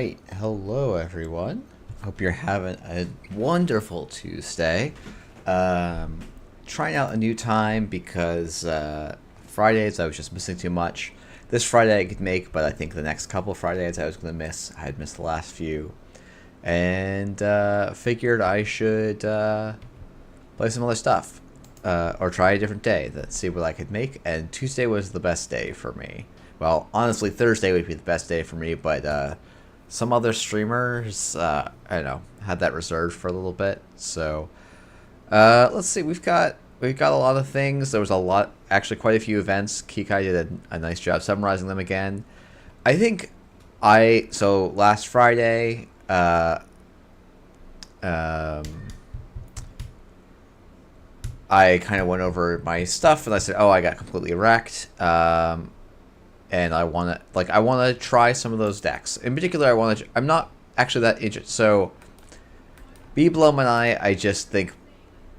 Alright, hello everyone. Hope you're having a wonderful Tuesday. Um, Trying out a new time because Fridays I was just missing too much. This Friday I could make, but I think the next couple Fridays I was going to miss. I had missed the last few. And figured I should play some other stuff. Or try a different day. Let's see what I could make. And Tuesday was the best day for me. Well, honestly, Thursday would be the best day for me, but some other streamers, I don't know, had that reserved for a little bit. So let's see. We've got a lot of things. There was a lot, actually, quite a few events. Kikai did a nice job summarizing them again. I think so last Friday, I kind of went over my stuff and I said, "Oh, I got completely wrecked." And I want to try some of those decks. In particular, I'm not actually that interested. So, Beeblum and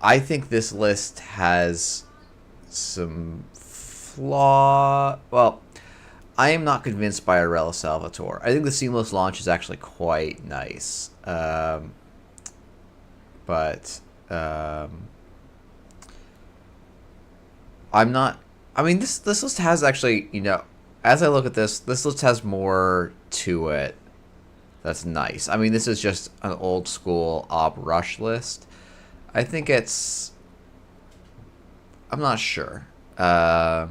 I think this list has some flaw. Well, I am not convinced by Arella Salvatore. I think the seamless launch is actually quite nice. But I'm not. I mean, this list has actually, as I look at this list has more to it. That's nice. I mean, this is just an old school Ob Rush list. I think it's. I'm not sure. I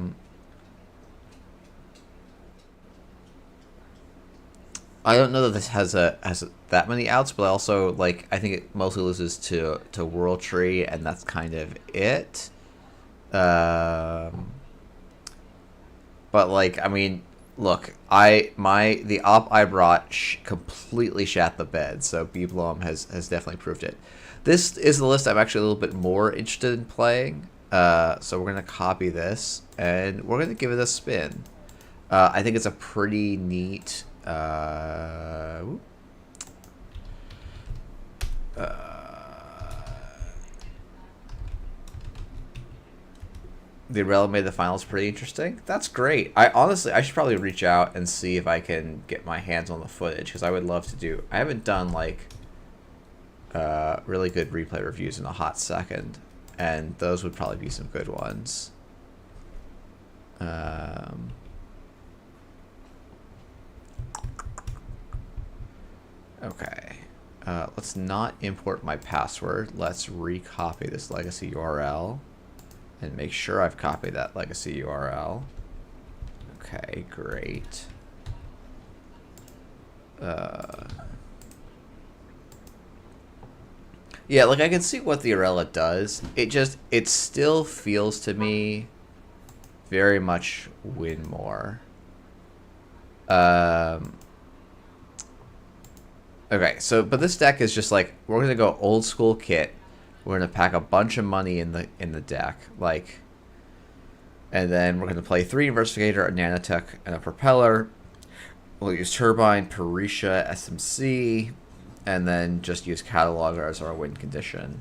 don't know that this has that many outs, but also I think it mostly loses to World Tree, and that's kind of it. But I mean, look, the op I brought completely shat the bed, so Beeblum has definitely proved it. This is the list I'm actually a little bit more interested in playing. So we're gonna copy this and we're gonna give it a spin. I think it's a pretty neat. The Arella made the finals pretty interesting. That's great. I should probably reach out and see if I can get my hands on the footage, because I would love to do. I haven't done really good replay reviews in a hot second, and those would probably be some good ones. Okay. Let's not import my password. Let's recopy this legacy URL. And make sure I've copied that legacy URL. Okay, great. Yeah, I can see what the Arella does. It still feels to me very much win more. Okay, but this deck is just we're gonna go old school kit. We're gonna pack a bunch of money in the deck, and then we're gonna play 3 Investigator, a Nanotech, and a Propeller. We'll use Turbine, Parisha, SMC, and then just use Cataloger as our win condition.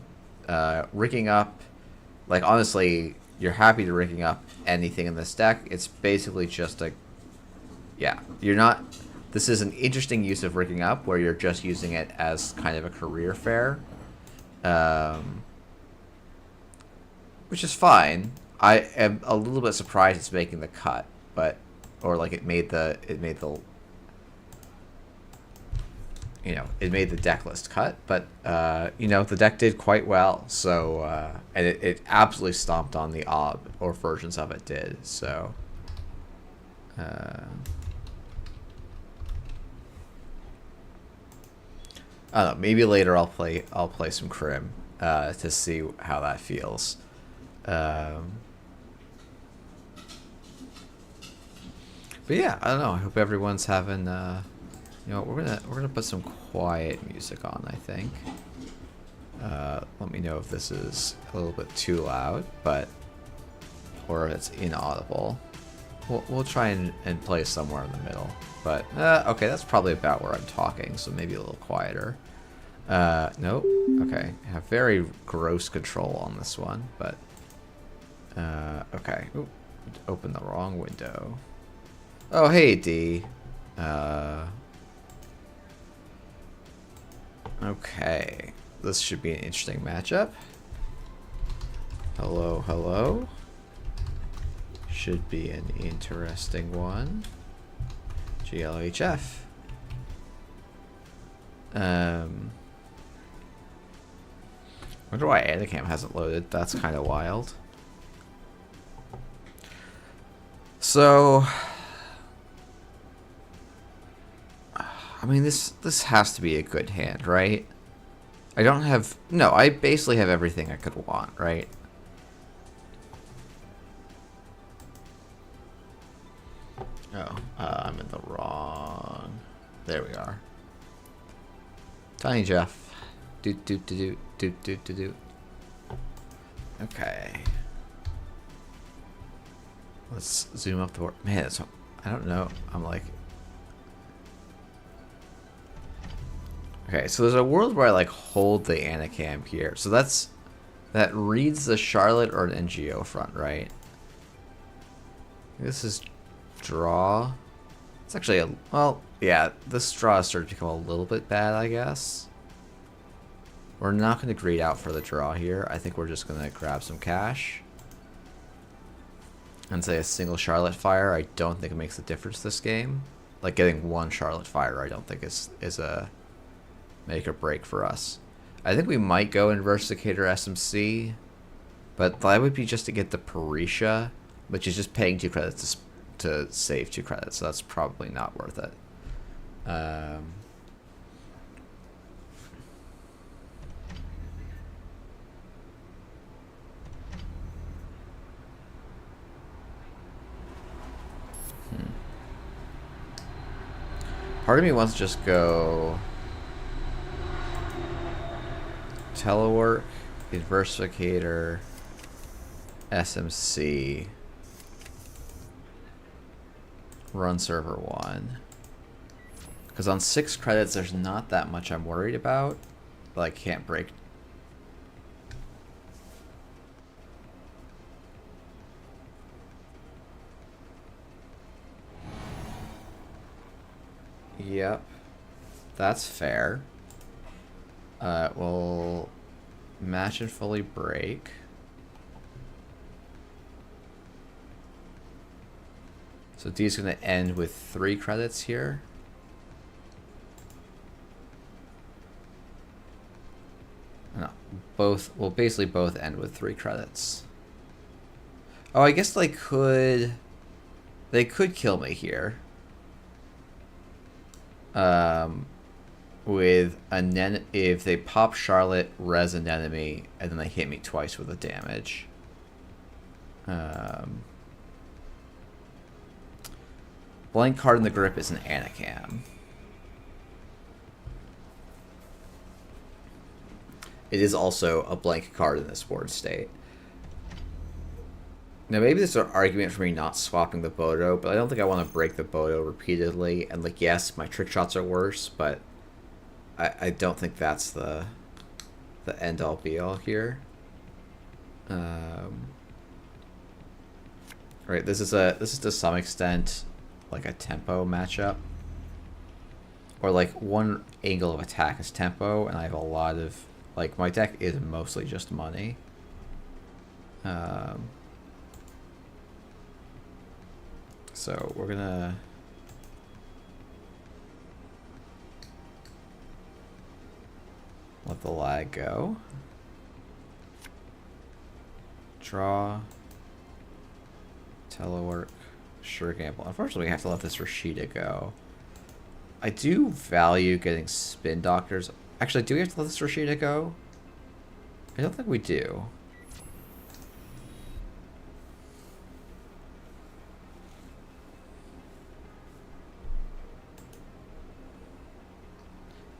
Rigging up, honestly, you're happy to rigging up anything in this deck. It's basically just you're not. This is an interesting use of rigging up where you're just using it as kind of a career fair. Which is fine. I am a little bit surprised it's making the cut, it made the deck list cut, but the deck did quite well. So and it absolutely stomped on the Ob, or versions of it did. So I don't know. Maybe later I'll play some Crim to see how that feels. But yeah, I don't know. I hope everyone's having. We're gonna put some quiet music on. I think. Let me know if this is a little bit too loud, or if it's inaudible. We'll try and play somewhere in the middle. But, okay, that's probably about where I'm talking, so maybe a little quieter. Nope. Okay, I have very gross control on this one, but, okay. Ooh, open the wrong window. Oh, hey, D. Okay, this should be an interesting matchup. Hello, hello. Should be an interesting one. GLHF. Wonder why Anacam hasn't loaded. That's kind of wild. So, I mean, this has to be a good hand, right? I don't have... No, I basically have everything I could want, right? Oh, I'm in the wrong... There we are. Tiny Jeff. Doot doot doot doot doot doot doot. Okay. Let's zoom up the board. Man, it's, I don't know. I'm like... Okay, so there's a world where I like hold the Anacam here. So that reads the Charlotte or an NGO front, right? This is draw. It's actually a, well, yeah, this draw is starting to become a little bit bad, I guess. We're not going to grade out for the draw here. I think we're just going to grab some cash. And say a single Charlotte Fire. I don't think it makes a difference this game. Like getting one Charlotte Fire I don't think is a make or break for us. I think we might go Inversicator SMC, but that would be just to get the Parisha, which is just paying 2 credits to save 2 credits, so that's probably not worth it. Part of me wants to just go Telework, Inversicator, SMC, run server 1. Because on 6 credits, there's not that much I'm worried about, but I can't break. Yep, that's fair. We'll match and fully break. So D's going to end with 3 credits here. No, both, well, basically both end with 3 credits. Oh, I guess they could kill me here. With a if they pop Charlotte, res an enemy, and then they hit me twice with the damage. Blank card in the grip is an Anacam. It is also a blank card in this board state. Now maybe there's an argument for me not swapping the Bodo, but I don't think I want to break the Bodo repeatedly. And like, yes, my trick shots are worse, but I don't think that's the end all be all here. Right, this is to some extent like a tempo matchup, or like one angle of attack is tempo, and I have a lot of, like, my deck is mostly just money. So we're gonna let the lag go. Draw. Telework. Sure gamble. Unfortunately, we have to let this Rashida go. I do value getting spin doctors. Actually, do we have to let this Rashida go? I don't think we do.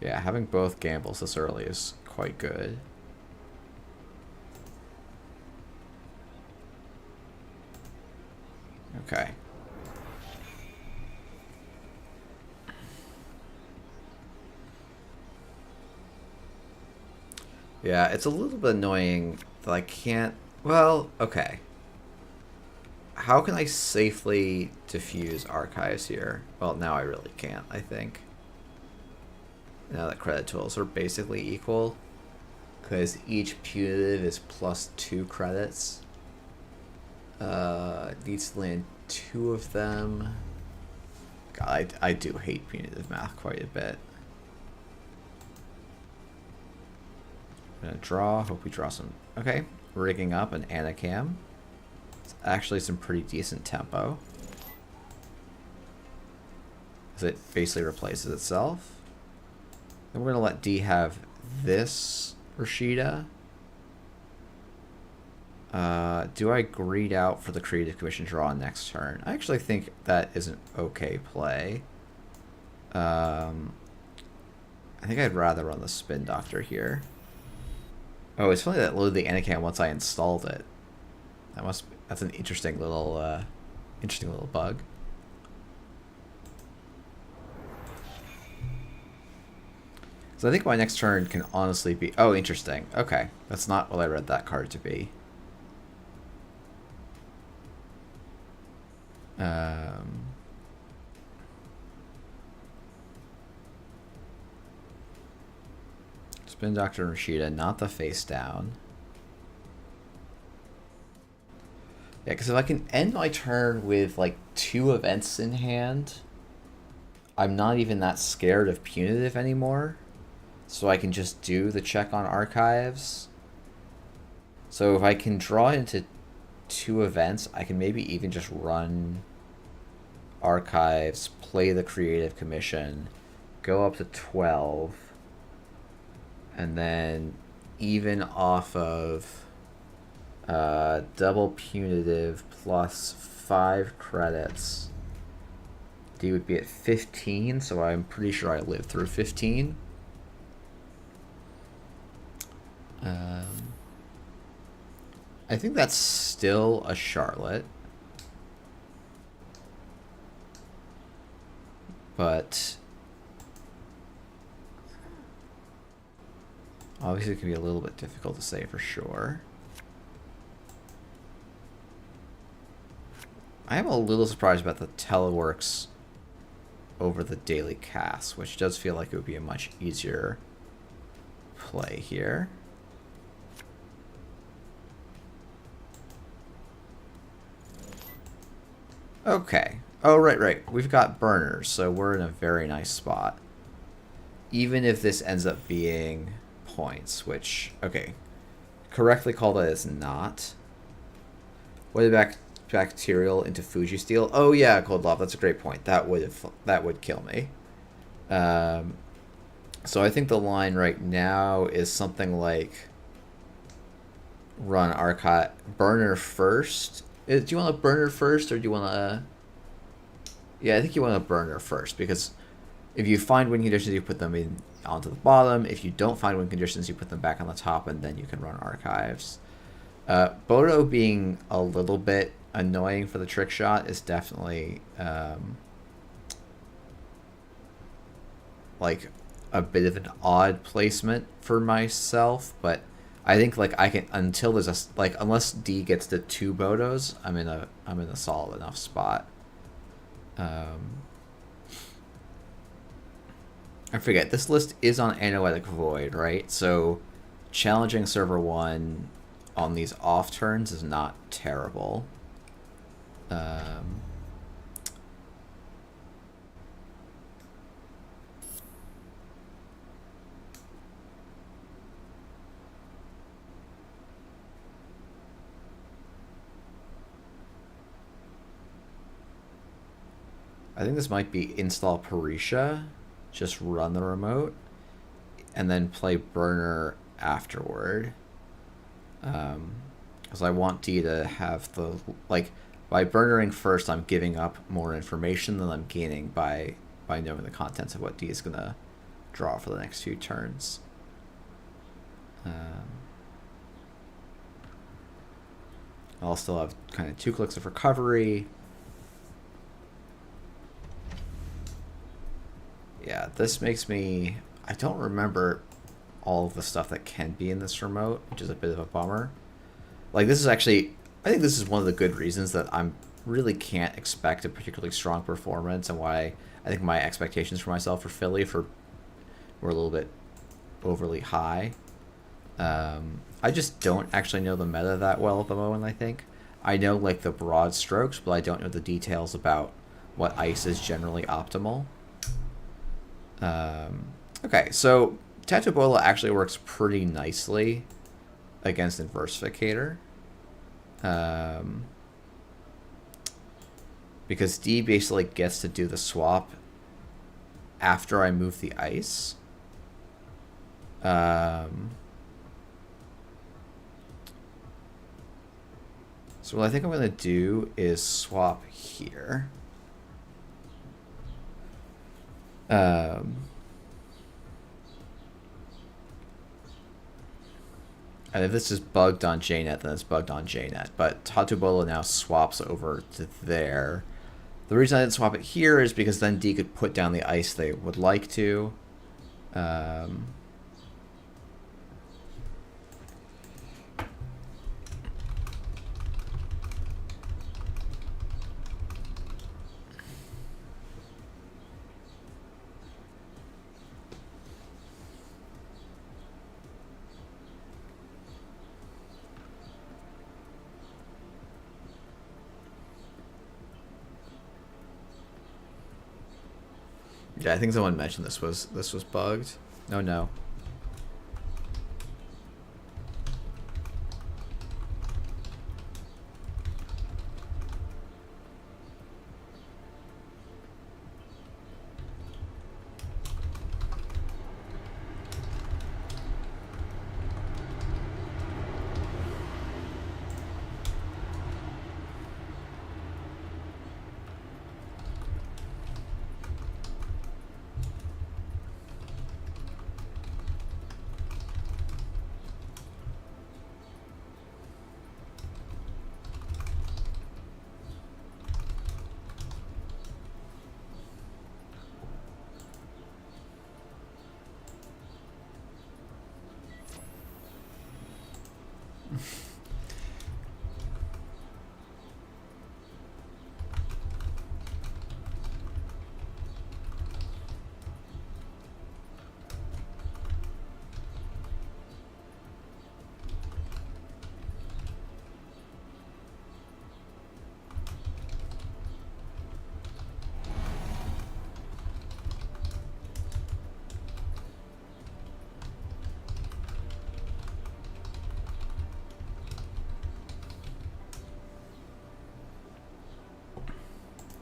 Yeah, having both gambles this early is quite good. Okay. Yeah, it's a little bit annoying that I can't... Well, okay. How can I safely diffuse archives here? Well, now I really can't, I think. Now that credit totals are basically equal, because each punitive is plus 2 credits. Needs to land 2 of them. God, I do hate punitive math quite a bit. I'm gonna draw. Hope we draw some. Okay, rigging up an Anacam. It's actually some pretty decent tempo. As it basically replaces itself. Then we're gonna let D have this Rashida. Do I greed out for the Creative Commission draw next turn? I actually think that is an okay play. I think I'd rather run the Spin Doctor here. Oh, it's funny that it loaded the Anacam once I installed it. That's an interesting little bug. So I think my next turn can honestly be... Oh, interesting. Okay. That's not what I read that card to be. Spin Doctor and Rashida, not the face down. Yeah, because if I can end my turn with like 2 events in hand, I'm not even that scared of punitive anymore. So I can just do the check on archives. So if I can draw into 2 events, I can maybe even just run archives, play the Creative Commission, go up to 12, and then even off of double punitive plus 5 credits, D would be at 15, so I'm pretty sure I lived through 15. I think that's still a Charlotte. But obviously it can be a little bit difficult to say for sure. I am a little surprised about the teleworks over the daily cast, which does feel like it would be a much easier play here. Okay. Oh, right. We've got burners, so we're in a very nice spot. Even if this ends up being points, which, okay, correctly called it as not. What about bacterial into Fuji Steel? Oh yeah, Cold Lava, that's a great point. That would kill me. So I think the line right now is something like run archive burner first. Do you want a burner first, or do you want to... Yeah, I think you want a burner first, because if you find win conditions, you put them in onto the bottom. If you don't find win conditions, you put them back on the top, and then you can run archives. Bodo being a little bit annoying for the trick shot is definitely like a bit of an odd placement for myself, but I think like I can, until there's a like, unless D gets to 2 Bodos, I'm in a solid enough spot. I forget, this list is on Anoetic Void, right? So challenging server 1 on these off turns is not terrible. I think this might be install Parisha, just run the remote, and then play burner afterward. Because I want D to have the, like, by burnering first, I'm giving up more information than I'm gaining by knowing the contents of what D is going to draw for the next few turns. I'll still have kind of 2 clicks of recovery. Yeah, this makes me... I don't remember all of the stuff that can be in this remote, which is a bit of a bummer. Like, this is actually... I think this is one of the good reasons that I'm really can't expect a particularly strong performance, and why I think my expectations for myself for Philly for were a little bit overly high. I just don't actually know the meta that well at the moment, I think. I know like the broad strokes, but I don't know the details about what ice is generally optimal. Okay, so Tatabola actually works pretty nicely against Inversificator. Because D basically gets to do the swap after I move the ice. So what I think I'm going to do is swap here. And if this is bugged on JNet, then it's bugged on JNet. But Tatubola now swaps over to there. The reason I didn't swap it here is because then D could put down the ice they would like to. Yeah, I think someone mentioned this was bugged. Oh no.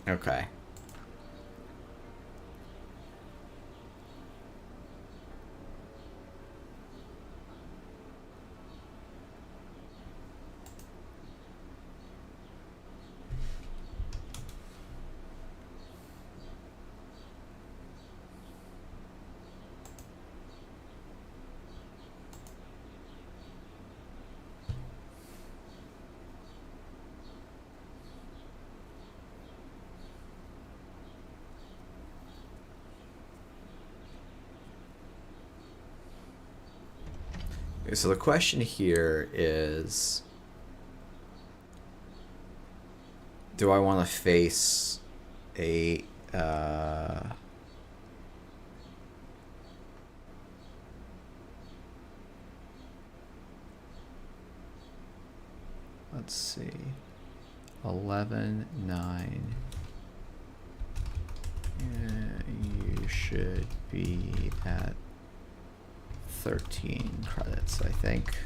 Okay. So the question here is, do I want to face a let's see, 11, 9. You should be at 13 credits, I think.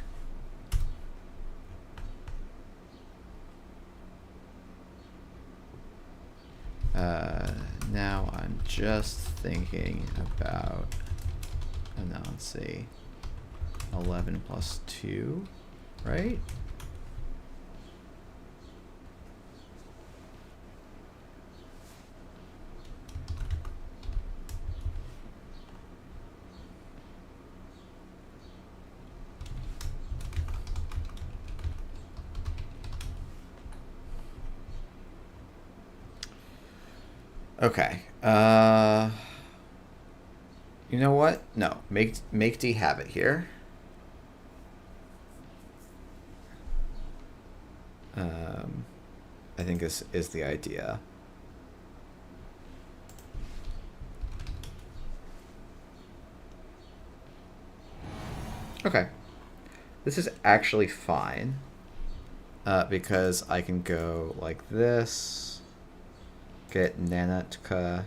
Now I'm just thinking about, oh no, let's see, 11 plus 2, right? Okay. You know what? No. Make D have it here. I think this is the idea. Okay. This is actually fine. Because I can go like this. Get Nanatka.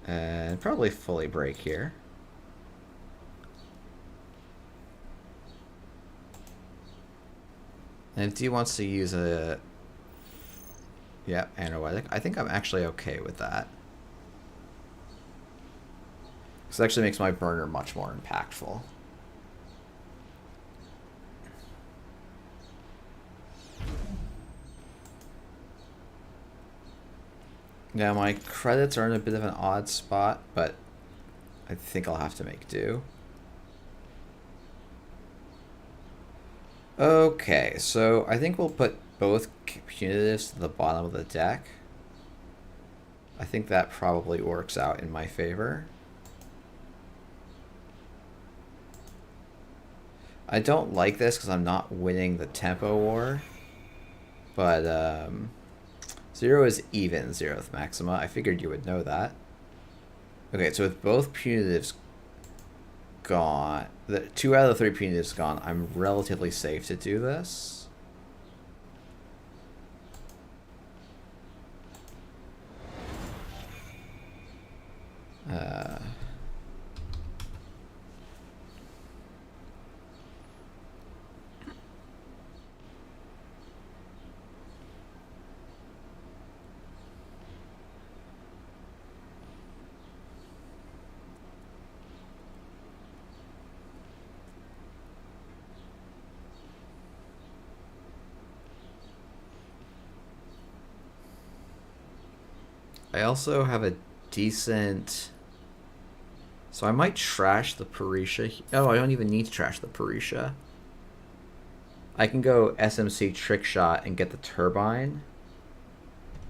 And probably fully break here. And if D wants to use a... Yeah, Anoetic. I think I'm actually okay with that. Because it actually makes my burner much more impactful. Now my credits are in a bit of an odd spot, but I think I'll have to make do. Okay, so I think we'll put both punitives to the bottom of the deck. I think that probably works out in my favor. I don't like this because I'm not winning the tempo war, but 0 is even 0th maxima. I figured you would know that. Okay, so with both punitives gone, the 2 out of the 3 punitives gone, I'm relatively safe to do this. I also have a decent... So I might trash the Parisha. Oh, I don't even need to trash the Parisha. I can go SMC Trick Shot and get the Turbine,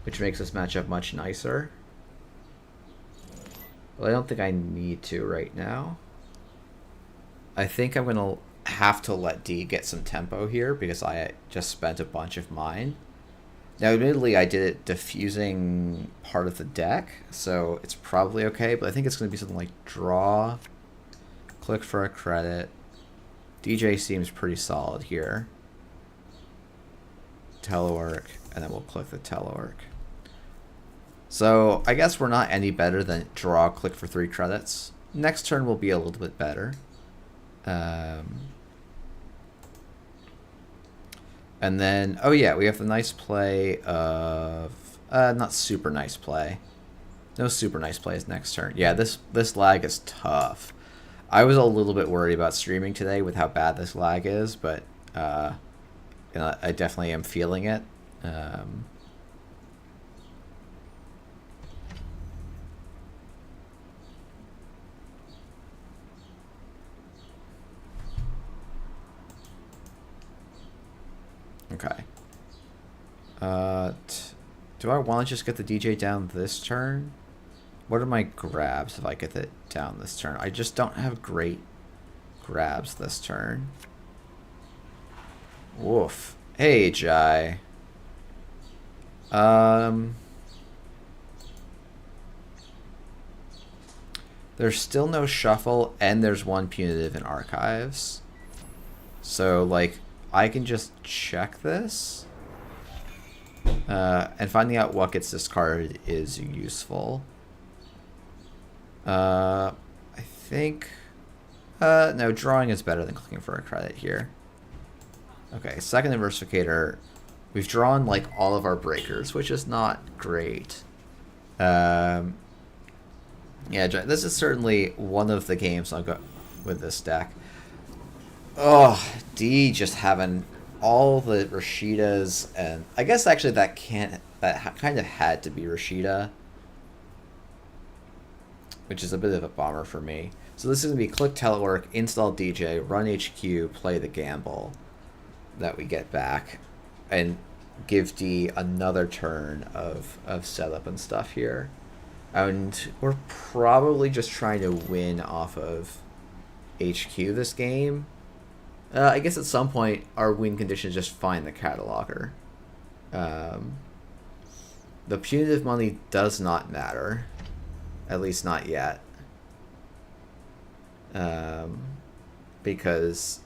which makes this matchup much nicer. Well, I don't think I need to right now. I think I'm going to have to let D get some tempo here because I just spent a bunch of mine. Now, admittedly, I did it diffusing part of the deck, so it's probably okay, but I think it's going to be something like draw, click for a credit. DJ seems pretty solid here. Telework, and then we'll click the telework. So I guess we're not any better than draw, click for 3 credits. Next turn will be a little bit better. And then, oh yeah, we have the nice play of, not super nice play. No super nice plays next turn. Yeah, this lag is tough. I was a little bit worried about streaming today with how bad this lag is, but you know, I definitely am feeling it. Okay. Do I want to just get the DJ down this turn? What are my grabs if I get it down this turn? I just don't have great grabs this turn. Woof. Hey, Jai. There's still no shuffle, and there's 1 punitive in archives. So, like, I can just check this. And finding out what gets discarded is useful. I think... no, drawing is better than clicking for a credit here. Okay, second Inversificator. We've drawn, like, all of our breakers, which is not great. Yeah, this is certainly one of the games I'll go with this deck. Oh, D just having all the Rashidas, and I guess actually that kind of had to be Rashida, which is a bit of a bummer for me. So this is going to be click telework, install DJ, run HQ, play the gamble that we get back, and give D another turn of setup and stuff here. And we're probably just trying to win off of HQ this game. I guess at some point our win condition is just find the cataloger. The punitive money does not matter. At least not yet. because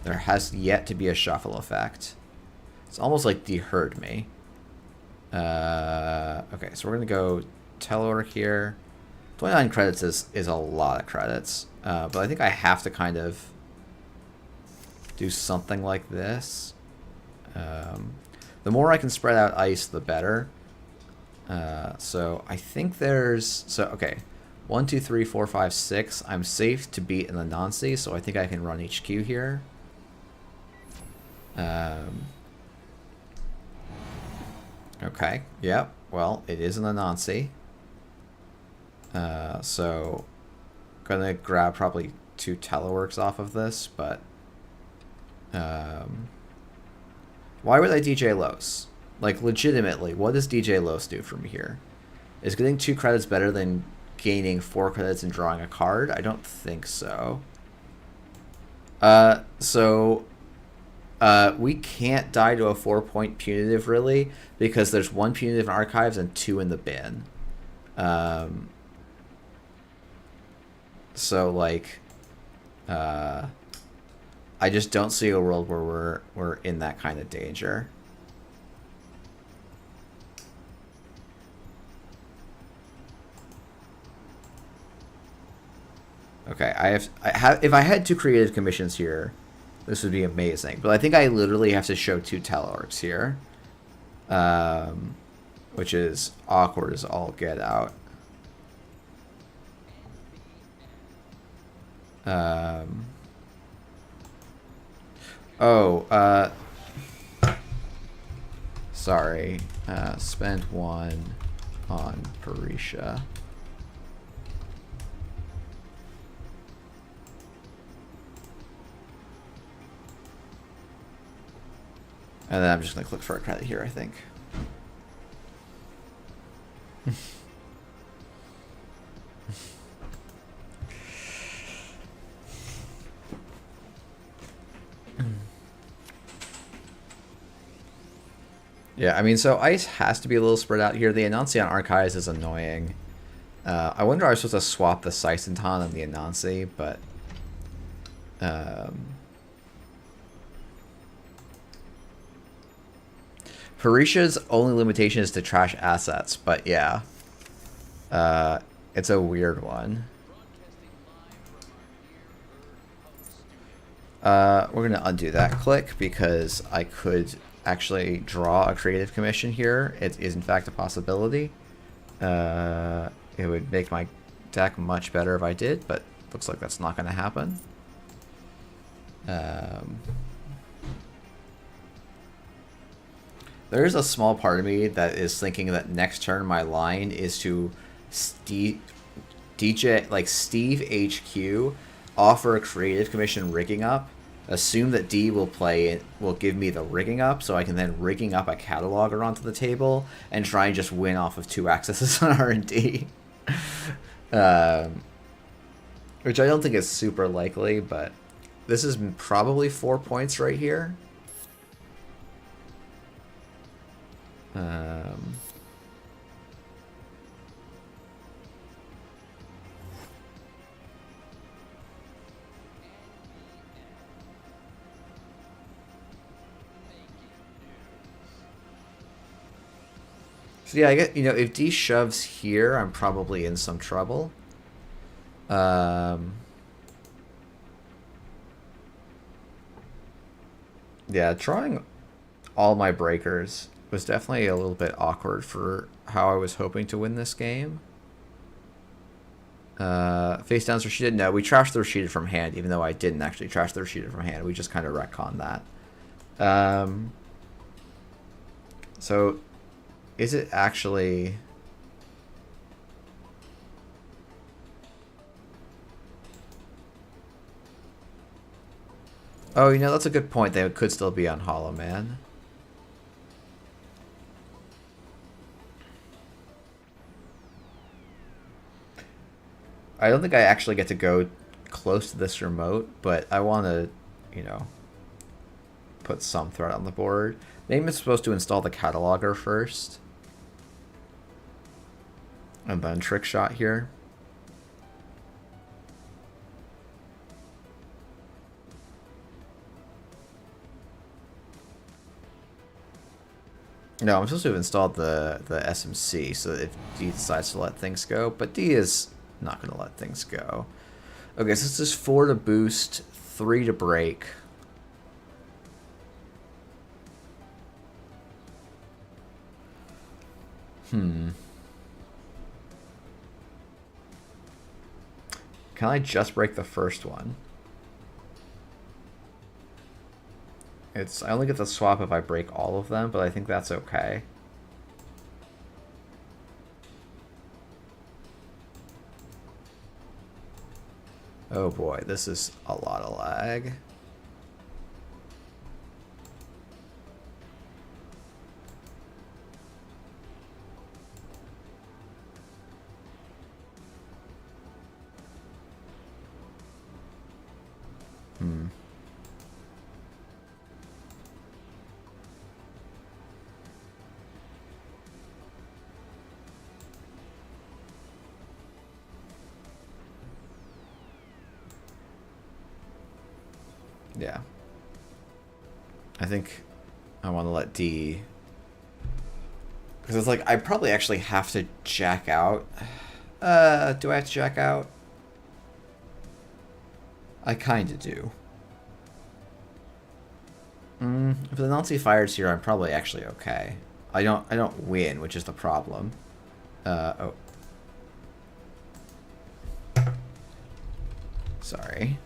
there has yet to be a shuffle effect. It's almost like D heard me. Okay, so we're going to go telework here. 29 credits is a lot of credits, but I think I have to kind of do something like this. The more I can spread out ice, the better. So I think there's... So, okay. 1, 2, 3, 4, 5, 6. I'm safe to beat in the Nancy, so I think I can run HQ here. Okay. Yep. Well, it is in the Nancy. So gonna grab probably 2 teleworks off of this, but why would I DJ Los? Like, legitimately, what does DJ Los do for me here? Is getting 2 credits better than gaining 4 credits and drawing a card? I don't think so. We can't die to a 4-point punitive, really, because there's 1 punitive in archives and 2 in the bin. So, like, I just don't see a world where we're in that kind of danger. Okay, if I had 2 creative commissions here, this would be amazing. But I think I literally have to show 2 teleworks here, which is awkward as all get out. Sorry. Spent 1 on Parisha. And then I'm just going to click for a credit here, I think. Yeah, I mean, so ice has to be a little spread out here. The Anansi on Archives is annoying. I wonder if I was supposed to swap the Sycenton and the Anansi, but... Parisha's only limitation is to trash assets, but yeah. It's a weird one. We're going to undo that click because I could actually draw a creative commission here. It is in fact a possibility. It would make my deck much better if I did, but looks like that's not going to happen. There's a small part of me that is thinking that next turn my line is to Steve HQ, offer a creative commission rigging up, assume that D will give me the rigging up, so I can then rigging up a cataloger onto the table and try and just win off of 2 accesses on R&D. Which I don't think is super likely, but this is probably 4 points right here. So yeah, I get, if D shoves here, I'm probably in some trouble. Yeah, drawing all my breakers was definitely a little bit awkward for how I was hoping to win this game. Face down's Rashida. No, we trashed the Rashida from hand, even though I didn't actually trash the Rashida from hand. We just kind of retconned that. So, is it actually... Oh, that's a good point. They could still be on Hollow Man. I don't think I actually get to go close to this remote, but I want to, put some threat on the board. Maybe I'm supposed to install the cataloger first. And then trick shot here. No, I'm supposed to have installed the SMC so that if D decides to let things go, but D is not going to let things go. Okay, so this is 4 to boost, 3 to break. Can I just break the first one? I only get the swap if I break all of them, but I think that's okay. Oh boy, this is a lot of lag. Yeah. I think I want to let D... Because it's like, I probably actually have to jack out. Do I have to jack out? I kind of do. If the Nazi fires here, I'm probably actually okay. I don't win, which is the problem. Oh. Sorry.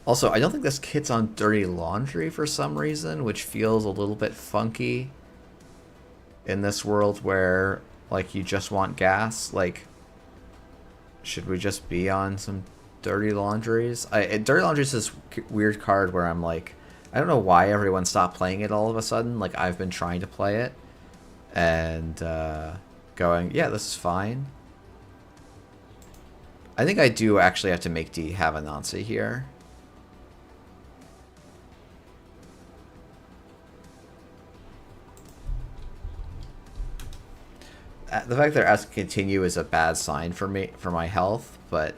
Also, I don't think this kit's on Dirty Laundry for some reason, which feels a little bit funky in this world where, like, you just want gas. Like, should we just be on some Dirty Laundries? Dirty Laundries is this weird card where I'm like, I don't know why everyone stopped playing it all of a sudden. Like, I've been trying to play it and going, yeah, this is fine. I think I do actually have to make D have a Nazi here. The fact that they're asking to continue is a bad sign for me, for my health, but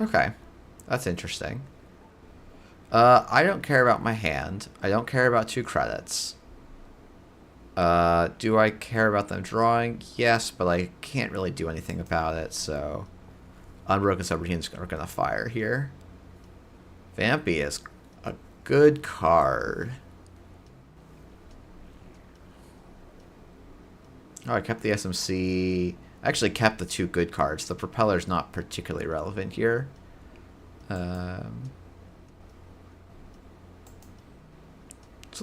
okay, that's interesting. I don't care about my hand. I don't care about 2 credits. Do I care about them drawing? Yes, but I can't really do anything about it, so... Unbroken Subroutines are going to fire here. Vampy is a good card. Oh, I kept the SMC... I actually kept the 2 good cards. The Propeller's not particularly relevant here. So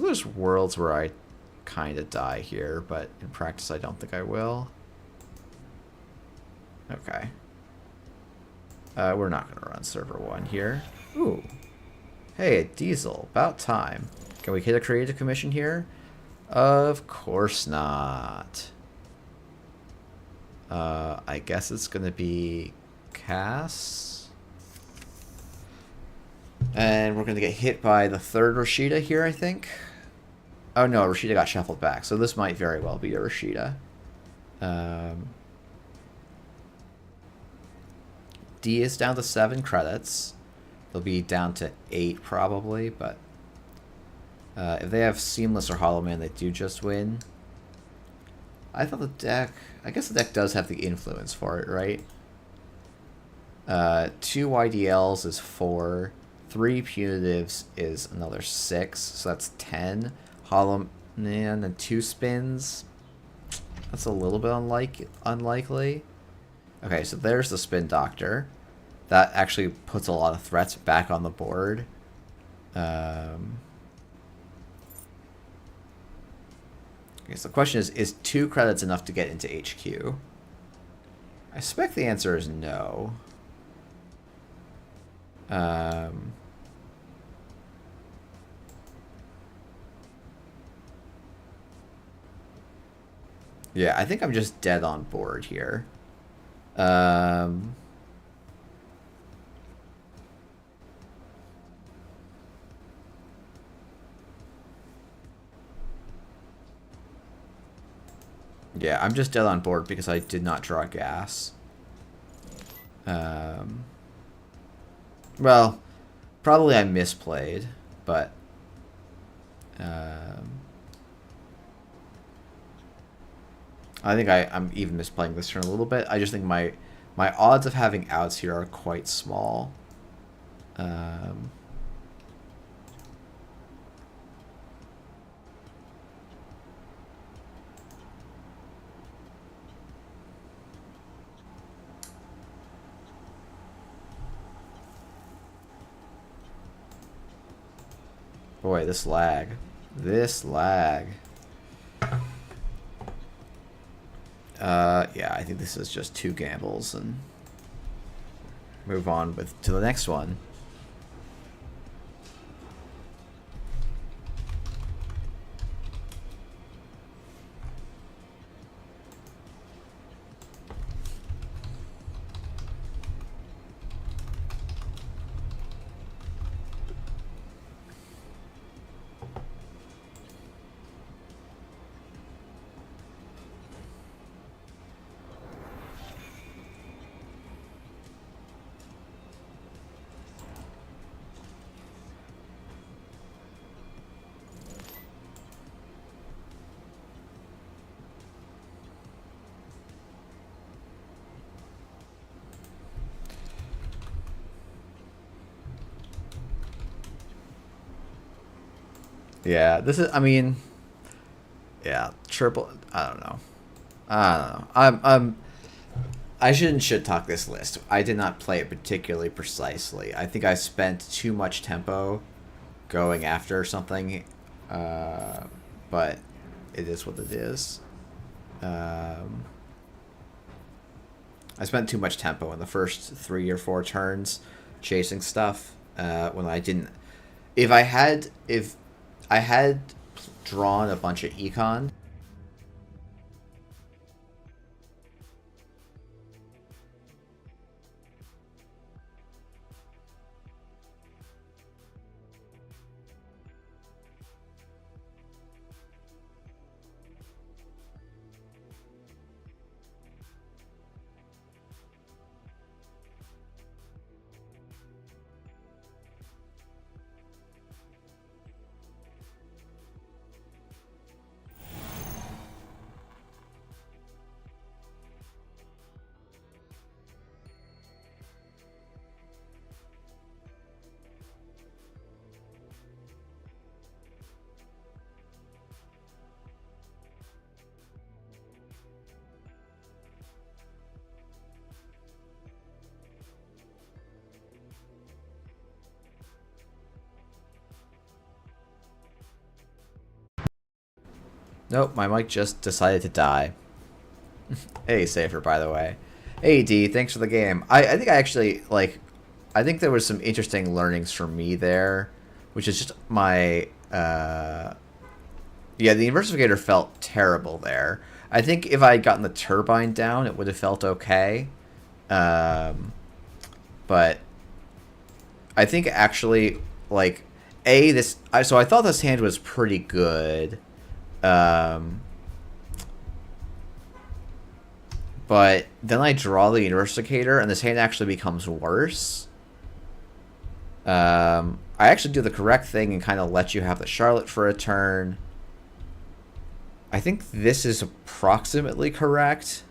there's worlds where I kind of die here, but in practice I don't think I will. Okay. We're not going to run server 1 here. Ooh. Hey, a Diesel. About time. Can we hit a creative commission here? Of course not. I guess it's going to be Cass. And we're going to get hit by the 3rd Rashida here, I think. Oh no, Rashida got shuffled back, so this might very well be a Rashida. D is down to 7 credits. They'll be down to 8 probably, but if they have Seamless or Hollow Man, they do just win. I thought the deck... I guess the deck does have the influence for it, right? 2 YDLs is 4. 3 Punitives is another 6, so that's 10. Hollow Man and 2 spins. That's a little bit unlikely. Okay, so there's the Spin Doctor. That actually puts a lot of threats back on the board. Okay, so the question is 2 credits enough to get into HQ? I suspect the answer is no. Yeah, I think I'm just dead on board here. Yeah, I'm just dead on board because I did not draw gas. Well, probably I misplayed, but I think I'm even misplaying this turn a little bit. I just think my odds of having outs here are quite small. Boy, this lag. This lag. Yeah, I think this is just two gambles and move on to the next one. Yeah, this is. I mean, yeah, triple. I don't know. I shouldn't shit talk this list. I did not play it particularly precisely. I think I spent too much tempo going after something, but it is what it is. I spent too much tempo in the first 3 or 4 turns chasing stuff when I didn't. If I had drawn a bunch of econ. Nope, my mic just decided to die. Hey, Safer, by the way. Hey, D, thanks for the game. I think I actually, like, I think there was some interesting learnings for me there, which is just my, yeah, the Inversificator felt terrible there. I think if I had gotten the Turbine down, it would have felt okay. But I think actually, like, so I thought this hand was pretty good. But then I draw the Inversificator, and this hand actually becomes worse. I actually do the correct thing and kind of let you have the Charlotte for a turn. I think this is approximately correct.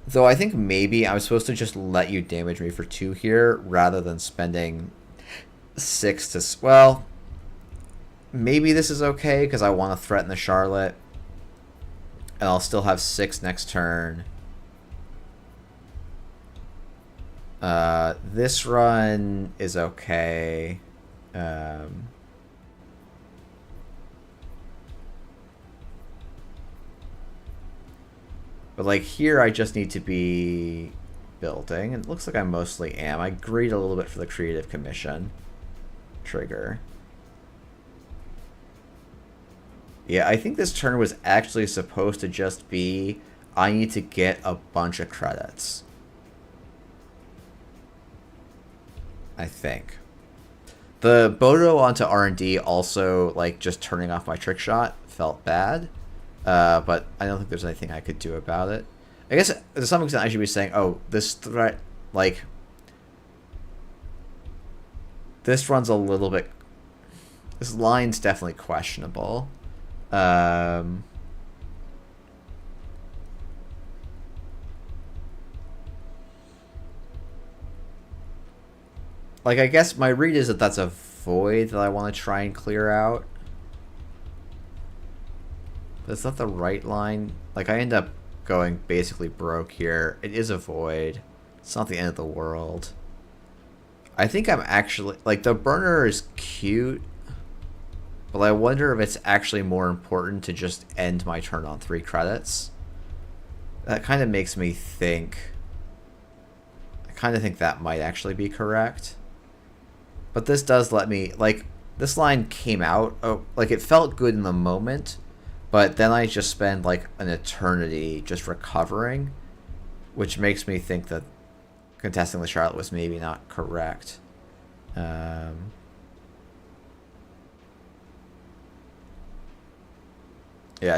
Though I think maybe I'm supposed to just let you damage me for 2 here, rather than spending 6 to... Well, maybe this is okay, because I want to threaten the Charlotte. And I'll still have 6 next turn. This run is okay. But like here, I just need to be building. And it looks like I mostly am. I greed a little bit for the Creative Commission trigger. Yeah, I think this turn was actually supposed to just be, I need to get a bunch of credits. I think. The Bodo onto R&D also, like, just turning off my trick shot felt bad. but I don't think there's anything I could do about it. I guess to some extent I should be saying, oh, this threat, like, this runs a little bit, this line's definitely questionable. Like, I guess my read is that that's a void that I want to try and clear out. But it's not the right line. Like, I end up going basically broke here. It is a void. It's not the end of the world. I think I'm actually... Like, the burner is cute. But I wonder if it's actually more important to just end my turn on 3 credits. That kind of makes me think... I kind of think that might actually be correct. But this does let me... Like, this line came out... Oh, like, it felt good in the moment. But then I just spend, like, an eternity just recovering. Which makes me think that contesting the Charlotte was maybe not correct. Yeah,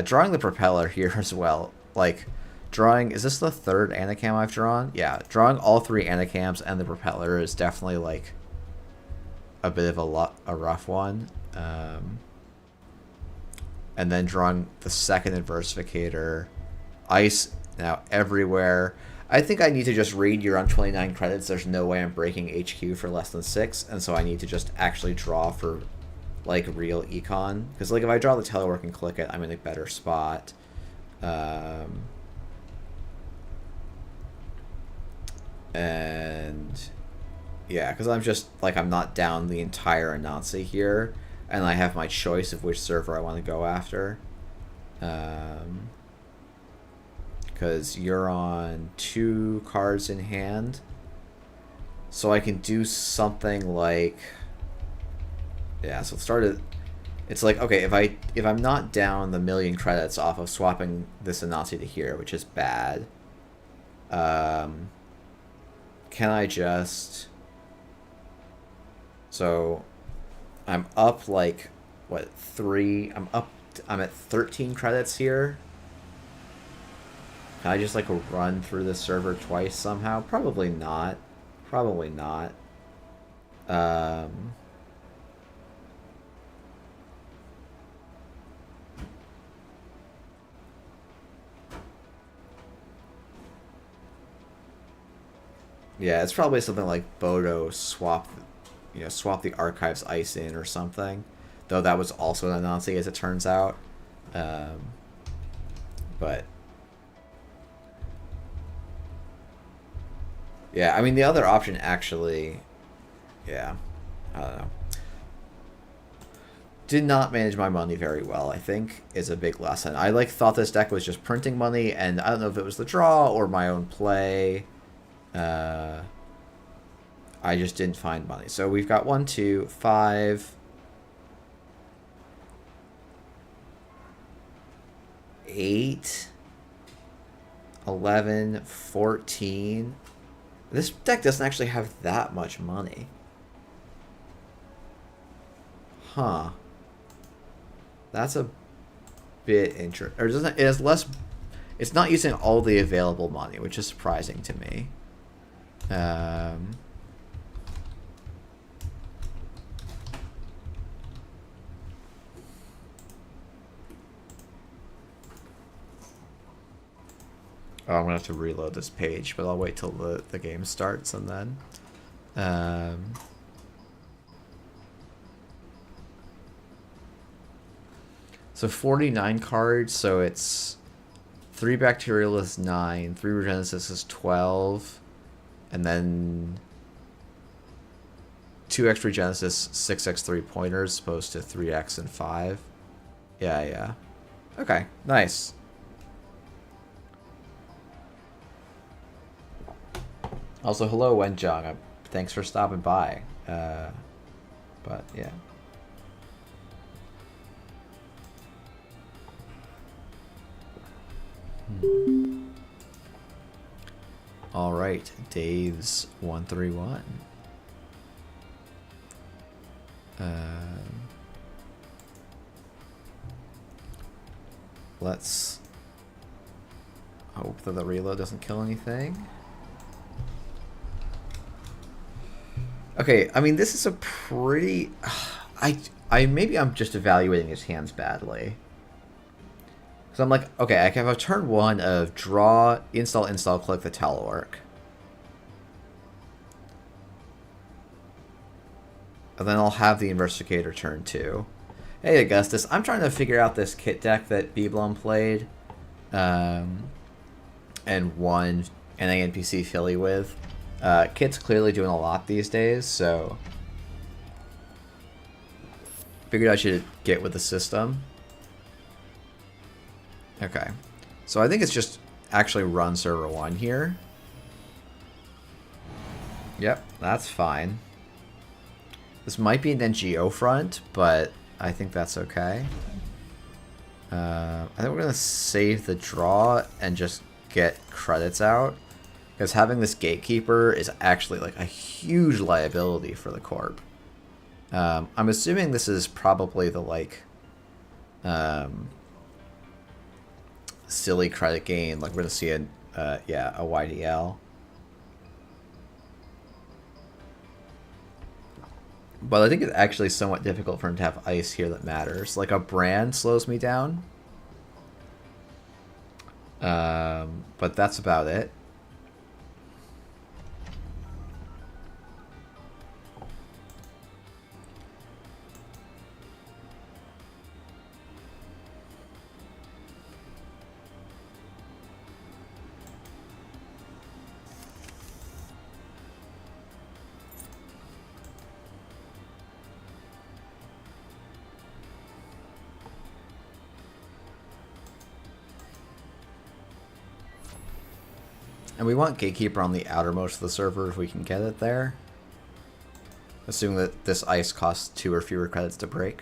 drawing the propeller here as well. Like, drawing... Is this the 3rd Anacam I've drawn? Yeah, drawing all 3 Anacams and the propeller is definitely, like, a bit of a rough one. And then drawing the 2nd Adversificator. Ice now everywhere. I think I need to just read you're on 29 credits. There's no way I'm breaking HQ for less than 6. And so I need to just actually draw for, like, real econ. Because, like, if I draw the telework and click it, I'm in a better spot. And... yeah, because I'm just, like, I'm not down the entire Anansi here. And I have my choice of which server I want to go after. Because you're on 2 cards in hand. So I can do something like... yeah, so it started... It's like, okay, if I'm not down the 1,000,000 credits off of swapping this Anansi to here, which is bad, can I just... So I'm up, like, what, 3... I'm at 13 credits here. Can I just, like, run through this server twice somehow? Probably not. Probably not. Yeah, it's probably something like Bodo swap the Archives Ice in or something. Though that was also an Anansi, as it turns out. But... yeah, I mean, the other option actually... yeah, I don't know. Did not manage my money very well, I think, is a big lesson. I, like, thought this deck was just printing money, and I don't know if it was the draw or my own play. I just didn't find money. So we've got 1, 2, 5... 8... 11, 14... This deck doesn't actually have that much money. Huh. That's a bit interesting. Or it has less... It's not using all the available money, which is surprising to me. Oh, I'm going to have to reload this page, but I'll wait till the game starts and then... so 49 cards, so it's 3 Bacterial is 9, 3 Regenesis is 12, and then 2x Regenesis, 6x 3 pointers, opposed to 3x and 5. Yeah. Okay, nice. Also, hello, Wenjong. Thanks for stopping by. But, yeah. All right, Dave's 131. Let's hope that the reload doesn't kill anything. Okay, I mean, this is a pretty... maybe I'm just evaluating his hands badly. So I'm like, okay, I can have a turn 1 of draw, install, click the telework. And then I'll have the Investigator turn 2. Hey, Augustus, I'm trying to figure out this kit deck that Beblum played. And won NANPC Philly with. Kit's clearly doing a lot these days, so... Figured I should get with the system. Okay. So I think it's just actually run server 1 here. Yep, that's fine. This might be an NGO front, but I think that's okay. I think we're going to save the draw and just get credits out. Because having this gatekeeper is actually like a huge liability for the corp. I'm assuming this is probably the like silly credit gain. Like we're going to see a YDL. But I think it's actually somewhat difficult for him to have ice here that matters. Like a brand slows me down. But that's about it. And we want Gatekeeper on the outermost of the server if we can get it there. Assuming that this ice costs 2 or fewer credits to break.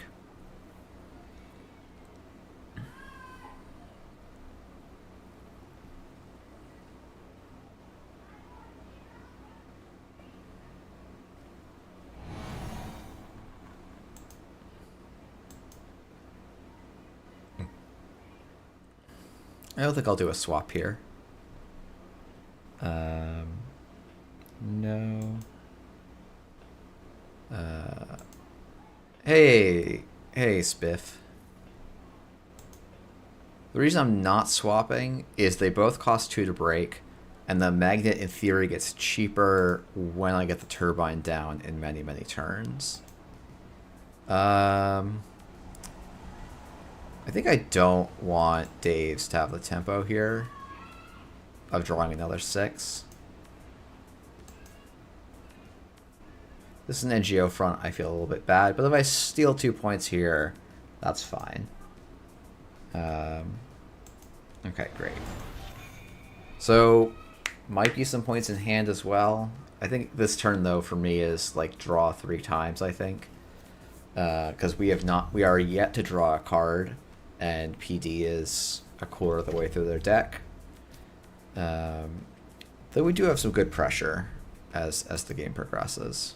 I don't think I'll do a swap here. No. Hey, Spiff. The reason I'm not swapping is they both cost 2 to break, and the magnet in theory gets cheaper when I get the turbine down in many, many turns. I think I don't want Dave's to have the tempo here of drawing another 6. This is an NGO front. I feel a little bit bad, but if I steal 2 points here, that's fine. Okay, great. So, might be some points in hand as well. I think this turn, though, for me is like draw 3 times, I think. Because we are yet to draw a card, and PD is a quarter of the way through their deck. Though we do have some good pressure as the game progresses.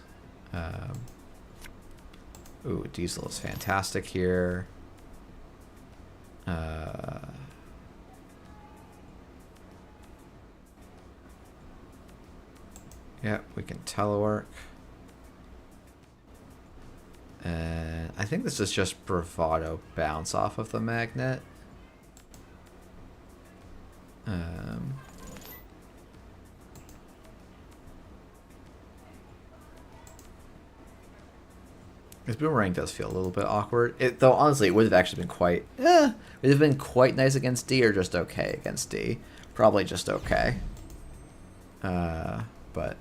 Ooh, Diesel is fantastic here. Yeah, we can telework. And I think this is just bravado bounce off of the magnet. This boomerang does feel a little bit awkward. Though honestly, it would have actually been quite. It would have been quite nice against D, or just okay against D. Probably just okay. But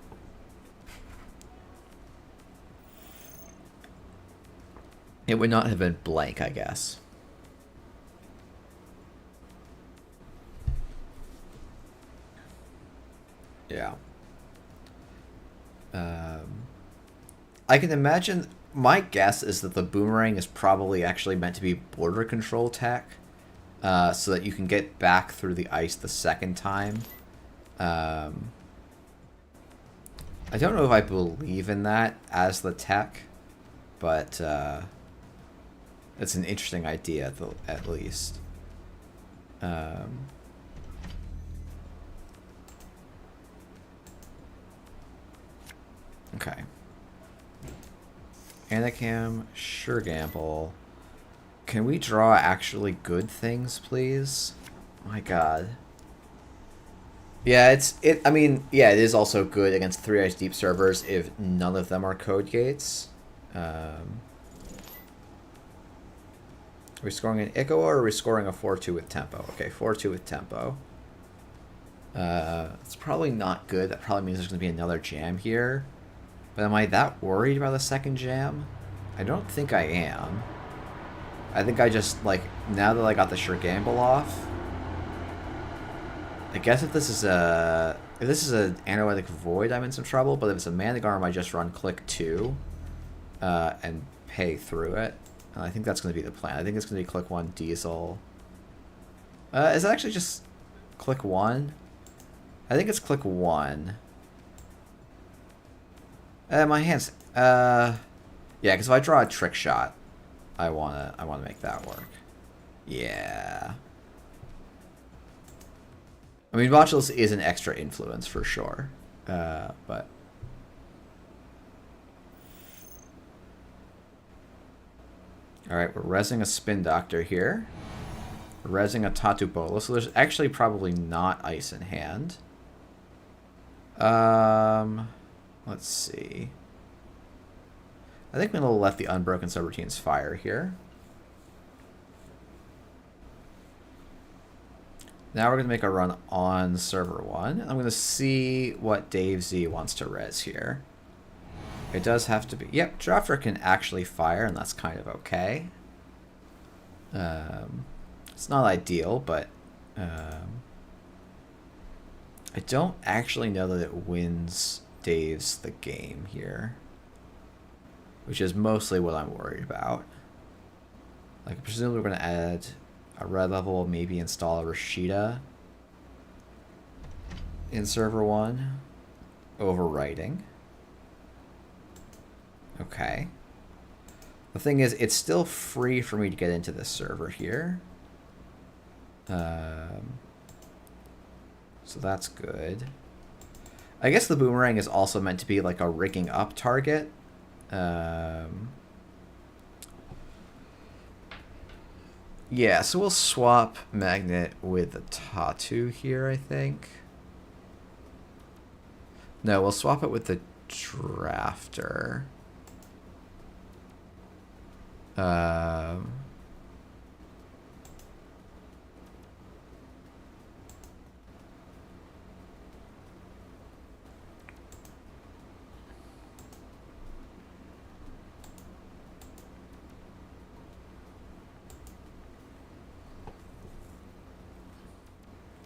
it would not have been blank, I guess. Yeah. I can imagine. My guess is that the boomerang is probably actually meant to be border control tech, so that you can get back through the ice the second time. I don't know if I believe in that as the tech, but it's an interesting idea at least. Okay. Anacam, sure gamble. Can we draw actually good things, please? My god. Yeah, I mean, yeah, it is also good against 3 Ice Deep servers if none of them are code gates. Are we scoring an Ico or are we scoring a 4-2 with tempo? Okay, 4-2 with tempo. It's probably not good. That probably means there's going to be another jam here. But am I that worried about a second jam? I don't think I am. I think I just, like, now that I got the sure gamble off, I guess if this is an analytic void, I'm in some trouble. But if it's a Manigarm, I just run click 2 and pay through it. And I think that's going to be the plan. I think it's going to be click 1 Diesel. Is it actually just click 1? I think it's click 1. My hands. Yeah, because if I draw a trick shot, I wanna make that work. Yeah. I mean, Botulus is an extra influence for sure, but. All right, we're resing a Spin Doctor here. We're resing a Tatu Bolo, so there's actually probably not ice in hand. Let's see. I think I'm going to let the Unbroken Subroutines fire here. Now we're going to make a run on server 1. I'm going to see what Dave Z wants to res here. It does have to be... Yep, Drafter can actually fire, and that's kind of okay. It's not ideal, but... I don't actually know that it wins Dave's the game here. Which is mostly what I'm worried about. Like, presumably we're going to add a red level, maybe install a Rashida in server 1. Overwriting. Okay. The thing is, it's still free for me to get into this server here. So that's good. I guess the Boomerang is also meant to be like a rigging up target. Yeah, so we'll swap Magnet with the Tatu here, I think. No, we'll swap it with the Drafter.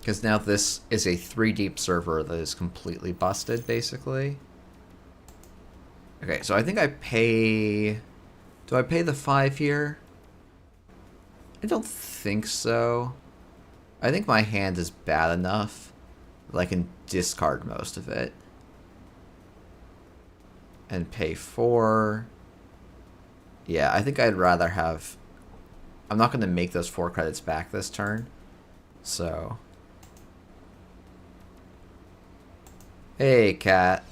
Because now this is a 3-deep server that is completely busted, basically. Okay, so I think I pay... Do I pay the 5 here? I don't think so. I think my hand is bad enough that I can discard most of it. And pay 4. Yeah, I think I'd rather have... I'm not going to make those 4 credits back this turn. So... Hey, cat.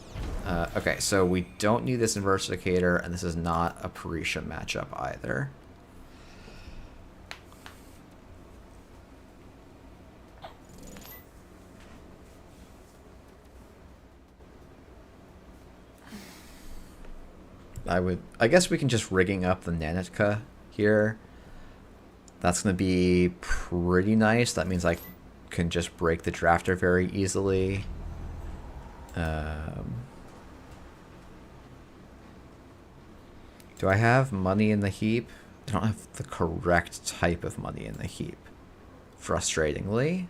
Okay, so we don't need this Inversificator, and this is not a Parisha matchup either. I guess we can just rigging up the Nanitka here. That's going to be pretty nice. That means I can just break the Drafter very easily. Do I have money in the heap? I don't have the correct type of money in the heap, frustratingly.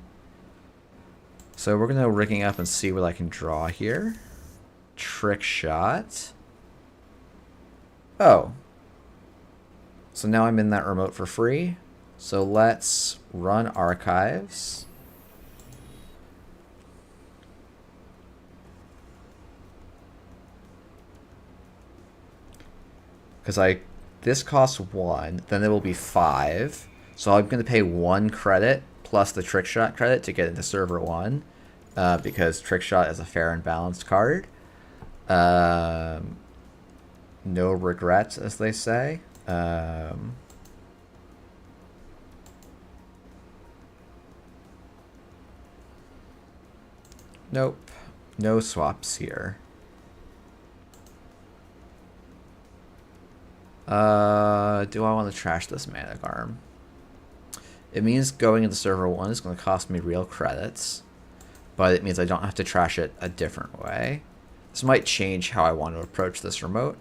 So we're gonna rigging up and see what I can draw here. Trick shot. Oh. So now I'm in that remote for free. So let's run archives. Because this costs 1, then it will be 5. So I'm going to pay 1 credit plus the trick shot credit to get into server 1, because trick shot is a fair and balanced card. No regrets, as they say. Nope. No swaps here. Do I want to trash this Mana Garm? It means going into server 1 is going to cost me real credits, but it means I don't have to trash it a different way. This might change how I want to approach this remote.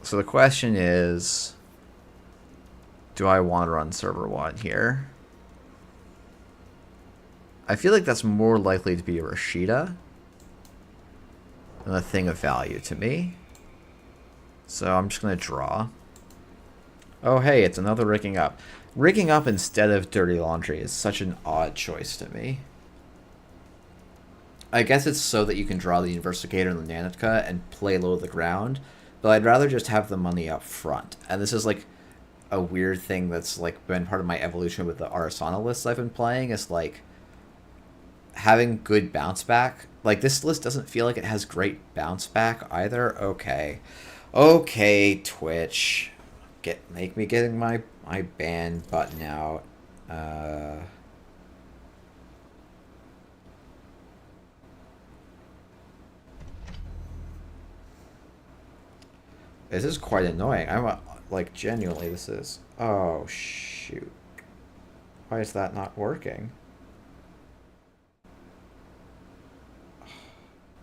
So the question is, do I want to run server 1 here? I feel like that's more likely to be a Rashida than a thing of value to me. So I'm just going to draw. Oh, hey, it's another rigging up. Rigging up instead of Dirty Laundry is such an odd choice to me. I guess it's so that you can draw the Investigator and the Nanotka and play low to the ground, but I'd rather just have the money up front. And this is like a weird thing that's like been part of my evolution with the Arasana lists I've been playing, is like having good bounce back. Like, this list doesn't feel like it has great bounce back either. Okay, Twitch. Make me getting my ban button out. This is quite annoying. I'm like, genuinely, this is... Oh, shoot. Why is that not working?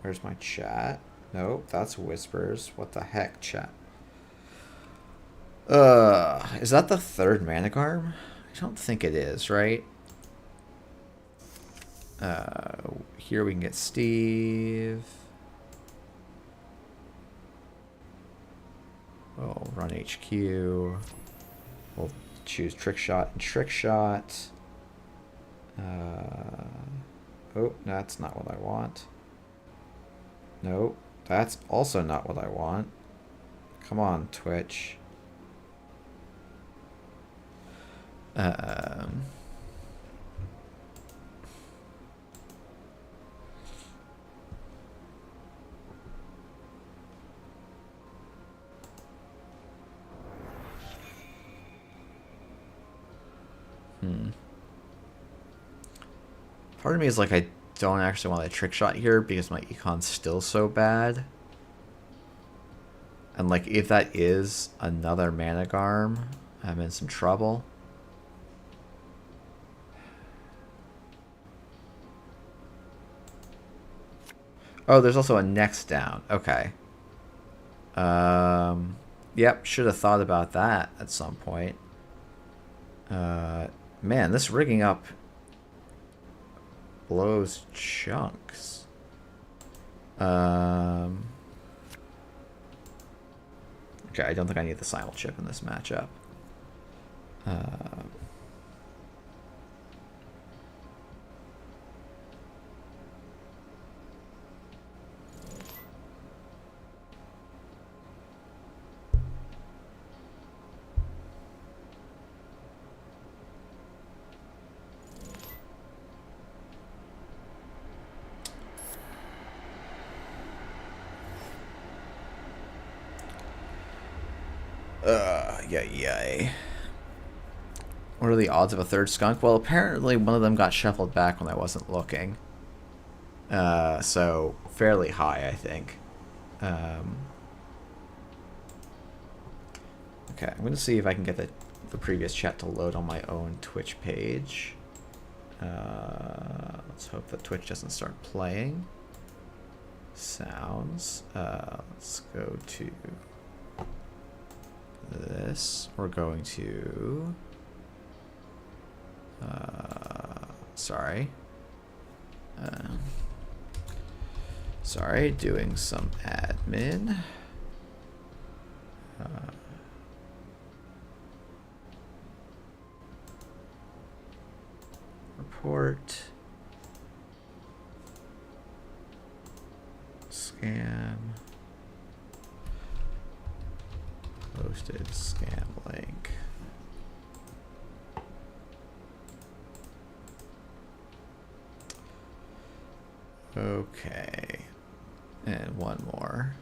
Where's my chat? Nope, that's whispers. What the heck, chat? Is that the third Mana Garm? I don't think it is, right? Here we can get Steve. We'll run HQ. We'll choose Trick Shot and Trick Shot. Oh, that's not what I want. Nope, that's also not what I want. Come on, Twitch. Part of me is like, I don't actually want a trick shot here because my econ's still so bad. And like, if that is another Mana Garm, I'm in some trouble. Oh, there's also a next down. Okay. Yep, should have thought about that at some point. Man, this rigging up blows chunks. Okay, I don't think I need the simul chip in this matchup. Yay. What are the odds of a third skunk? Well, apparently one of them got shuffled back when I wasn't looking. So fairly high, I think. Okay, I'm going to see if I can get the previous chat to load on my own Twitch page. Let's hope that Twitch doesn't start playing sounds. Let's go to this. We're going to... sorry. Sorry, doing some admin. Report. Scam. Posted scam link. Okay. And one more.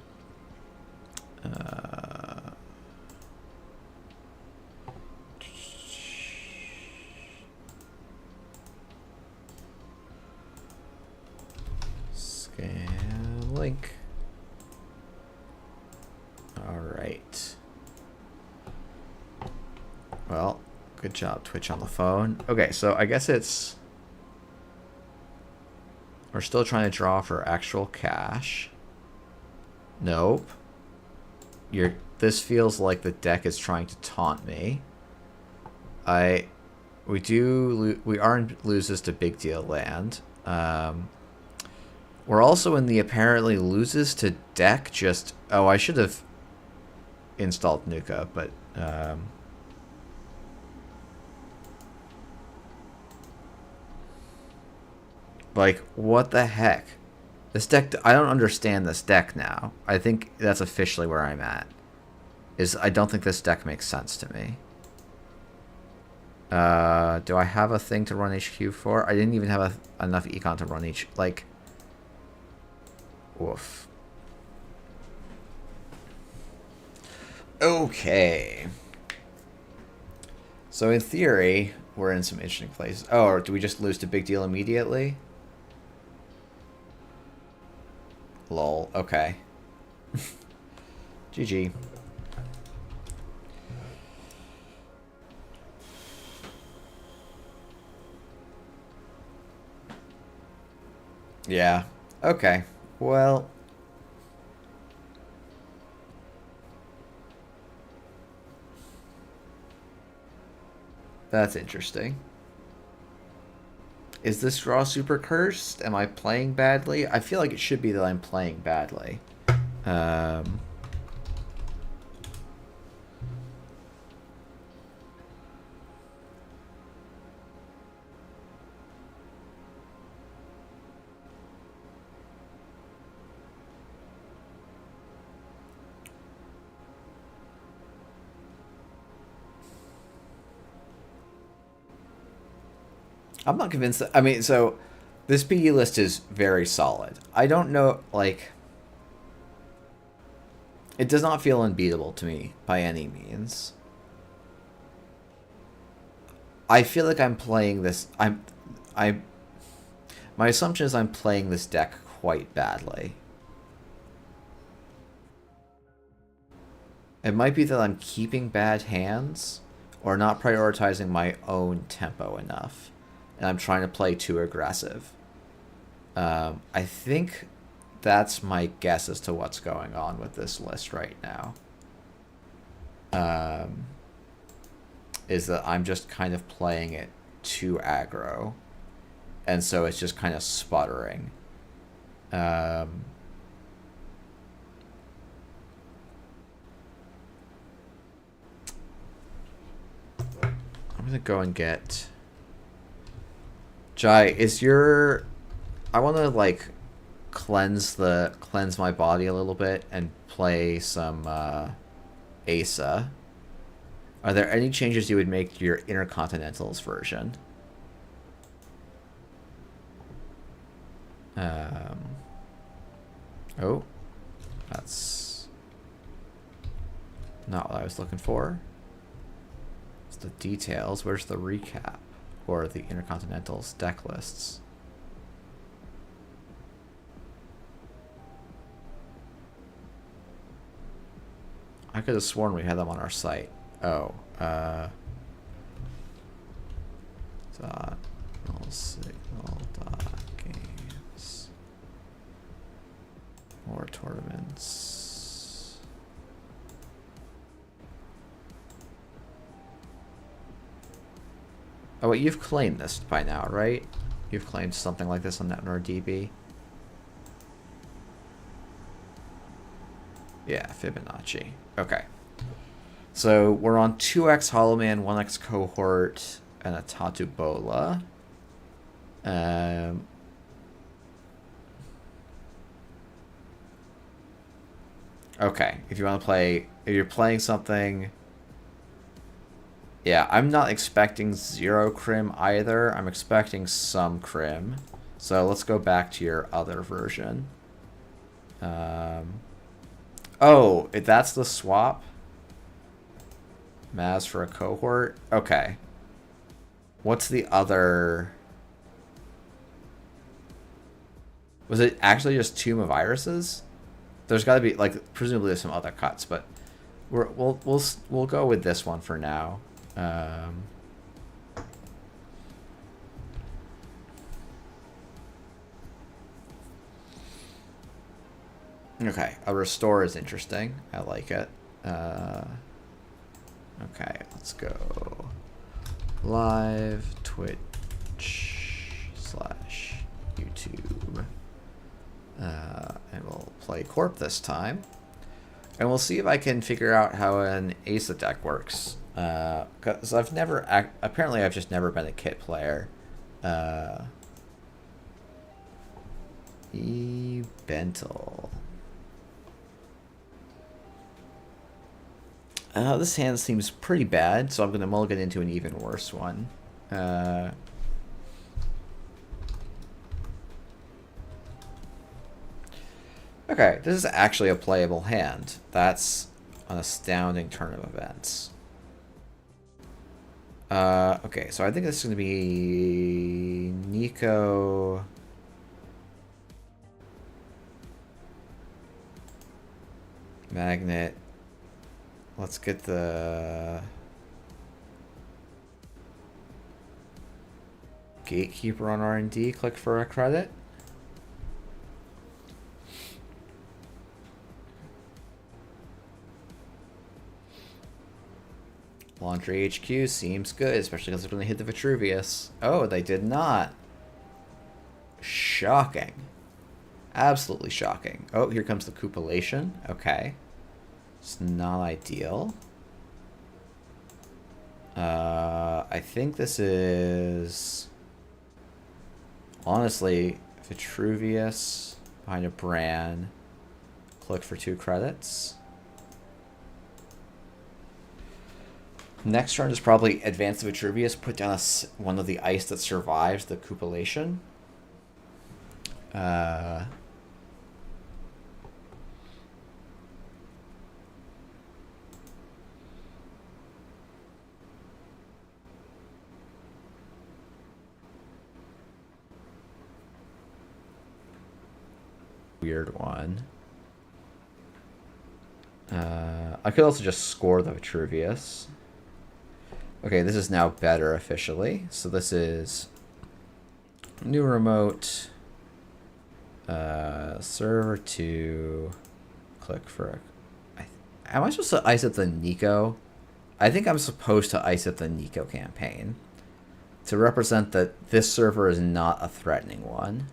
Scam link. All right. Well, good job, Twitch on the phone. Okay, so I guess it's... We're still trying to draw for actual cash. Nope. This feels like the deck is trying to taunt me. We aren't loses to big deal land. We're also in the apparently loses to deck just... Oh, I should have installed Nuka, but... Like, what the heck? This deck... I don't understand this deck now. I think that's officially where I'm at. I don't think this deck makes sense to me. Do I have a thing to run HQ for? I didn't even have enough econ to run each... Like... Woof. Okay. So in theory, we're in some interesting places. Oh, or do we just lose to big deal immediately? Lol. Okay. GG. Yeah. Okay. Well. That's interesting. Is this draw super cursed? Am I playing badly? I feel like it should be that I'm playing badly. I'm not convinced that... I mean, so... This PE list is very solid. I don't know, like... It does not feel unbeatable to me, by any means. I feel like I'm playing this... My assumption is I'm playing this deck quite badly. It might be that I'm keeping bad hands, or not prioritizing my own tempo enough. And I'm trying to play too aggressive. I think that's my guess as to what's going on with this list right now. Is that I'm just kind of playing it too aggro. And so it's just kind of sputtering. I'm going to go and get... Jai, is your... I want to, like, cleanse my body a little bit and play some Asa. Are there any changes you would make to your Intercontinentals version? Oh. That's not what I was looking for. It's the details. Where's the recap? Or the Intercontinentals deck lists. I could have sworn we had them on our site. Oh, .signal.games. More tournaments. Oh wait, you've claimed this by now, right? You've claimed something like this on Netrunner DB. Yeah, Fibonacci. Okay. So we're on 2x Hollow Man, 1x Cohort, and a Tatu Bola. Okay, if you want to play, if you're playing something, yeah, I'm not expecting 0 crim either. I'm expecting some crim. So let's go back to your other version. Oh, if that's the swap. Maz for a cohort. Okay. What's the other? Was it actually just Tomb of Irises? There's got to be, like, presumably there's some other cuts, but we'll go with this one for now. Okay, a restore is interesting. I like it. Okay, let's go live Twitch/YouTube. And we'll play Corp this time. And we'll see if I can figure out how an Asa deck works. Because apparently I've just never been a kit player. Bentel. This hand seems pretty bad, so I'm going to mulligan into an even worse one. Okay, this is actually a playable hand. That's an astounding turn of events. Okay, so I think this is going to be Nico. Magnet. Let's get the Gatekeeper on R&D. Click for a credit. Laundry HQ seems good, especially because they're going to hit the Vitruvius. Oh, they did not. Shocking. Absolutely shocking. Oh, here comes the Cupulation. Okay. It's not ideal. I think this is... honestly, Vitruvius behind a Bran. Click for 2 credits. Next turn is probably advance the Vitruvius, put down one of the ice that survives the Cupulation. Weird one. I could also just score the Vitruvius. Okay, this is now better officially. So this is new remote, server 2, click for am I supposed to ice at the Nico? I think I'm supposed to ice at the Nico campaign to represent that this server is not a threatening one,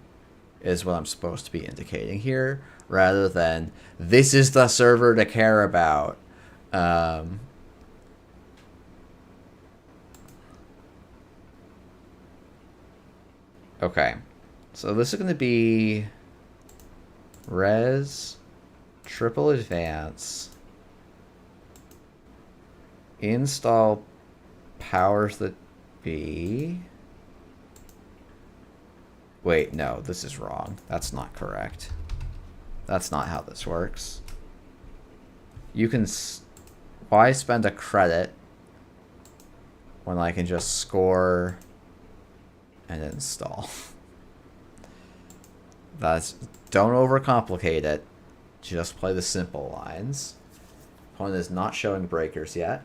is what I'm supposed to be indicating here, rather than this is the server to care about. Okay, so this is going to be res, triple advance, install powers that be. Wait, no, this is wrong. That's not correct. That's not how this works. You can... why spend a credit when I can just score and install? Don't overcomplicate it. Just play the simple lines. Opponent is not showing breakers yet.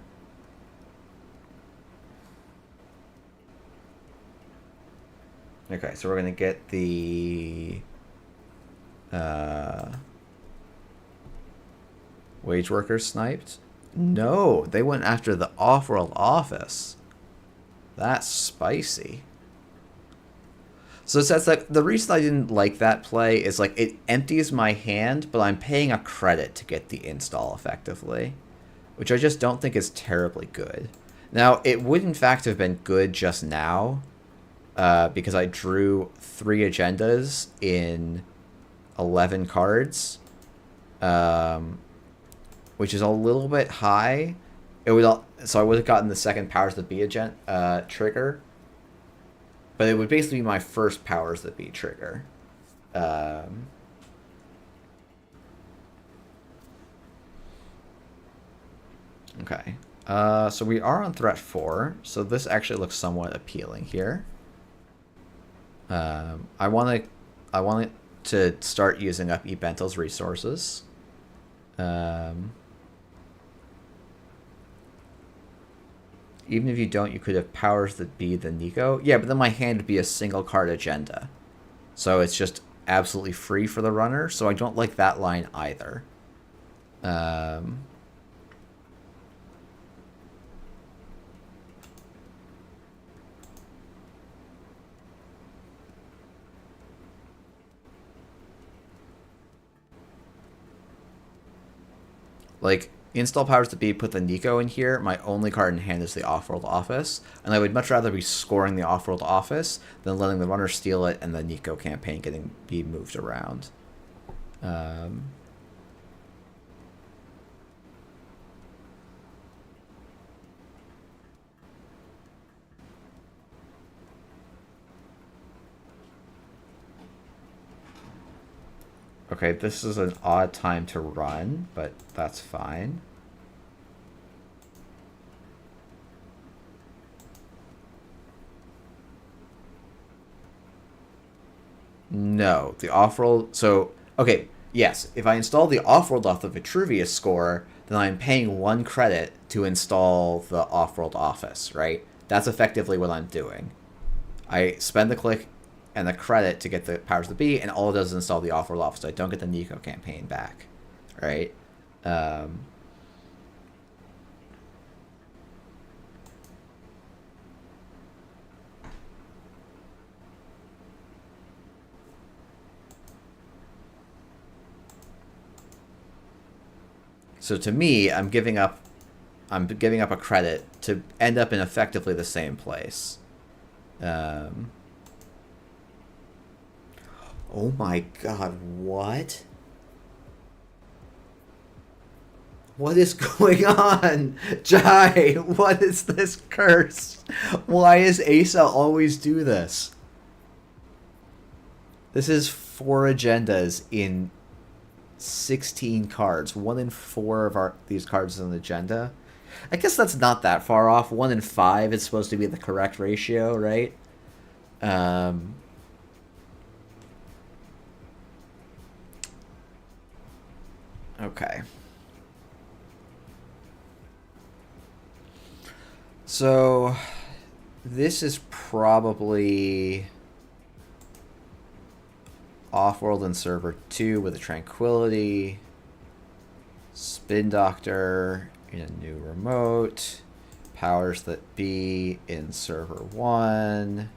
Okay, so we're going to get the wage workers sniped. No, they went after the off-world office. That's spicy. So it says that the reason I didn't like that play is like it empties my hand, but I'm paying a credit to get the install effectively, which I just don't think is terribly good. Now, it would in fact have been good just now, because I drew 3 agendas in 11 cards. which is a little bit high. So I would have gotten the second Powers That Be trigger, but it would basically be my first Powers That Be trigger. Okay. So we are on threat 4, so this actually looks somewhat appealing here. I want to start using up Ebentel's resources. Even if you don't, you could have Powers That Be the Nico. Yeah, but then my hand would be a single card agenda. So it's just absolutely free for the runner, so I don't like that line either. Like, install Powers That Be, put the Nico in here. My only card in hand is the Offworld Office. And I would much rather be scoring the Offworld Office than letting the runner steal it and the Nico campaign be moved around. Okay, this is an odd time to run, but that's fine. No, the off-world... So, okay, yes, if I install the off-world off the Vitruvius score, then I'm paying 1 credit to install the off-world office, right? That's effectively what I'm doing. I spend the click and the credit to get the Powers That Be, and all it does is install the off-world office. So I don't get the Nico campaign back, right? So to me, I'm giving up a credit to end up in effectively the same place. Oh my god, what? What is going on? Jai, what is this curse? Why does Asa always do this? This is 4 agendas in 16 cards. 1 in 4 of these cards is an agenda. I guess that's not that far off. 1 in 5 is supposed to be the correct ratio, right? Okay. So, this is probably Offworld and Server 2 with a Tranquility, Spin Doctor in a new remote, Powers That Be in Server 1.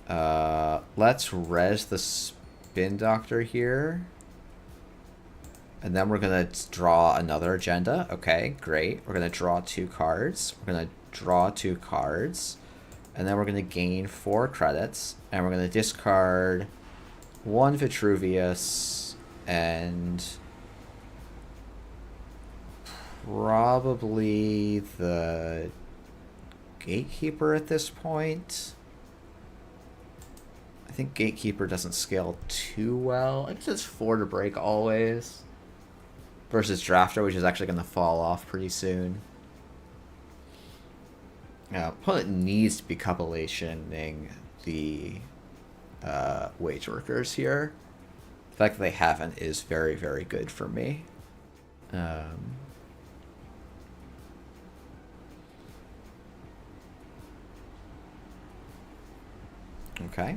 Let's res the Spin Doctor here. And then we're going to draw another agenda. Okay, great. We're going to draw 2 cards. We're going to draw 2 cards. And then we're going to gain 4 credits. And we're going to discard 1 Vitruvius and probably the Gatekeeper at this point. I think Gatekeeper doesn't scale too well. I guess it's 4 to break always. Versus Drafter, which is actually going to fall off pretty soon. Now, opponent needs to be coupulationing the wage workers here. The fact that they haven't is very, very good for me. Okay.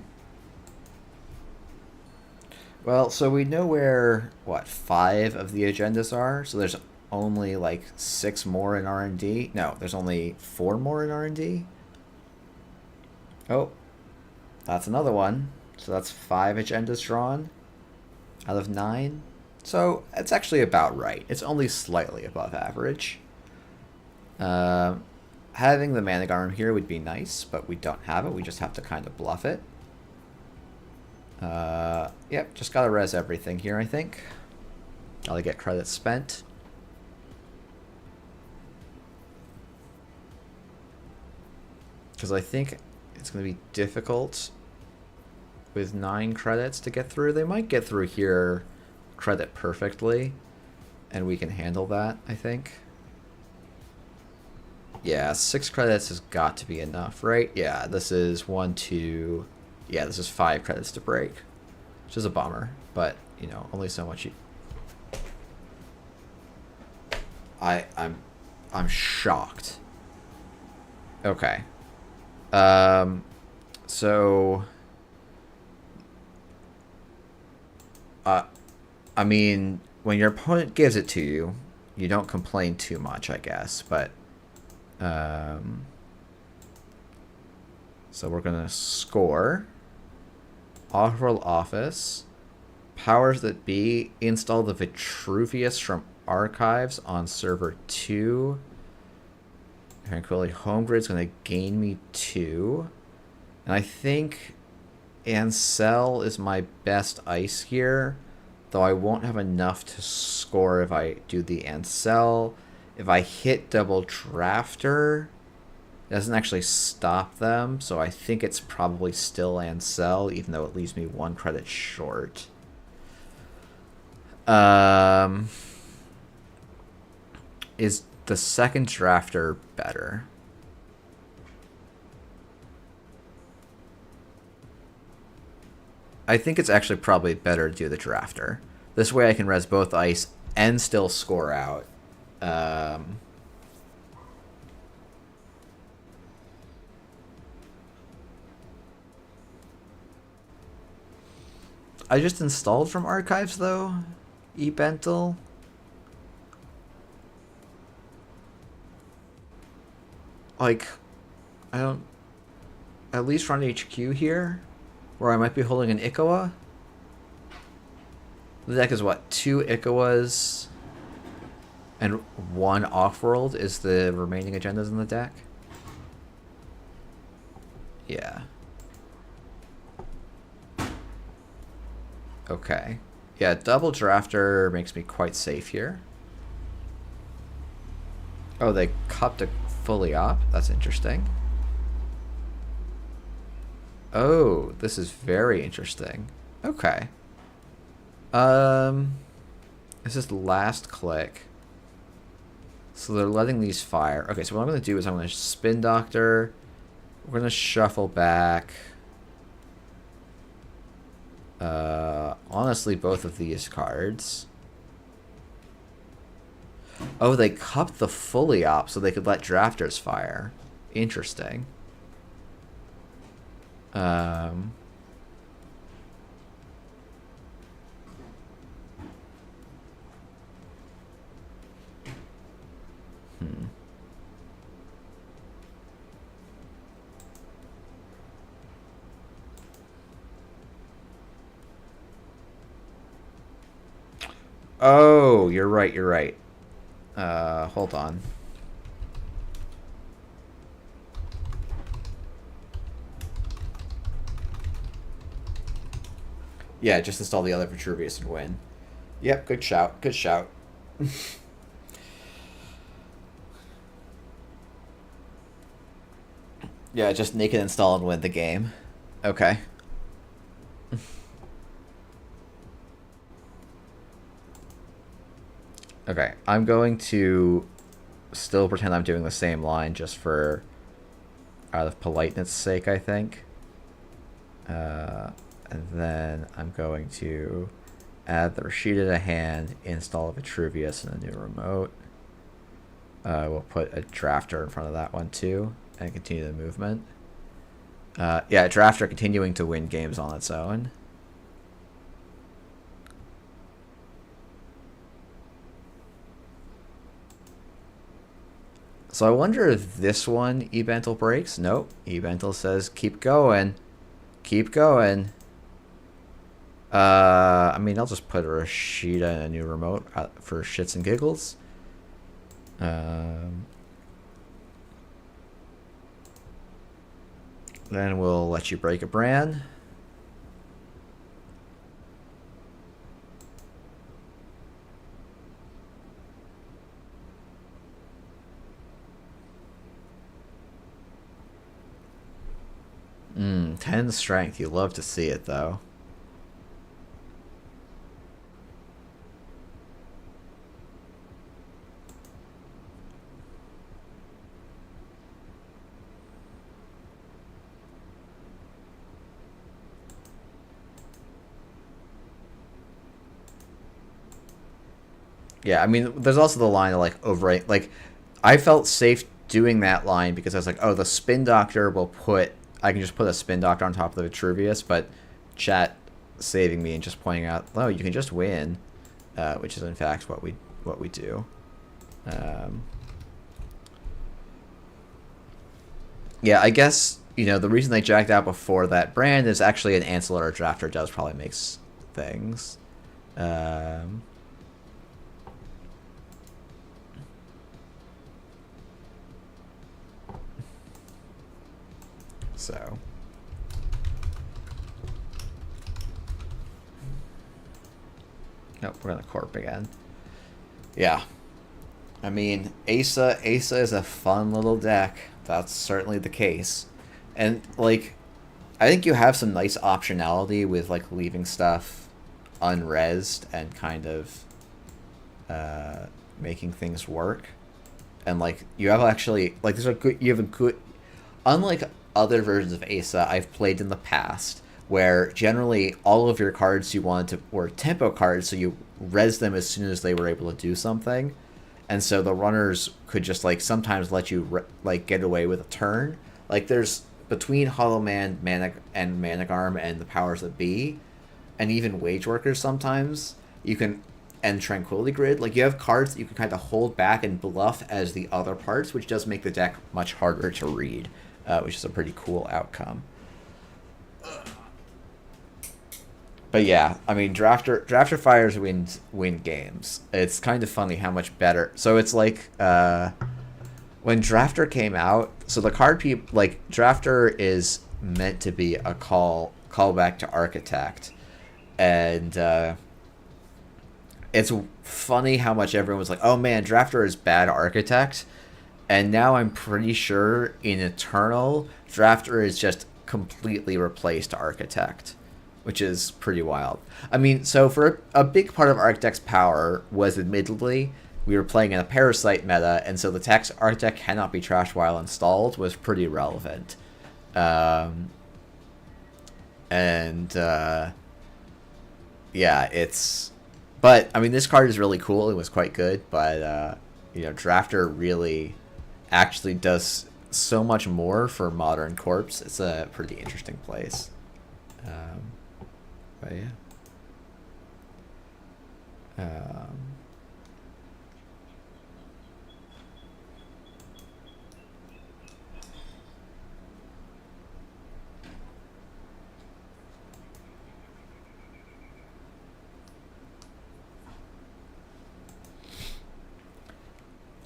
Well, so we know where, 5 of the agendas are? So there's only, 6 more in R&D? No, there's only 4 more in R&D? Oh, that's another one. So that's 5 agendas drawn out of 9. So it's actually about right. It's only slightly above average. Having the Managarm here would be nice, but we don't have it. We just have to kind of bluff it. Yep, just gotta res everything here, I think. Gotta get credits spent. because I think it's going to be difficult with 9 credits to get through. They might get through here credit perfectly, and we can handle that, I think. Yeah, 6 credits has got to be enough, right? Yeah, this is 1, 2... Yeah, this is 5 credits to break, which is a bummer, but, you know, only so much. I'm shocked. Okay. So... I mean, when your opponent gives it to you, you don't complain too much, I guess, but... so we're going to score. Off-world office. Powers that be. Install the Vitruvius from archives on server 2. Tranquility Home Grid's going to gain me 2. And I think Ansel is my best ice here, though I won't have enough to score if I do the Ansel. If I hit double drafter, it doesn't actually stop them, so I think it's probably still Ansel, even though it leaves me 1 credit short. Is the second drafter better? I think it's actually probably better to do the drafter. This way I can res both ice and still score out. I just installed from archives though, eBental. Like, I don't. At least run HQ here, where I might be holding an Ikawa. The deck is what, 2 Ikawas and 1 off-world is the remaining agendas in the deck? Yeah. Okay. Yeah, double drafter makes me quite safe here. Oh, they cupped a fully op? That's interesting. Oh, this is very interesting. Okay. This is the last click. So they're letting these fire. Okay, so what I'm going to do is I'm going to spin doctor. We're going to shuffle back. Honestly, both of these cards. Oh, they cupped the fully op so they could let drafters fire. Interesting. Oh, you're right, you're right. Hold on. Yeah, just install the other Vitruvius and win. Yep, good shout, good shout. Yeah, just naked install and win the game. Okay. Okay, I'm going to still pretend I'm doing the same line just for out of politeness sake, I think. And then I'm going to add the Rashida to hand, install Vitruvius and a new remote. We'll put a drafter in front of that one too, and continue the movement. Yeah, drafter continuing to win games on its own. So I wonder if this one eBental breaks. Nope. eBental says keep going. Keep going. I mean, I'll just put a Rashida and a new remote for shits and giggles. Then we'll let you break a brand. 10 strength. You love to see it, though. Yeah, I mean, there's also the line of, like, overwrite. Like, I felt safe doing that line because I was like, oh, the spin doctor will put... I can just put a spin doctor on top of the Vitruvius, but chat saving me and just pointing out, oh, you can just win, which is, in fact, what we do. Yeah, I guess, you know, the reason they jacked out before that brand is actually an ancillary drafter does probably makes things. So. Nope, we're gonna corp again. Yeah. I mean, Asa is a fun little deck. That's certainly the case. And, like, I think you have some nice optionality with, like, leaving stuff unrezzed and kind of making things work. And, like, you have actually, like, you have a good, unlike other versions of Asa I've played in the past, where generally all of your cards you wanted to were tempo cards, so you res them as soon as they were able to do something. And so the runners could just, like, sometimes let you, like, get away with a turn. Like, there's, between Hollow Man, Manigarm, and the powers that be, and even Wage Workers sometimes, you can, and Tranquility Grid, like, you have cards that you can kind of hold back and bluff as the other parts, which does make the deck much harder to read, which is a pretty cool outcome. But yeah, I mean, Drafter Fires win games. It's kind of funny how much better. So it's like when Drafter came out. So the card like Drafter is meant to be a callback to Architect, and it's funny how much everyone was like, "Oh man, Drafter is bad Architect," and now I'm pretty sure in Eternal, Drafter is just completely replaced Architect, which is pretty wild. I mean, so for a big part of Architect's power was admittedly we were playing in a Parasite meta, and so the text Architect cannot be trashed while installed was pretty relevant. Yeah, it's... But, I mean, this card is really cool. It was quite good, but, you know, Drafter really actually does so much more for modern corps. It's a pretty interesting place. But yeah.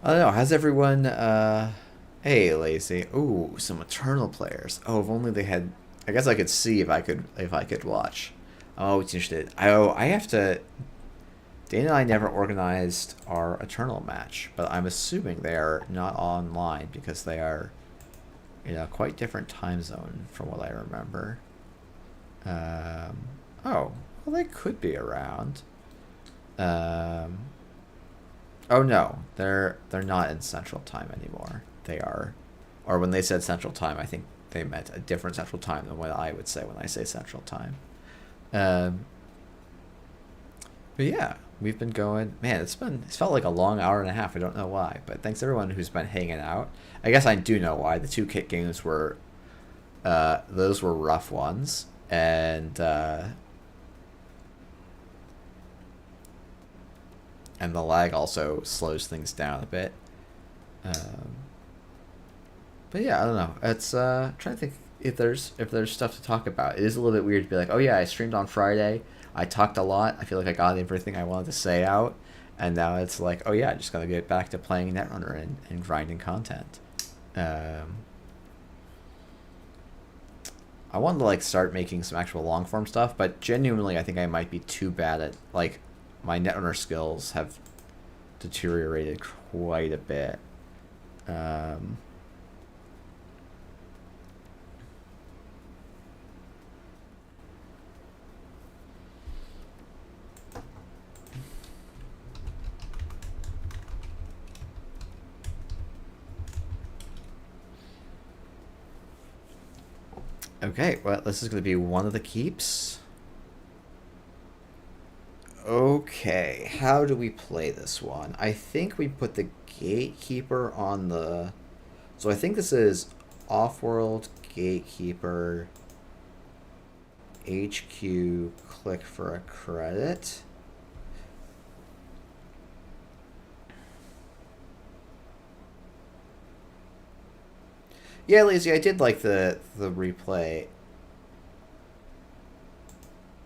I don't know. How's everyone? Hey, Lacey. Ooh, some Eternal players. Oh, if only they had. I guess I could see if I could watch. Oh, it's interested. I have to. Dana and I never organized our Eternal match, but I'm assuming they are not online because they are in a quite different time zone from what I remember. Oh, well, they could be around. Oh no, they're not in Central Time anymore. They are, or when they said Central Time, I think they meant a different Central Time than what I would say when I say Central Time. But yeah, we've been going. Man, it's felt like a long hour and a half. I don't know why, but thanks everyone who's been hanging out. I guess I do know why. The two kick games were, those were rough ones, and the lag also slows things down a bit. But yeah, I don't know. It's trying to think if there's stuff to talk about. It is a little bit weird to be like, oh yeah, I streamed on Friday. I talked a lot. I feel like I got everything I wanted to say out, and now it's like, oh yeah, I just gotta get back to playing Netrunner and grinding content. I wanted to like start making some actual long form stuff, but genuinely, I think I might be too bad at like my Netrunner skills have deteriorated quite a bit. Okay, well, this is going to be one of the keeps. Okay, how do we play this one? I think we put the gatekeeper on the... So I think this is off-world, gatekeeper, HQ, click for a credit. Yeah, Lazy, I did like the replay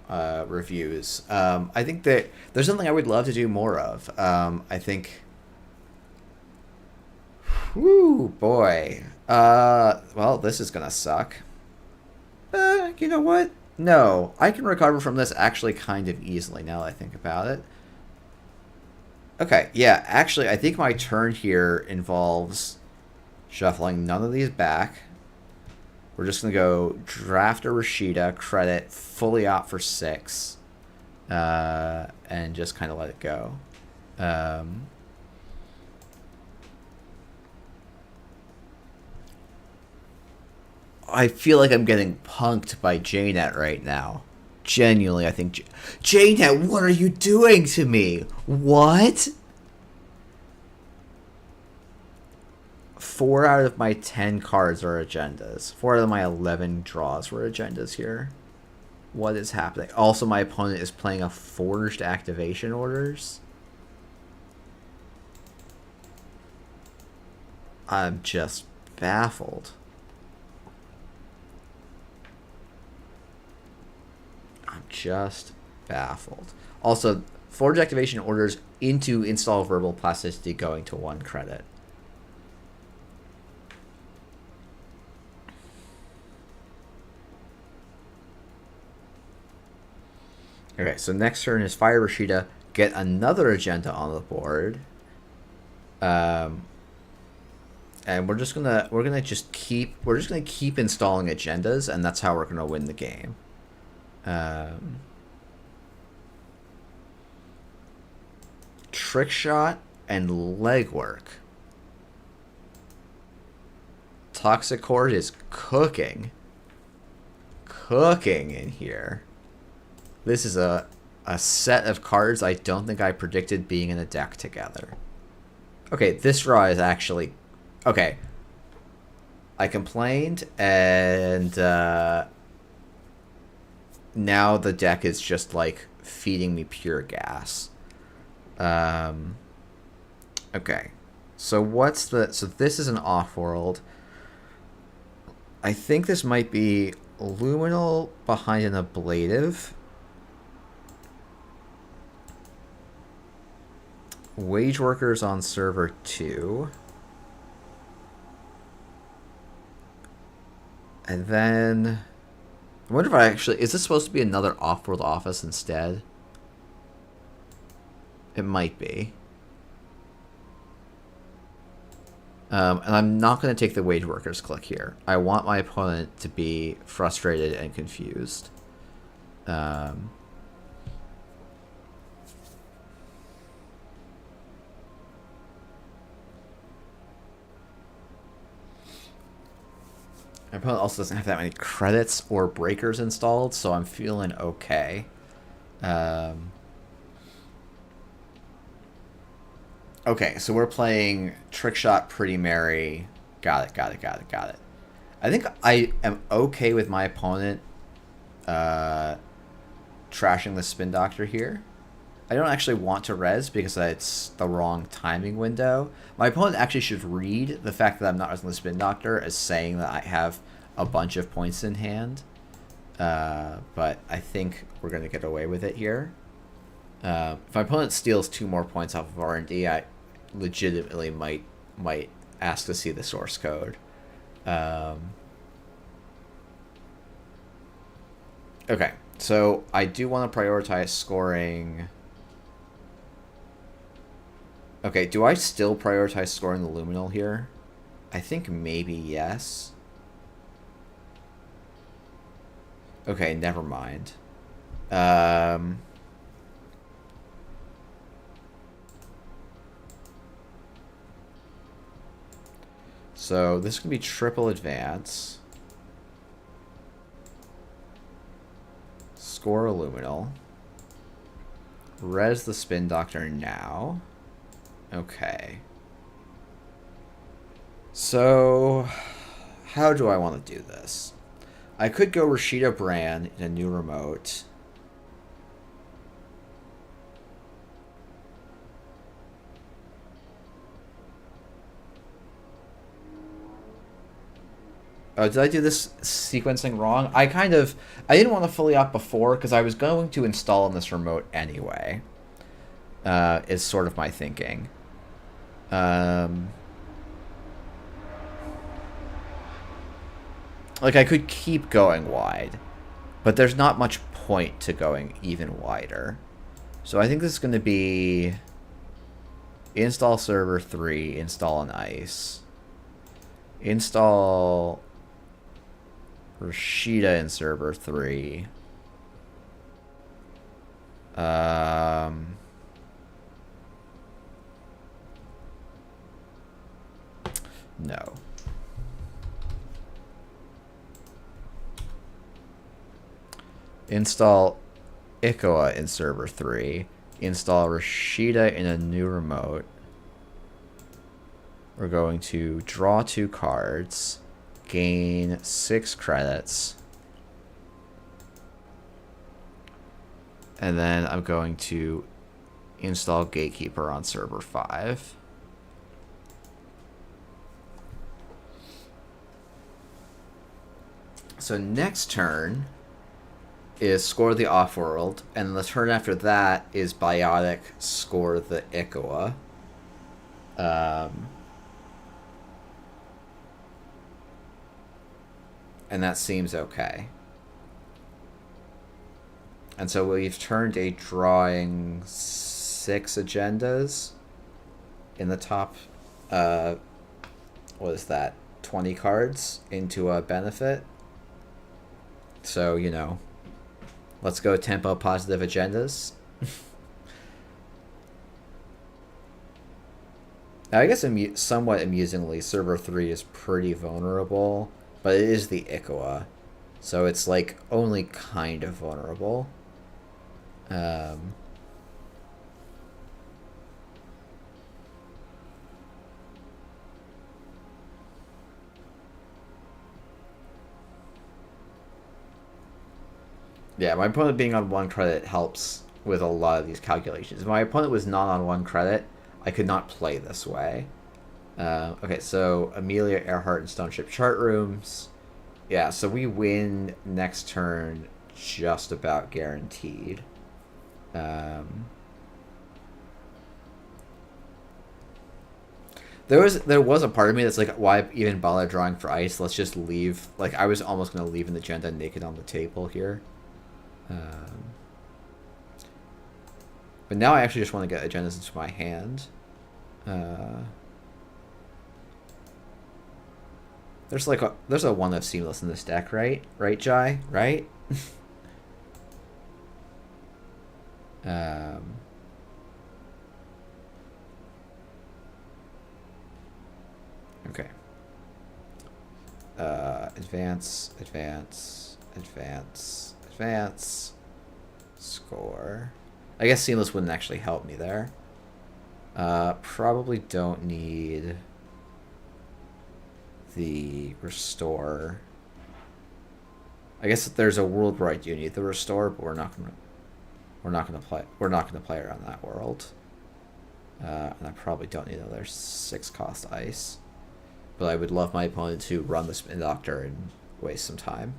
reviews. I think that there's something I would love to do more of. I think... Whoo, boy. Well, this is gonna suck. You know what? No, I can recover from this actually kind of easily now that I think about it. Okay, yeah, actually, I think my turn here involves shuffling none of these back. We're just going to go draft a Rashida, credit, fully opt for 6, and just kind of let it go. I feel like I'm getting punked by JNet right now. Genuinely, I think... JNet, what are you doing to me? What? 4 out of my 10 cards are agendas. 4 out of my 11 draws were agendas here. What is happening? Also, my opponent is playing a forged activation orders. I'm just baffled. I'm just baffled. Also, forged activation orders into install verbal plasticity going to 1 credit. Okay, so next turn is Fire Rashida. Get another agenda on the board. And we're just gonna keep installing agendas, and that's how we're gonna win the game. Trick shot and legwork. Toxic Horde is cooking in here. This is a set of cards I don't think I predicted being in a deck together. Okay, this draw is actually... Okay. I complained, and now the deck is just, like, feeding me pure gas. Okay. So what's the... So this is an off-world. I think this might be Luminal behind an Ablative. Wage Workers on server 2. And then... I wonder if I actually... Is this supposed to be another off-world office instead? It might be. And I'm not going to take the Wage Workers click here. I want my opponent to be frustrated and confused. My opponent also doesn't have that many credits or breakers installed, so I'm feeling okay. Okay, so we're playing Trick Shot, Pretty Mary. Got it. I think I am okay with my opponent trashing the Spin Doctor here. I don't actually want to res because it's the wrong timing window. My opponent actually should read the fact that I'm not resing the Spin Doctor as saying that I have a bunch of points in hand. But I think we're going to get away with it here. If my opponent steals 2 more points off of R&D, I legitimately might ask to see the source code. Okay, so I do want to prioritize scoring... Okay, do I still prioritize scoring the Luminal here? I think maybe yes. Okay, never mind. So this can be triple advance. Score Luminal. Res the Spin Doctor now. Okay. So, how do I want to do this? I could go Rashida Brand in a new remote. Oh, did I do this sequencing wrong? I didn't want to fully opt before because I was going to install in this remote anyway. Is sort of my thinking. Like, I could keep going wide, but there's not much point to going even wider. So I think this is going to be install server 3, install an ice, install Rashida in server 3. No. Install Ikoa in server 3. Install Rashida in a new remote. We're going to draw 2 cards, gain 6 credits, and then I'm going to install Gatekeeper on server 5. So next turn is score the Offworld, and the turn after that is Biotic, score the Ikoa. And that seems okay. And so we've turned a drawing 6 agendas in the top, what is that, 20 cards into a benefit. So, you know, let's go tempo positive agendas. Now, I guess somewhat amusingly, server 3 is pretty vulnerable, but it is the Ikoa, so it's like only kind of vulnerable. Yeah, my opponent being on 1 credit helps with a lot of these calculations. If my opponent was not on 1 credit, I could not play this way. Okay, so Amelia Earhart and Stoneship Chart Rooms. Yeah, so we win next turn just about guaranteed. There was a part of me that's like, why even bother drawing for ice? Let's just leave. Like, I was almost going to leave an agenda naked on the table here. But now I actually just want to get agendas into my hand. There's a one of Seamless in this deck, right? Right, Jai? Right? Okay. Advance, advance, advance, advance. Score. I guess Seamless wouldn't actually help me there. Probably don't need the Restore. I guess there's a world where I do need the Restore, but we're not gonna play around that world. And I probably don't need another 6-cost ice. But I would love my opponent to run the Spin Doctor and waste some time.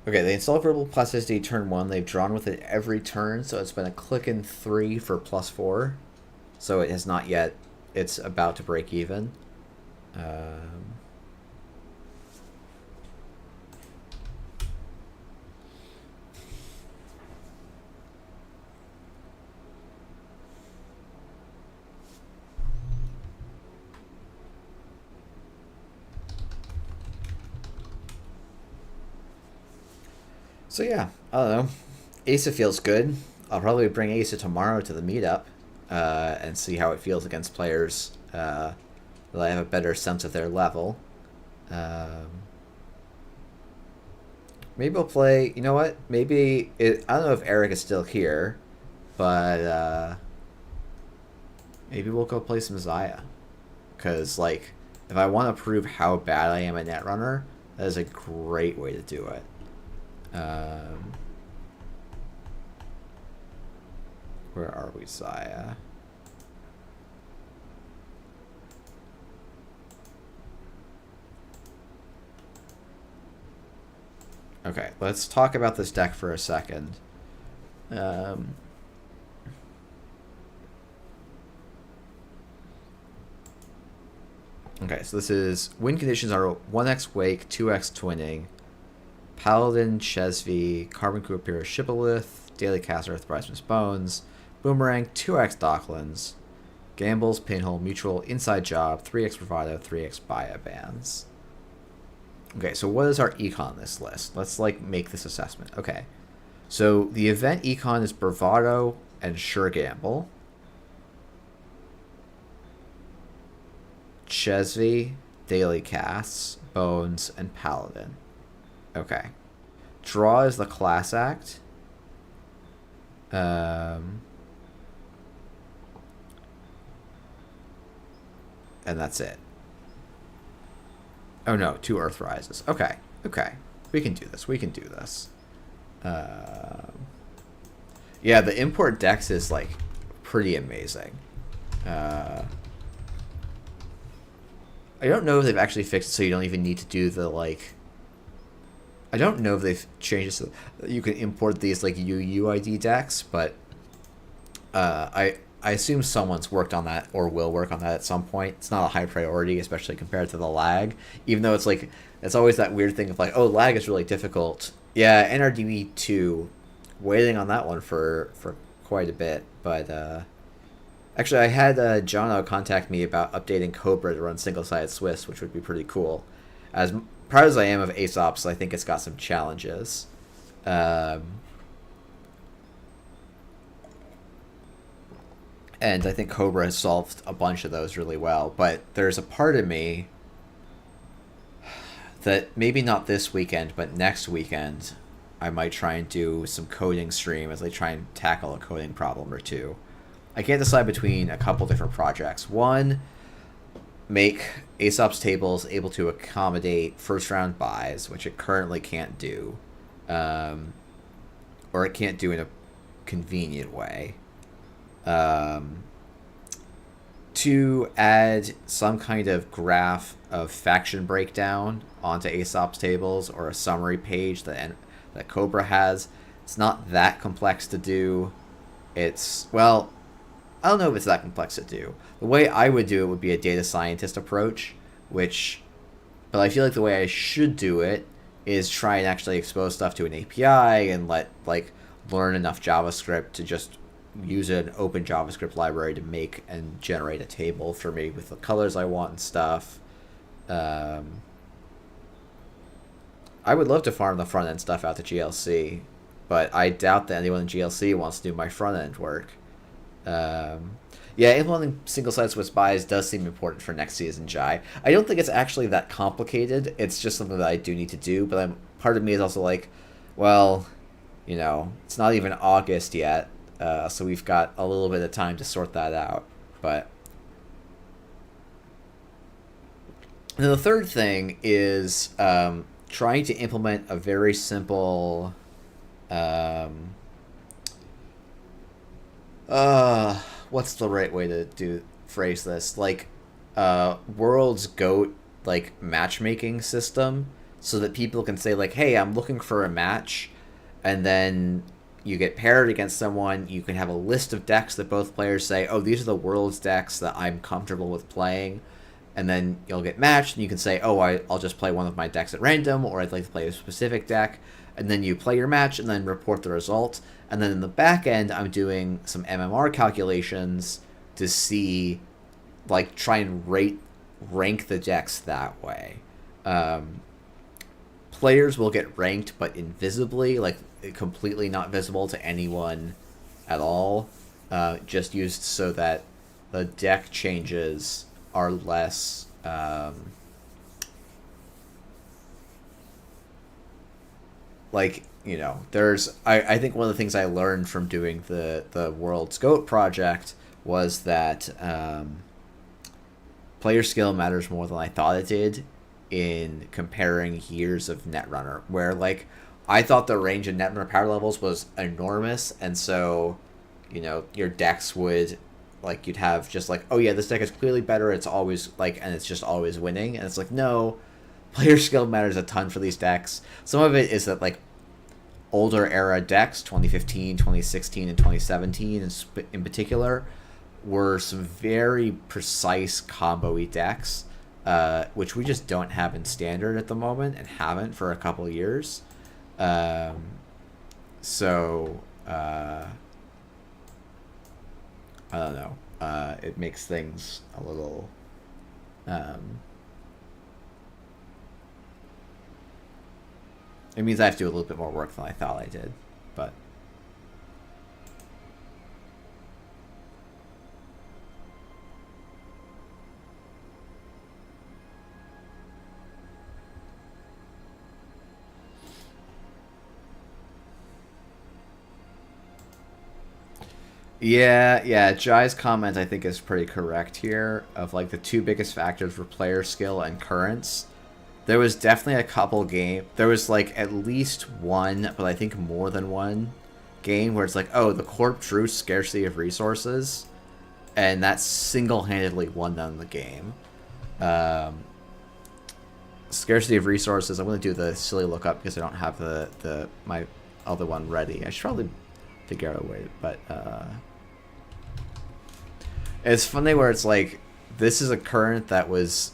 Okay, they install Verbal Plasticity turn 1. They've drawn with it every turn, so it's been a click in 3 for +4. So it has not yet. It's about to break even. So yeah, I don't know. Asa feels good. I'll probably bring Asa tomorrow to the meetup and see how it feels against players that I have a better sense of their level. Maybe we'll play. You know what? Maybe I don't know if Eric is still here, but maybe we'll go play some Zaya. Because like, if I want to prove how bad I am at Netrunner, that is a great way to do it. Where are we, Zaya? Okay, let's talk about this deck for a second. Okay, so this is win conditions are 1x Wake, 2x Twinning, Paladin, Chesvi, Carbon Coopera, Shibboleth, Daily Cast, Earthrise Bones, Boomerang, 2x Docklands, Gambles, Pinhole, Mutual, Inside Job, 3x Bravado, 3x Baya Bands. Okay, so what is our econ on this list? Let's like make this assessment. Okay, so the event econ is Bravado and Sure Gamble, Chesvi, Daily Casts, Bones, and Paladin. Okay, draw is the class act. And that's it. Oh no, 2 Earth Rises. Okay, okay. We can do this. We can do this. Yeah, the import dex is like pretty amazing. I don't know if they've actually fixed it so you don't even need to do the like. I don't know if they've changed it so you can import these like UUID decks, but I assume someone's worked on that or will work on that at some point. It's not a high priority, especially compared to the lag. Even though it's like it's always that weird thing of like, oh, lag is really difficult. Yeah, NRDB 2, waiting on that one for quite a bit. But actually, I had Jono contact me about updating Cobra to run single-sided Swiss, which would be pretty cool. As proud as I am of Aesop's, I think it's got some challenges. And I think Cobra has solved a bunch of those really well. But there's a part of me that maybe not this weekend, but next weekend, I might try and do some coding stream as I try and tackle a coding problem or two. I can't decide between a couple different projects. One, make Aesop's tables able to accommodate first round buys, which it currently can't do. Or it can't do in a convenient way. To add some kind of graph of faction breakdown onto Aesop's tables or a summary page that Cobra has. It's not that complex to do. It's, well, I don't know if it's that complex to do. The way I would do it would be a data scientist approach, but I feel like the way I should do it is try and actually expose stuff to an API and learn enough JavaScript to just use an open JavaScript library to make and generate a table for me with the colors I want and stuff. I would love to farm the front end stuff out to GLC, but I doubt that anyone in GLC wants to do my front end work. Yeah, implementing single-sided Swiss buys does seem important for next season, Jai. I don't think it's actually that complicated. It's just something that I do need to do, but part of me is also like, well, you know, it's not even August yet. So we've got a little bit of time to sort that out. But and the third thing is trying to implement a very simple what's the right way to phrase this? Like World's GOAT like matchmaking system so that people can say like, hey, I'm looking for a match, and then you get paired against someone. You can have a list of decks that both players say, oh, these are the World's decks that I'm comfortable with playing. And then you'll get matched, and you can say, oh, I'll just play one of my decks at random, or I'd like to play a specific deck. And then you play your match, and then report the result. And then in the back end, I'm doing some MMR calculations to see, like, try and rank the decks that way. Players will get ranked, but invisibly, like, completely not visible to anyone at all. Just used so that the deck changes are less like, you know, there's I think one of the things I learned from doing the World's Goat project was that player skill matters more than I thought it did in comparing years of Netrunner, where like I thought the range of Netrunner power levels was enormous, and so, you know, your decks would, like, you'd have just like, oh yeah, this deck is clearly better, it's always like, and it's just always winning, and it's like, no, player skill matters a ton for these decks. Some of it is that like older era decks, 2015, 2016, and 2017 in particular, were some very precise combo-y decks, which we just don't have in standard at the moment and haven't for a couple of years. So I don't know. It makes things a little it means I have to do a little bit more work than I thought I did, but yeah, Jai's comment I think is pretty correct here. Of like the two biggest factors were player skill and currents. There was definitely a couple there was like at least one, but I think more than one game where it's like, oh, the corp drew scarcity of resources, and that single-handedly won them the game. Scarcity of resources, I'm going to do the silly lookup because I don't have my other one ready. I should probably figure out a way, but it's funny where it's like, this is a current that was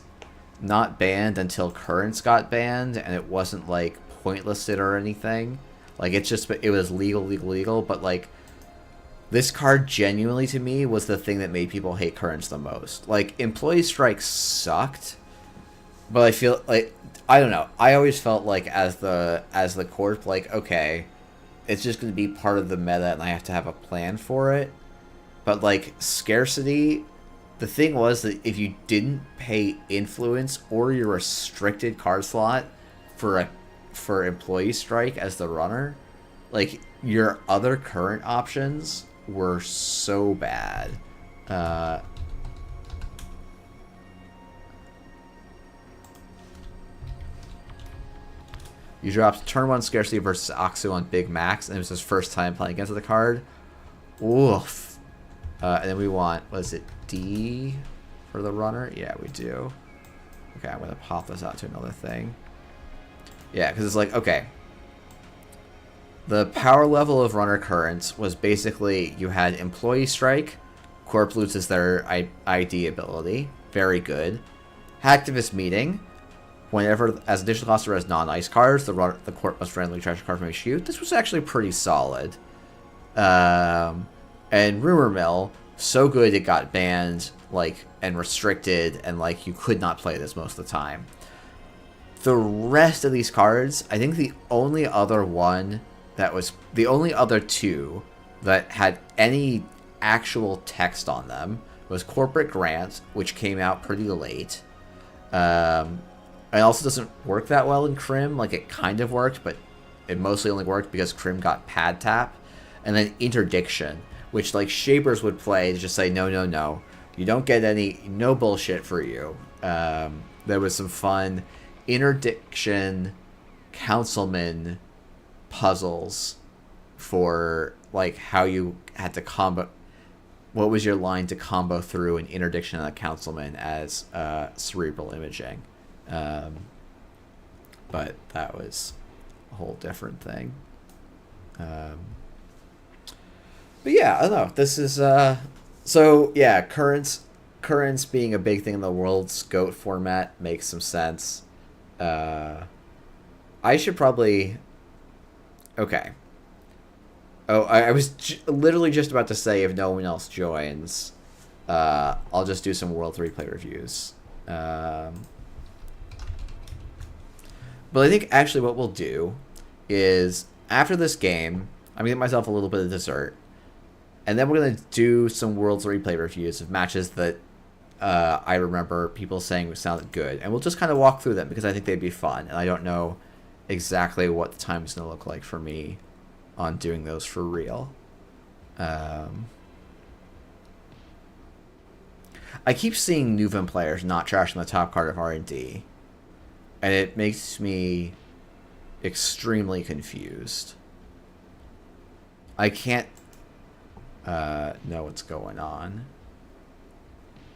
not banned until currents got banned, and it wasn't like pointlisted or anything. Like, it's just, it was legal, but like, this card genuinely to me was the thing that made people hate currents the most. Like, employee strike sucked, but I feel like, I don't know, I always felt like as the corp, like, okay, it's just going to be part of the meta and I have to have a plan for it. But like, scarcity, the thing was that if you didn't pay influence or your restricted card slot for employee strike as the runner, like, your other current options were so bad. You dropped turn 1 scarcity versus Aksu on Big Max, and it was his first time playing against the card. Oof. And then we want, what is it, D for the runner? Yeah, we do. Okay, I'm going to pop this out to another thing. Yeah, because it's like, okay. The power level of runner currents was basically, you had employee strike, corp loses their ID ability, very good. Hacktivist meeting, whenever, as additional cost as non-ice cards, the corp must randomly trash a card from HQ. This was actually pretty solid. And Rumor Mill, so good it got banned, like, and restricted, and like, you could not play this most of the time. The rest of these cards, I think the only other two that had any actual text on them was Corporate Grant, which came out pretty late. It also doesn't work that well in Crim. Like, it kind of worked, but it mostly only worked because Crim got pad tap. And then Interdiction, which, like, Shapers would play to just say, no, you don't get any, no bullshit for you. There was some fun Interdiction Councilman puzzles for, like, how you had to combo, what was your line to combo through an Interdiction and a Councilman as cerebral imaging. But that was a whole different thing. But yeah, I don't know. This is so yeah, currents being a big thing in the World's Goat format makes some sense. I should probably, okay. Oh, I was literally just about to say, if no one else joins, I'll just do some World Replay reviews. But I think actually what we'll do is, after this game, I'm going to get myself a little bit of dessert, and then we're going to do some Worlds Replay reviews of matches that I remember people saying sounded good, and we'll just kind of walk through them because I think they'd be fun, and I don't know exactly what the time is going to look like for me on doing those for real. I keep seeing Nuvem players not trashing the top card of R&D, and it makes me extremely confused. I can't know what's going on.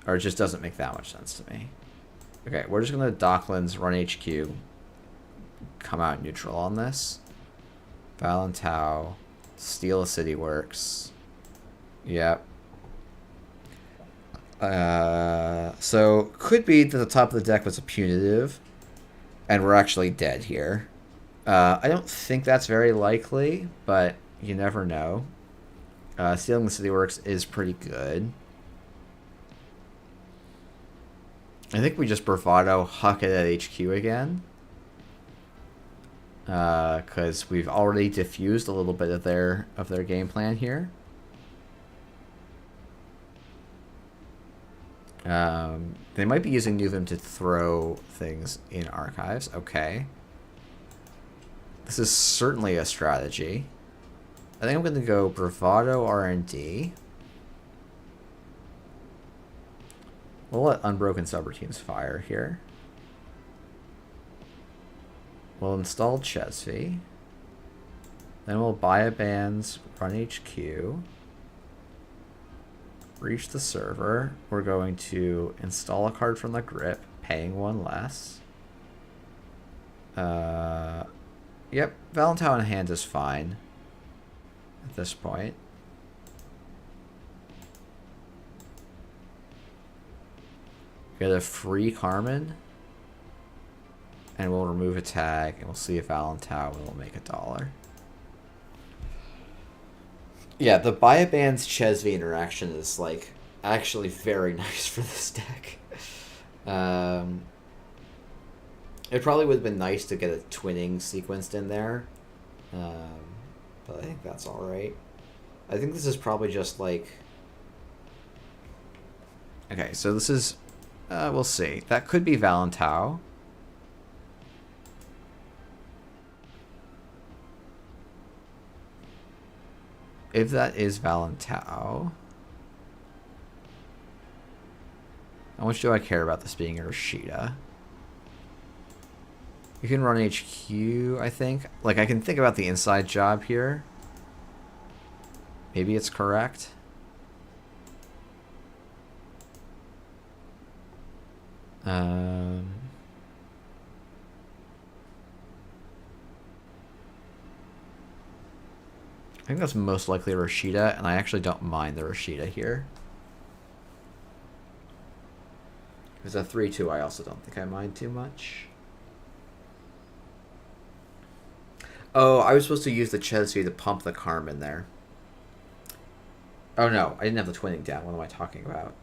Or it just doesn't make that much sense to me. Okay, we're just going to Docklands, run HQ, come out neutral on this. Valentau, steal a city works. Yep. So, could be that the top of the deck was a punitive, and we're actually dead here. I don't think that's very likely, but you never know. Stealing the city works is pretty good. I think we just bravado huck it at HQ again. Because we've already diffused a little bit of their game plan here. They might be using Nuvem to throw things in archives. Okay. This is certainly a strategy. I think I'm going to go Bravado R&D. We'll let Unbroken Subroutines fire here. We'll install Chesvy. Then we'll buy a bands, run HQ. Reach the server. We're going to install a card from the grip, paying one less. Yep, Valentau in hand is fine at this point. Get a free Carmen, and we'll remove a tag, and we'll see if Valentau will make $1. Yeah, the buy a band's Chesvy interaction is like actually very nice for this deck. It probably would have been nice to get a twinning sequenced in there, but I think that's all right. I think this is probably just like. Okay, so this is. We'll see. That could be Valentau. If that is Valentau, how much do I care about this being a Rashida? You can run HQ, I think. Like, I can think about the inside job here. Maybe it's correct. I think that's most likely a Rashida, and I actually don't mind the Rashida here. Because a 3-2 I also don't think I mind too much. Oh, I was supposed to use the Chesvy to pump the Carmen there. Oh no, I didn't have the twinning down. What am I talking about?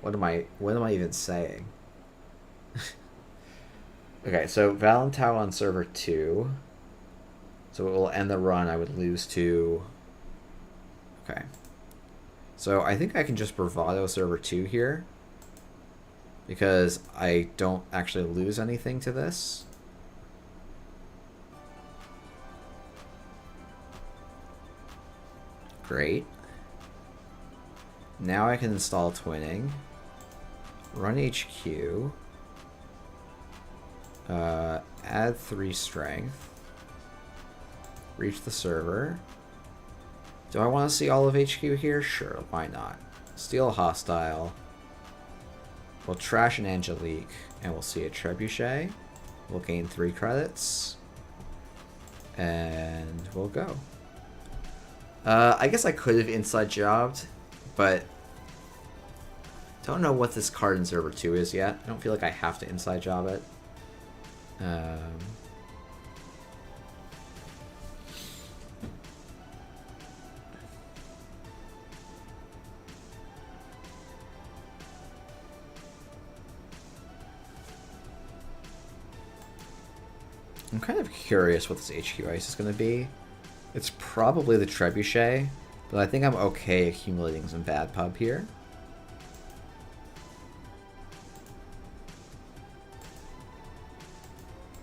What am I even saying? Okay, so Valentau on server 2. So it will end the run. I would lose to. Okay. So I think I can just Bravado server 2 here, because I don't actually lose anything to this. Great. Now I can install twinning. Run HQ. Add 3 strength. Reach the server. Do I want to see all of HQ here? Sure, why not? Steal hostile. We'll trash an Angelique, and we'll see a Trebuchet. We'll gain 3 credits. And we'll go. I guess I could have inside jobbed, but don't know what this card in server 2 is yet. I don't feel like I have to inside job it. I'm kind of curious what this HQ ice is going to be. It's probably the Trebuchet, but I think I'm okay accumulating some bad pub here.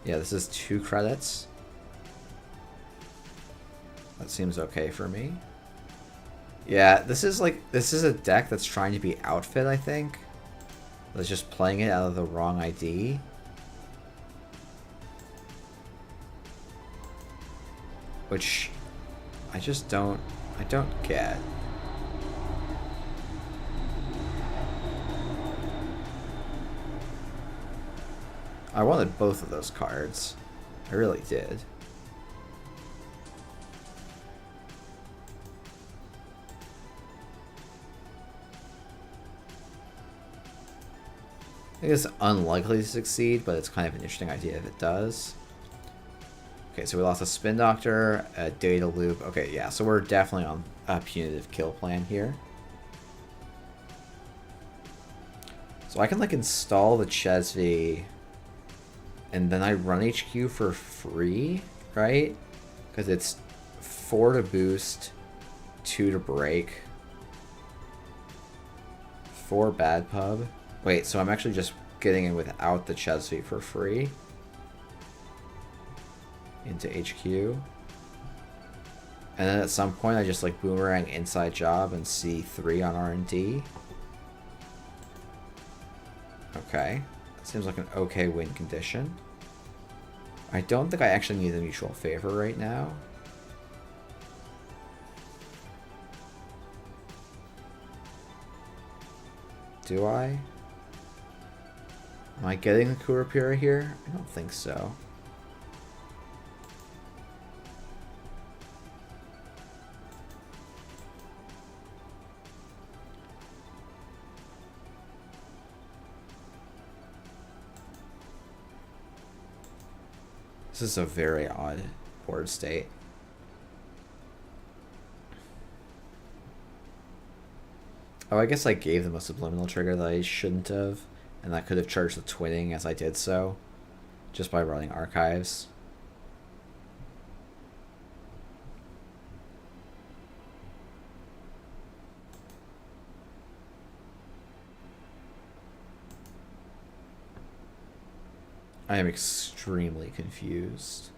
Yeah, this is 2 credits. That seems okay for me. Yeah, this is a deck that's trying to be outfit, I think. That's just playing it out of the wrong ID. Which I just don't get. I wanted both of those cards. I really did. I think it's unlikely to succeed, but it's kind of an interesting idea if it does. Okay, so we lost a Spin Doctor, a Data Loop. Okay, yeah, so we're definitely on a punitive kill plan here. So I can like install the Chesney, and then I run HQ for free, right? Because it's 4 to boost, 2 to break, 4 bad pub. Wait, so I'm actually just getting in without the Chesney for free into HQ. And then at some point I just like boomerang inside job and C3 on R&D. Okay. That seems like an okay win condition. I don't think I actually need a mutual favor right now. Do I? Am I getting the Kurapira here? I don't think so. This is a very odd board state. Oh, I guess I gave them a subliminal trigger that I shouldn't have, and that could have charged the twinning as I did so, just by running archives. I am extremely confused.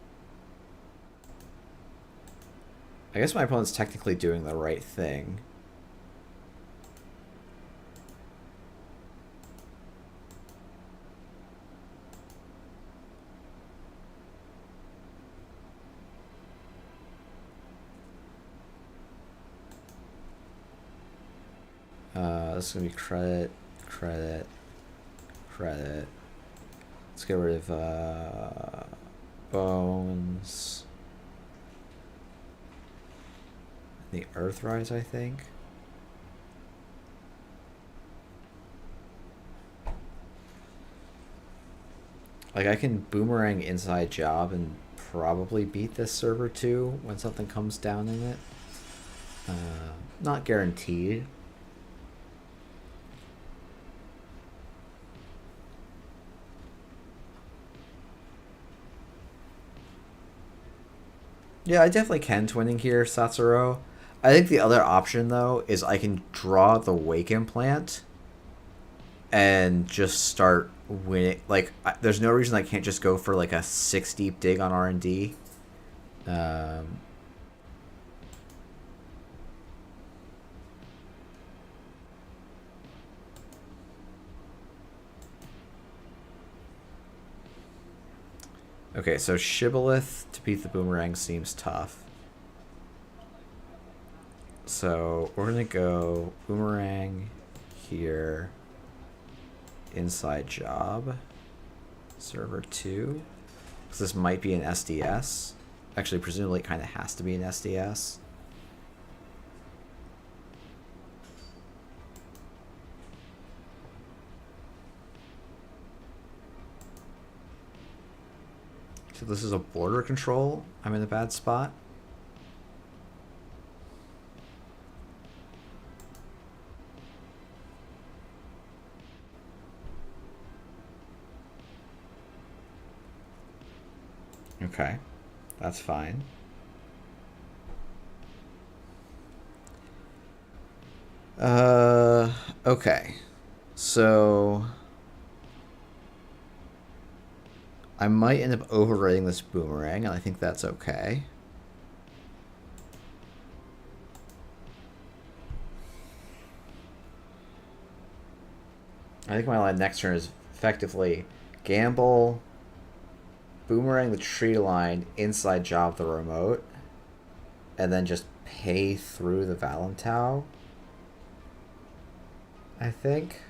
I guess my opponent's technically doing the right thing. This is gonna be credit, credit, credit. Let's get rid of Bones. The Earthrise, I think. Like, I can boomerang inside job and probably beat this server too when something comes down in it. Not guaranteed. Yeah, I definitely can twinning here, Satsuro. I think the other option, though, is I can draw the Wake Implant and just start winning. Like, there's no reason I can't just go for, like, a 6 deep dig on R&D. Okay, so Shibboleth to beat the Boomerang seems tough. So we're gonna go Boomerang here, inside job, server 2. So this might be an SDS. Actually, presumably it kind of has to be an SDS. So this is a border control. I'm in a bad spot. Okay, that's fine. Okay, so I might end up overrating this boomerang, and I think that's okay. I think my line next turn is effectively gamble, boomerang the tree line inside job the remote, and then just pay through the Valentau. I think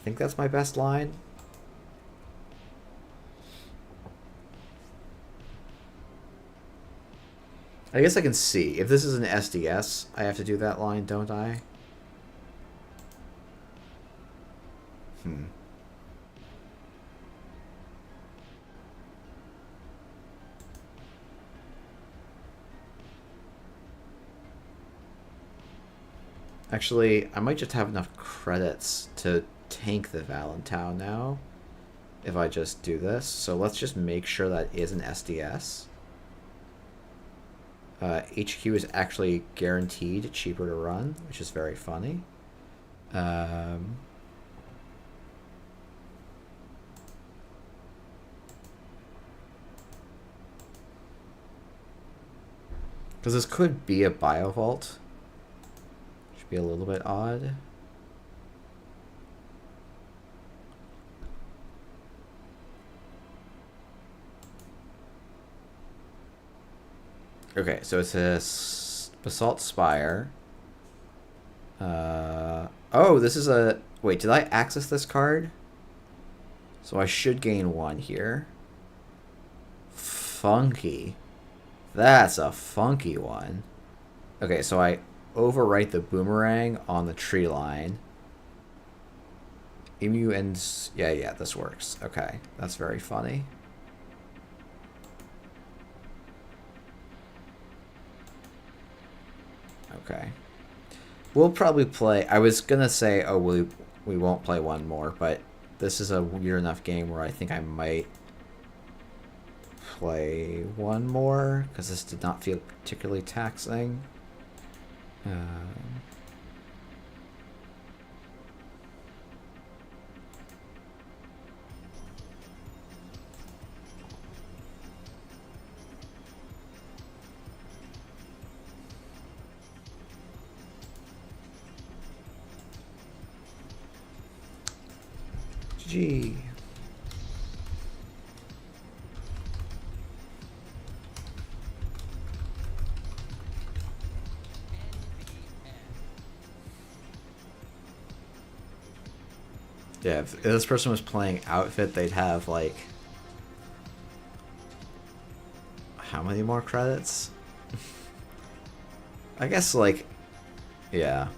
that's my best line. I guess I can see. If this is an SDS, I have to do that line, don't I? Actually, I might just have enough credits to tank the Valentau now if I just do this. So let's just make sure that is an SDS. HQ is actually guaranteed cheaper to run, which is very funny. Because this could be a biovault. Should be a little bit odd. Okay, so it's a Basalt Spire. Oh, this is a... Wait, did I access this card? So I should gain 1 here. Funky. That's a funky one. Okay, so I overwrite the boomerang on the tree line. Emu and... Yeah, this works. Okay, that's very funny. Okay. We'll probably play... I was going to say, oh, we won't play one more, but this is a weird enough game where I think I might play one more, because this did not feel particularly taxing. GG. Yeah, if this person was playing Outfit, they'd have, like... How many more credits? I guess, like... Yeah.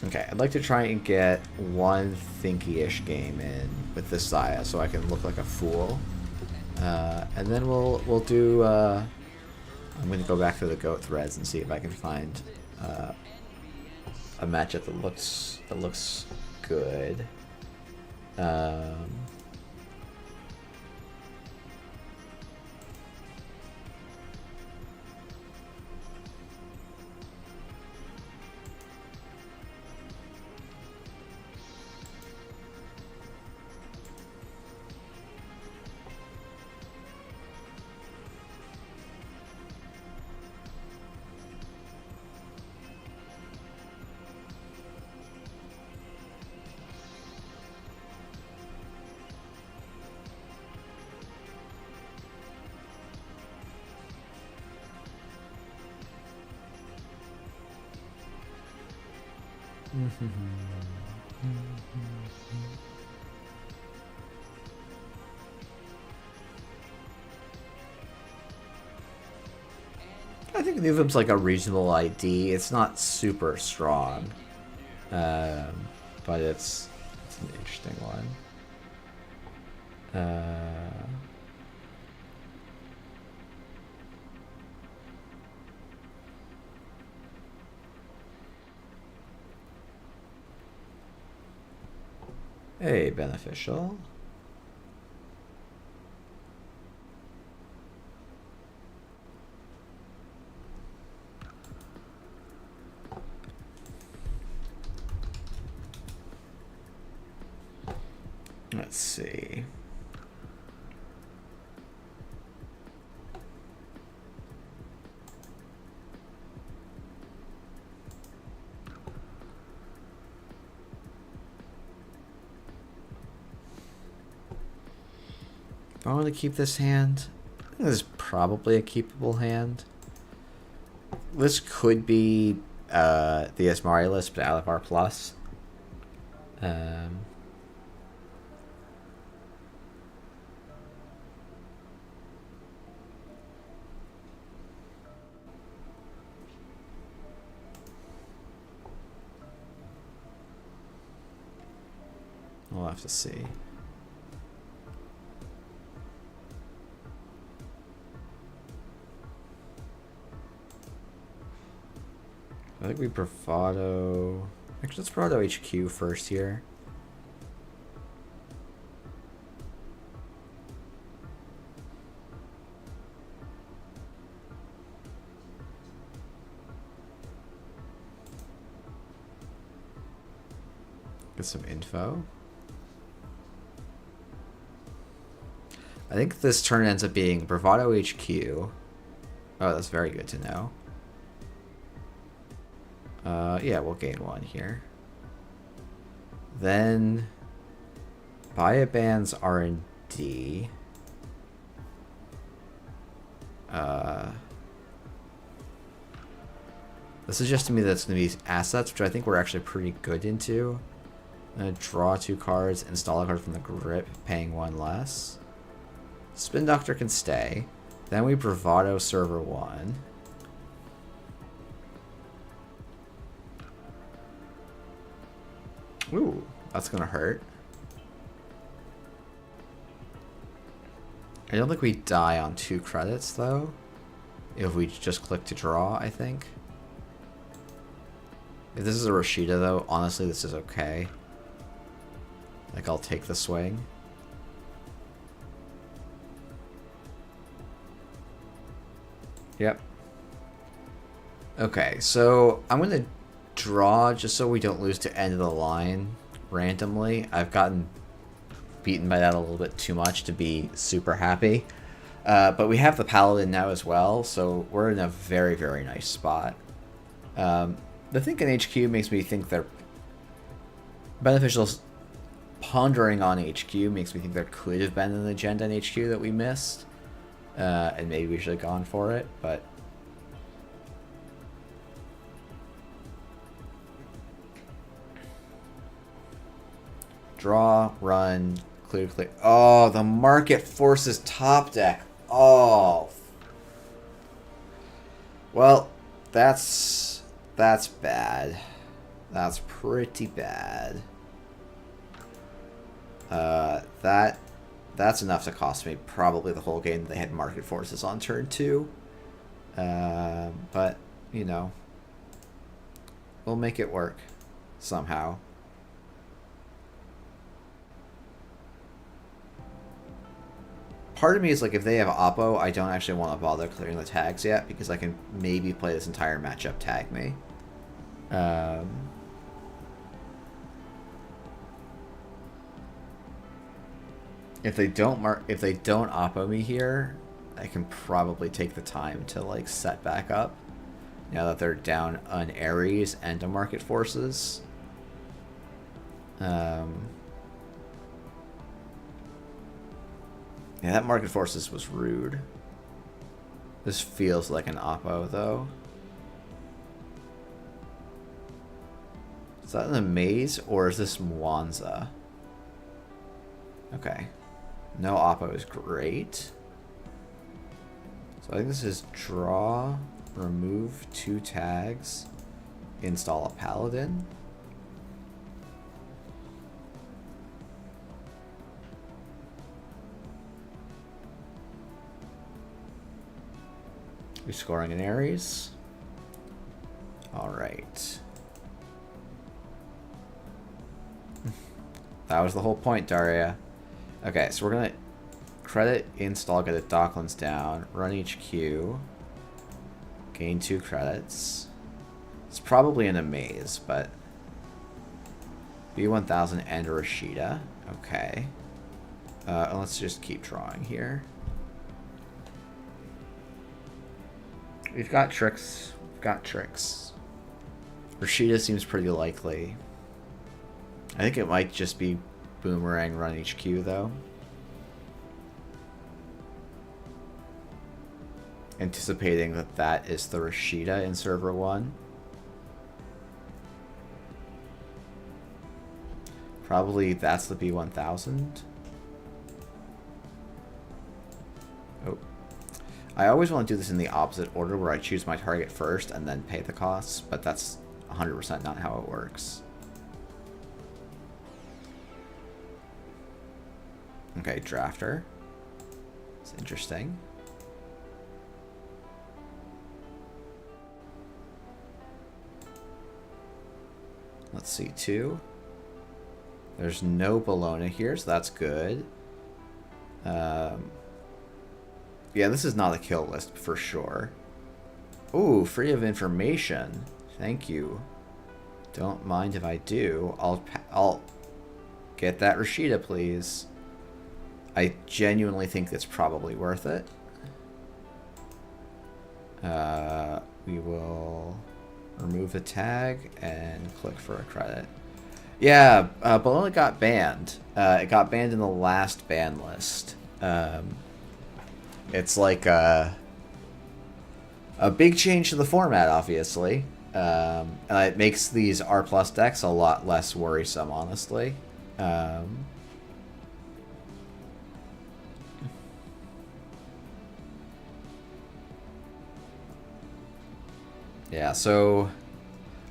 Okay, I'd like to try and get one thinky-ish game in with this Saya so I can look like a fool. And then we'll do... I'm going to go back through the GOAT threads and see if I can find a matchup that looks good. I think Nuvum's like a reasonable ID. It's not super strong. But it's an interesting one. Hey, beneficial. Let's see. If I want to keep this hand, this is probably a keepable hand. This could be the Asmari list, but Alavar plus. We'll have to see. I think we bravado. Actually, let's bravado HQ first here. Get some info. I think this turn ends up being bravado HQ. Oh, that's very good to know. Yeah, we'll gain one here. Then Bioban's R&D. This suggests to me that it's going to be assets, which I think we're actually pretty good into. I'm going to draw 2 cards, install a card from the grip, paying 1 less. Spin Doctor can stay. Then we bravado server 1. Ooh, that's gonna hurt. I don't think we die on 2 credits though. If we just click to draw, I think. If this is a Rashida though, honestly this is okay. Like, I'll take the swing. Yep. Okay, so I'm gonna draw just so we don't lose to end of the line randomly. I've gotten beaten by that a little bit too much to be super happy. But we have the Paladin now as well, so we're in a very, very nice spot. The Thinking HQ makes me think they're beneficial. Pondering on HQ makes me think there could have been an agenda in HQ that we missed. And maybe we should have gone for it, but draw, run, clear. Oh, the Market Forces top deck. Oh. Well, that's bad. That's pretty bad. That's enough to cost me probably the whole game. They had Market Forces on turn 2. But, you know, we'll make it work somehow. Part of me is like, if they have Oppo, I don't actually want to bother clearing the tags yet, because I can maybe play this entire matchup tag me. If they don't Oppo me here, I can probably take the time to like set back up. Now that they're down an Ares and a Market Forces. Yeah, that Market Forces was rude. This feels like an Oppo, though. Is that an Amaze, or is this Mwanza? Okay. No Oppo is great. So I think this is draw, remove 2 tags, install a Paladin. You're scoring an Ares. Alright. That was the whole point, Daria. Okay, so we're gonna credit install, get the Docklands down, run HQ, gain 2 credits. It's probably in a maze, but B1000 and a Rashida. Okay. Let's just keep drawing here. We've got tricks. We've got tricks. Rashida seems pretty likely. I think it might just be Boomerang run HQ though. Anticipating that that is the Rashida in server 1. Probably that's the B1000. Oh. I always want to do this in the opposite order where I choose my target first and then pay the costs, but that's 100% not how it works. Okay, Drafter. It's interesting. Let's see, 2. There's no Bologna here, so that's good. Yeah, this is not a kill list for sure. Ooh, free of information. Thank you. Don't mind if I do. I'll get that Rashida, please. I genuinely think it's probably worth it. We will remove the tag and click for a credit. Yeah, Bologna got banned. It got banned in the last ban list. It's like a big change to the format, obviously. It makes these R+ decks a lot less worrisome, honestly. Yeah, so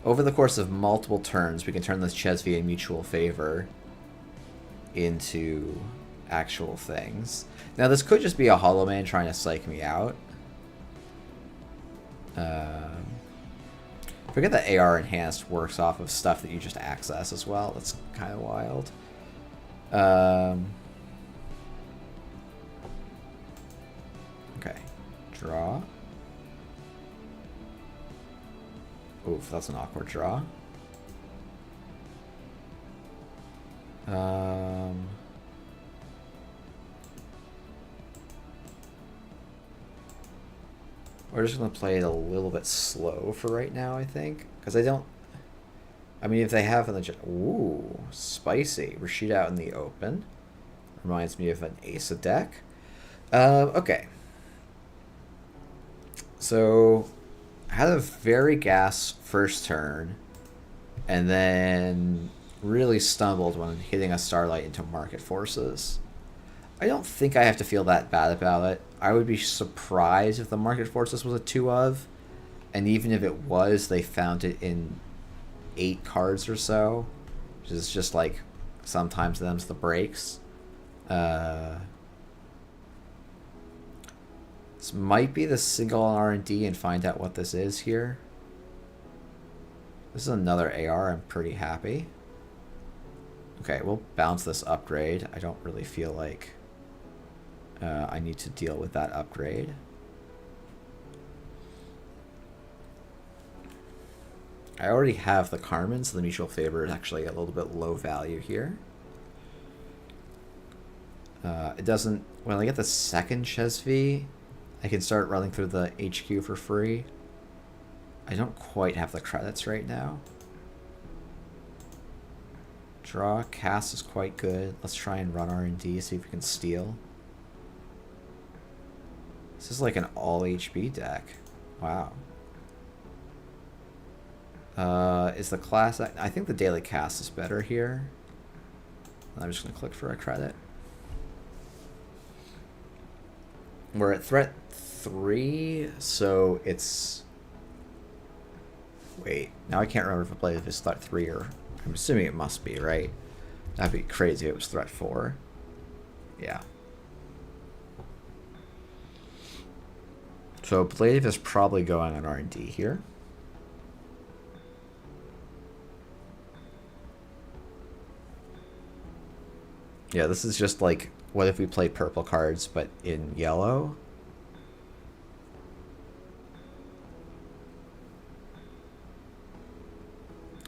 over the course of multiple turns, we can turn this Chesvi in mutual favor into actual things. Now, this could just be a Hollow Man trying to psych me out. Forget that AR Enhanced works off of stuff that you just access as well. That's kind of wild. Okay. Draw. Oof, that's an awkward draw. We're just going to play it a little bit slow for right now, I think. Because I don't... I mean, if they have... Ooh, spicy. Rashida out in the open. Reminds me of an Asa deck. Okay. So... I had a very gas first turn, and then really stumbled when hitting a Starlight into Market Forces. I don't think I have to feel that bad about it. I would be surprised if the Market Forces was a 2 of, and even if it was, they found it in 8 cards or so, which is just like sometimes them's the breaks. This might be the single on R&D and find out what this is here. This is another AR. I'm pretty happy. Okay, we'll bounce this upgrade. I don't really feel like I need to deal with that upgrade. I already have the Carmen, so the mutual favor is actually a little bit low value here. It doesn't... When I get the second Chesvi, I can start running through the HQ for free. I don't quite have the credits right now. Draw, cast is quite good. Let's try and run R&D, see if we can steal. This is like an all HB deck. Wow. Is the class... I think the daily cast is better here. I'm just going to click for a credit. We're at threat 3, so it's... Wait, now I can't remember if I played if it's threat 3 or... I'm assuming it must be, right? That'd be crazy if it was threat 4. Yeah. So Blade is probably going on R&D here. Yeah, this is just like, what if we played purple cards but in yellow?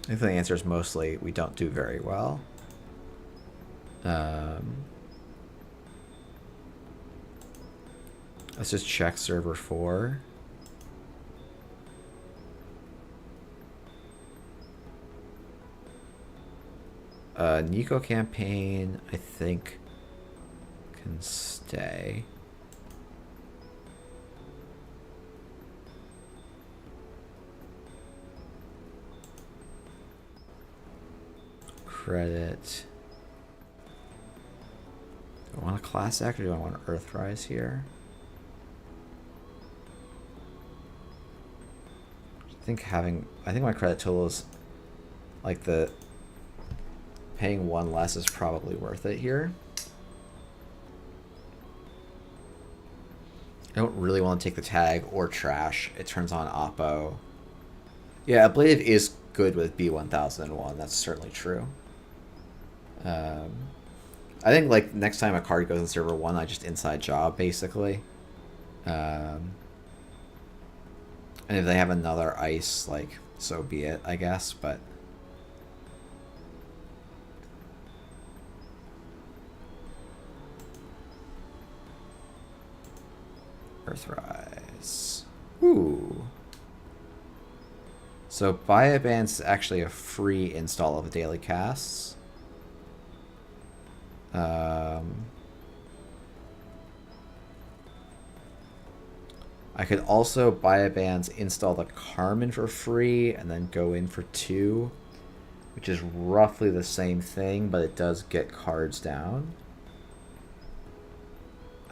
I think the answer is mostly we don't do very well. Let's just check server 4. Nico campaign, I think, can stay. Credit. Do I want a class act or do I want to Earthrise here? I think my credit total is like the paying one less is probably worth it here. I don't really want to take the tag or trash. It turns on Oppo. Yeah, Ablative is good with B1001. That's certainly true. I think like next time a card goes in server 1, I just inside job basically. And if they have another ice, like, so be it, I guess, but... Earthrise. Ooh. So Biobands is actually a free install of the daily casts. I could also Biobands install the Carmen for free and then go in for 2, which is roughly the same thing, but it does get cards down.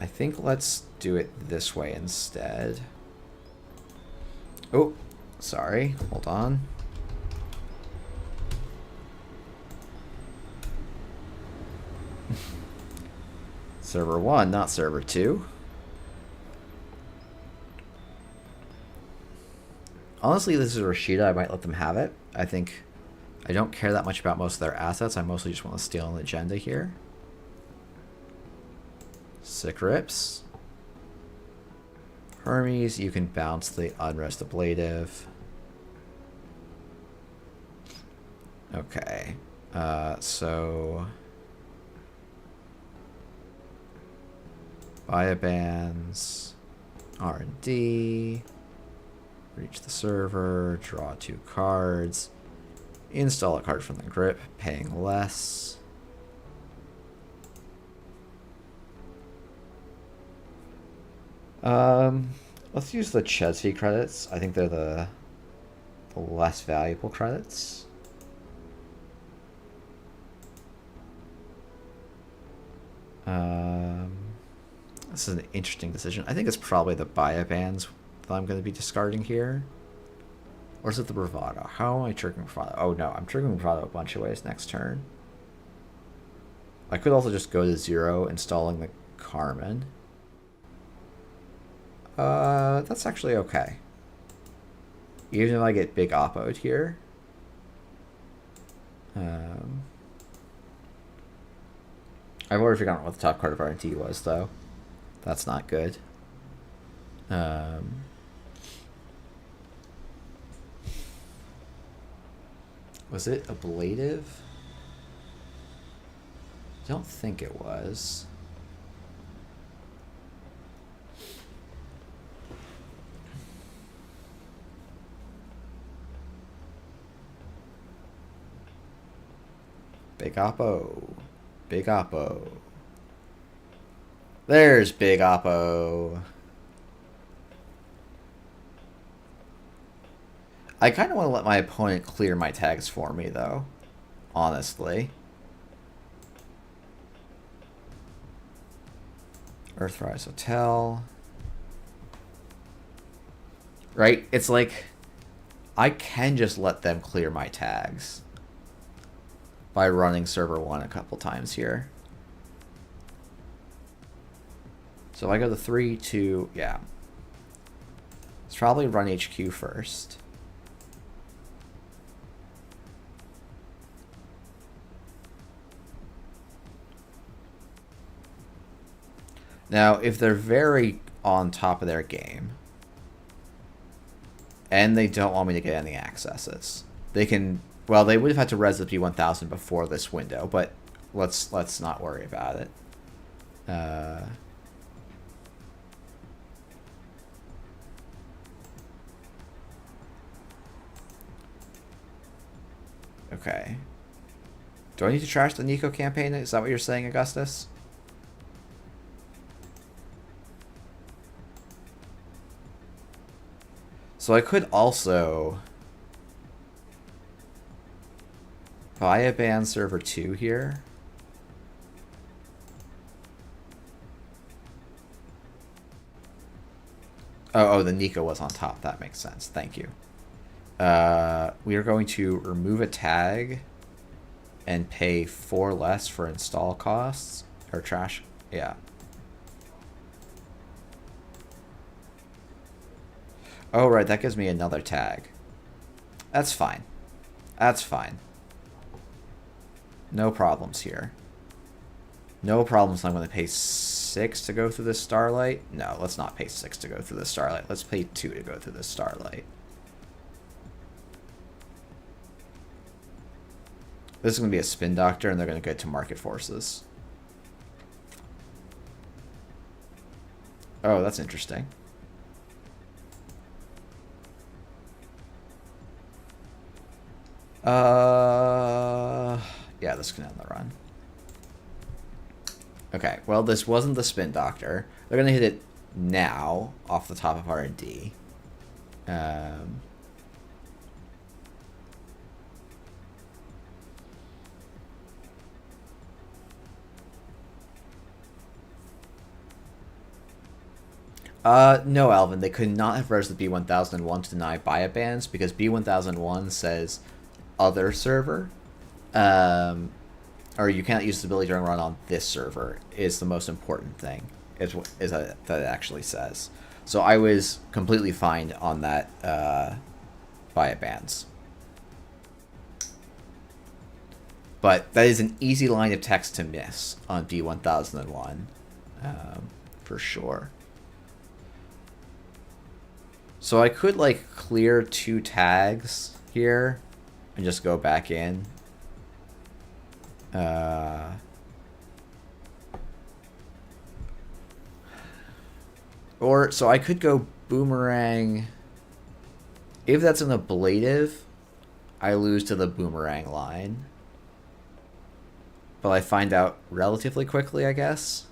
I think let's do it this way instead. Oh, sorry. Hold on. Server 1, not server 2. Honestly, this is Rashida. I might let them have it. I think I don't care that much about most of their assets. I mostly just want to steal an agenda here. Sick rips. Hermes, you can bounce the Unrest Ablative. Okay. So... Biobands. R&D. Reach the server, draw 2 cards, install a card from the grip, paying less. Let's use the Chesty credits. I think they're the less valuable credits. This is an interesting decision. I think it's probably the Biobands that I'm going to be discarding here. Or is it the Bravado? How am I triggering Bravado? Oh no, I'm triggering Bravado a bunch of ways next turn. I could also just go to 0, installing the Carmen. That's actually okay. Even if I get big oppoed here. I've already forgotten what the top card of R&D was, though. That's not good. Was it Ablative? I don't think it was. Big Oppo. Big Oppo. There's Big Oppo. I kind of want to let my opponent clear my tags for me, though. Honestly. Earthrise Hotel. Right? It's like, I can just let them clear my tags by running server 1 a couple times here. So I go to 3, 2, yeah. Let's probably run HQ first. Now, if they're very on top of their game, and they don't want me to get any accesses, they can... Well, they would have had to res the B1000 before this window, but let's not worry about it. Okay. Do I need to trash the Nico campaign? Is that what you're saying, Augustus? So I could also buy a band server 2 here. Oh, the Nico was on top. That makes sense. Thank you. We are going to remove a tag and pay 4 less for install costs. Or trash. Yeah. Oh, right. That gives me another tag. That's fine. That's fine. No problems here. No problems. I'm going to pay 6 to go through this Starlight. No, let's not pay 6 to go through this Starlight. Let's pay 2 to go through this Starlight. This is going to be a spin doctor, and they're going to go to market forces. Oh, that's interesting. Yeah, this can end the run. Okay, well, this wasn't the spin doctor. They're going to hit it now off the top of R&D. No, Alvin, they could not have res the B1001 to deny buy-up bans because B1001 says other server. Or you can't use stability during run on this server is the most important thing, is that it actually says. So I was completely fine on that buy-up bans. But that is an easy line of text to miss on B1001, for sure. So I could, like, clear 2 tags here and just go back in. Or, so I could go boomerang. If that's an ablative, I lose to the boomerang line. But I find out relatively quickly, I guess.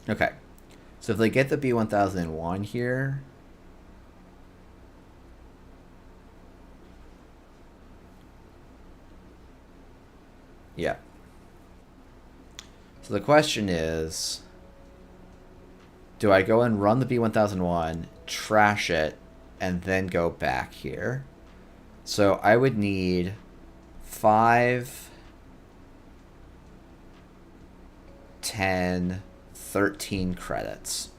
Okay, so if they get the B1001 here, yeah. So the question is, do I go and run the B1001, trash it, and then go back here? So I would need 5, 10, 13 credits.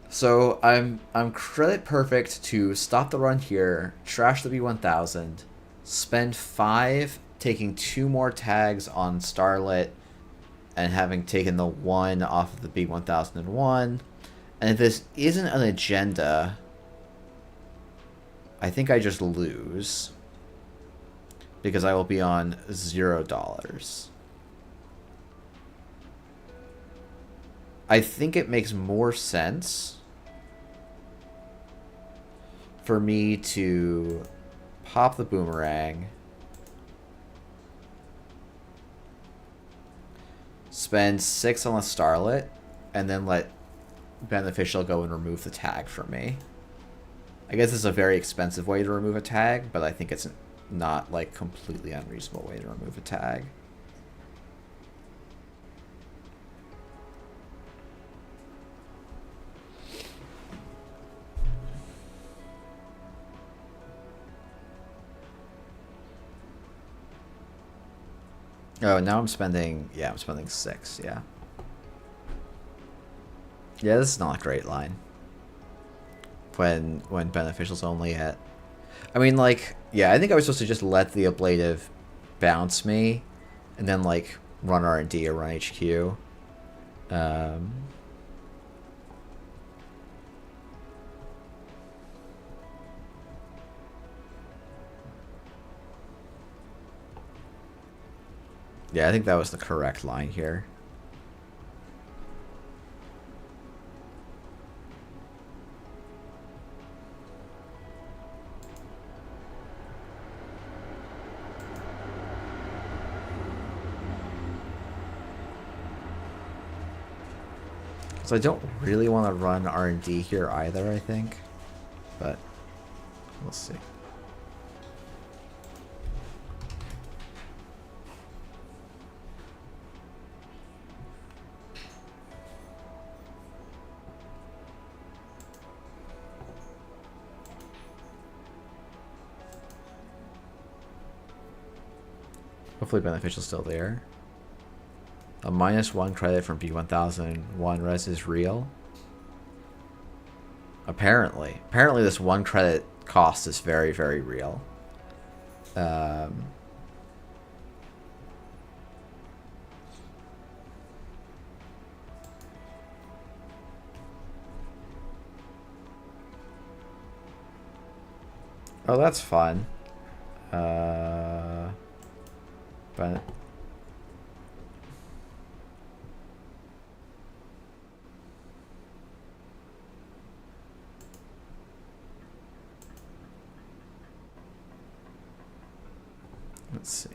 So I'm credit perfect to stop the run here, trash the B1000, spend 5 taking 2 more tags on Starlit, and having taken the 1 off of the B1001. And if this isn't an agenda, I think I just lose. Because I will be on $0. I think it makes more sense for me to pop the boomerang, spend 6 on a starlet, and then let Beneficial go and remove the tag for me. I guess it's a very expensive way to remove a tag, but I think it's not like completely unreasonable way to remove a tag. Oh, now I'm spending, yeah, I'm spending 6, yeah. Yeah, this is not a great line. When Beneficial's only at... I mean, like, yeah, I think I was supposed to just let the ablative bounce me, and then, like, run R&D or run HQ. Yeah, I think that was the correct line here. So I don't really want to run R&D here either, I think. But we'll see. Hopefully Beneficial's still there. A -1 credit from B1001 res is real. Apparently. Apparently this 1 credit cost is very, very real. Oh, that's fun. But let's see.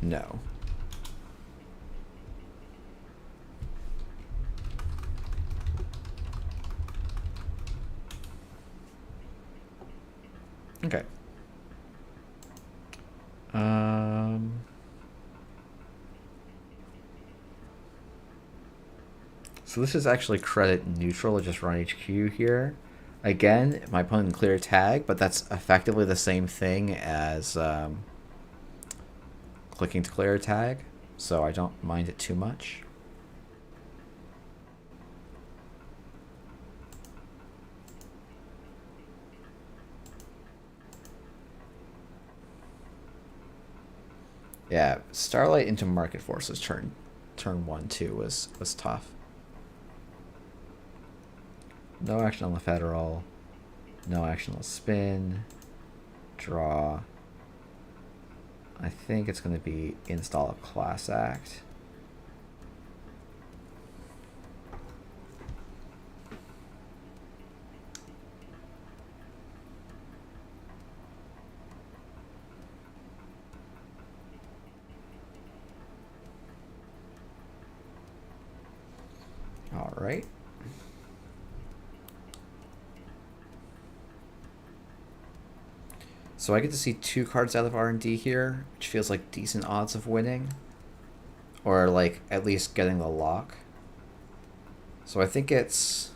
No. Okay. So this is actually credit neutral. Just run HQ here. Again, my opponent can clear a tag, but that's effectively the same thing as clicking to clear a tag, so I don't mind it too much. Yeah, Starlight into Market Forces turn 1-2 was tough. No action on the Federal. No action on the spin. Draw. I think it's going to be install a Class Act. All right. So I get to see 2 cards out of R&D here, which feels like decent odds of winning. Or like at least getting the lock. So I think it's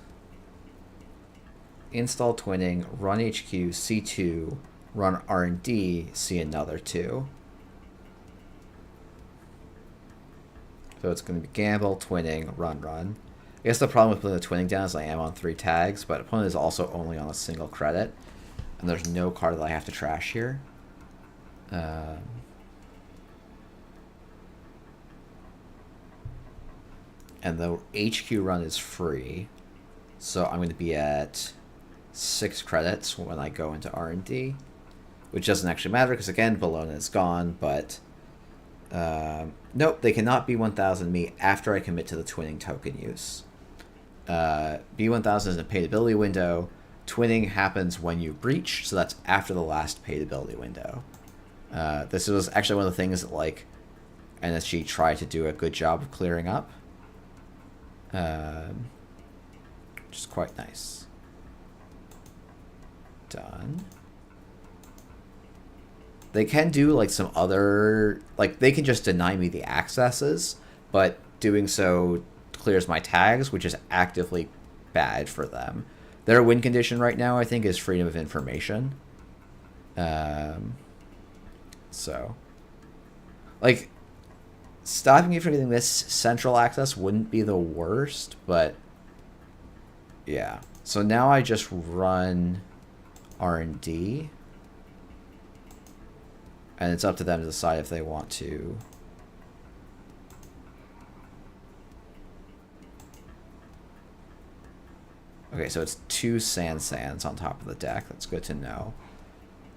install twinning, run HQ, C2, run R&D, see another 2. So it's going to be gamble, twinning, run. I guess the problem with putting the twinning down is I am on 3 tags, but opponent is also only on a single credit. And there's no card that I have to trash here. And the HQ run is free. So I'm going to be at 6 credits when I go into R&D, which doesn't actually matter because, again, Bologna is gone, but nope, they cannot B1000 me after I commit to the twinning token use. B1000 is a paid ability window. Twinning happens when you breach, so that's after the last paid ability window. This was actually one of the things that, like, NSG tried to do a good job of clearing up. Which is quite nice. Done. They can do, like, some other... Like, they can just deny me the accesses, but doing so clears my tags, which is actively bad for them. Their win condition right now, I think, is freedom of information. So... Like, stopping you from getting this central access wouldn't be the worst, but... Yeah. So now I just run R&D. And it's up to them to decide if they want to. Okay, so it's 2 sands on top of the deck. That's good to know.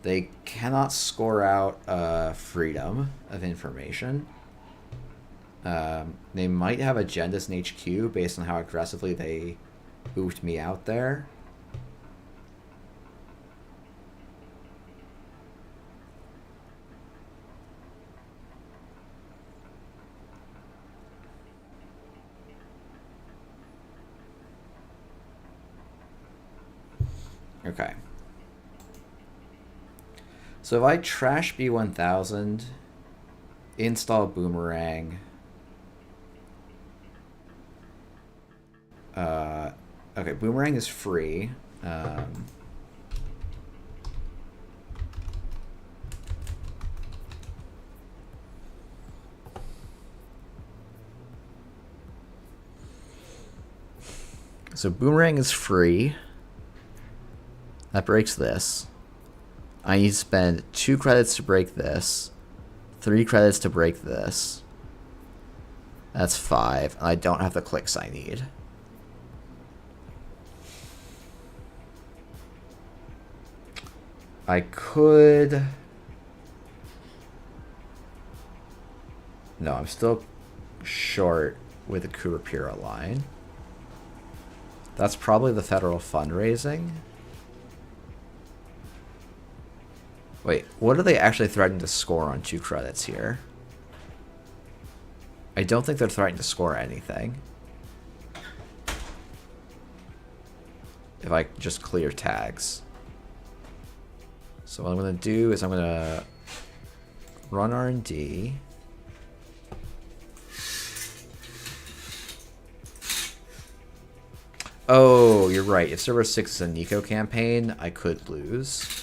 They cannot score out freedom of information. They might have agendas in HQ based on how aggressively they boofed me out there. Okay. So if I trash B1000, install Boomerang. Okay, Boomerang is free. So Boomerang is free. That breaks this. I need to spend 2 credits to break this, 3 credits to break this. That's 5, and I don't have the clicks I need. I could... No, I'm still short with the Kurapira line. That's probably the federal fundraising. Wait, what are they actually threatening to score on 2 credits here? I don't think they're threatening to score anything. If I just clear tags. So what I'm going to do is I'm going to run R&D. Oh, you're right. If server 6 is a Nico campaign, I could lose.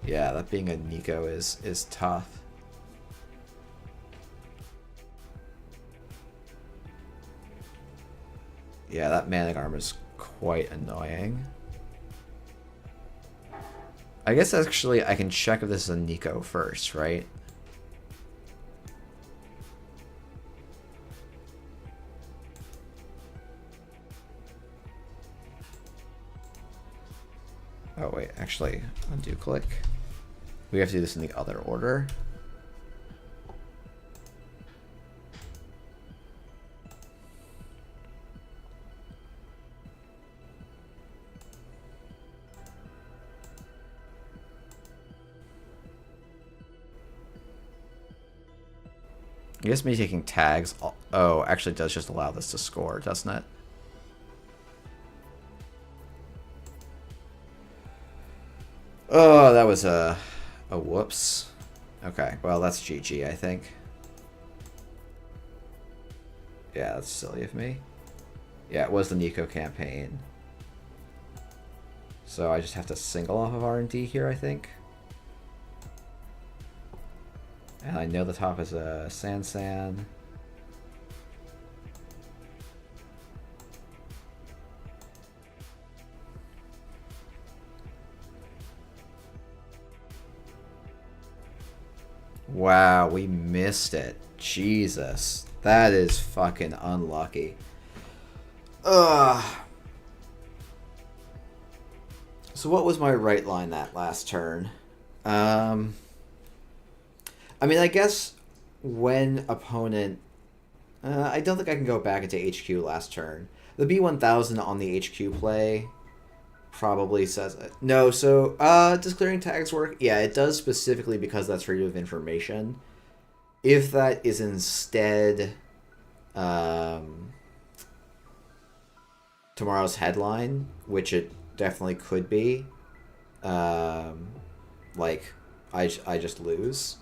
Yeah, that being a Nico is tough. Yeah, that Manic Arm is quite annoying. I guess actually I can check if this is a Nico first, right? Oh wait, actually, undo click. We have to do this in the other order. I guess me taking tags. Oh, actually, it does just allow this to score, doesn't it? Oh, that was a whoops. Okay, well, that's GG, I think. Yeah, that's silly of me. Yeah, it was the Nico campaign. So I just have to single off of R&D here, I think. And I know the top is a San. Wow, we missed it. Jesus. That is fucking unlucky. Ugh. So what was my right line that last turn? I mean, I guess when opponent... I don't think I can go back into HQ last turn. The B1000 on the HQ play probably says... No, so does clearing tags work? Yeah, it does specifically because that's freedom of information. If that is instead tomorrow's headline, which it definitely could be, like I just lose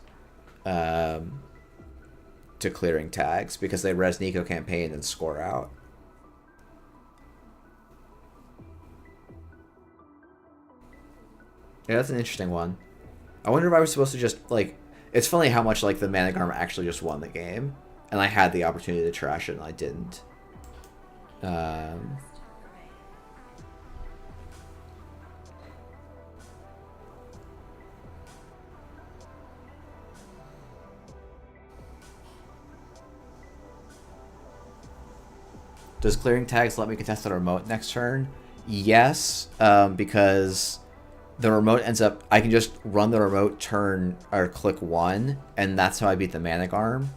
to clearing tags because they res Nico campaign and score out. Yeah, that's an interesting one. I wonder if I was supposed to just, like... It's funny how much, like, the Managarm actually just won the game. And I had the opportunity to trash it, and I didn't. Does clearing tags let me contest the remote next turn? Yes, because... the remote ends up... I can just run the remote turn or click 1, and that's how I beat the Managarm.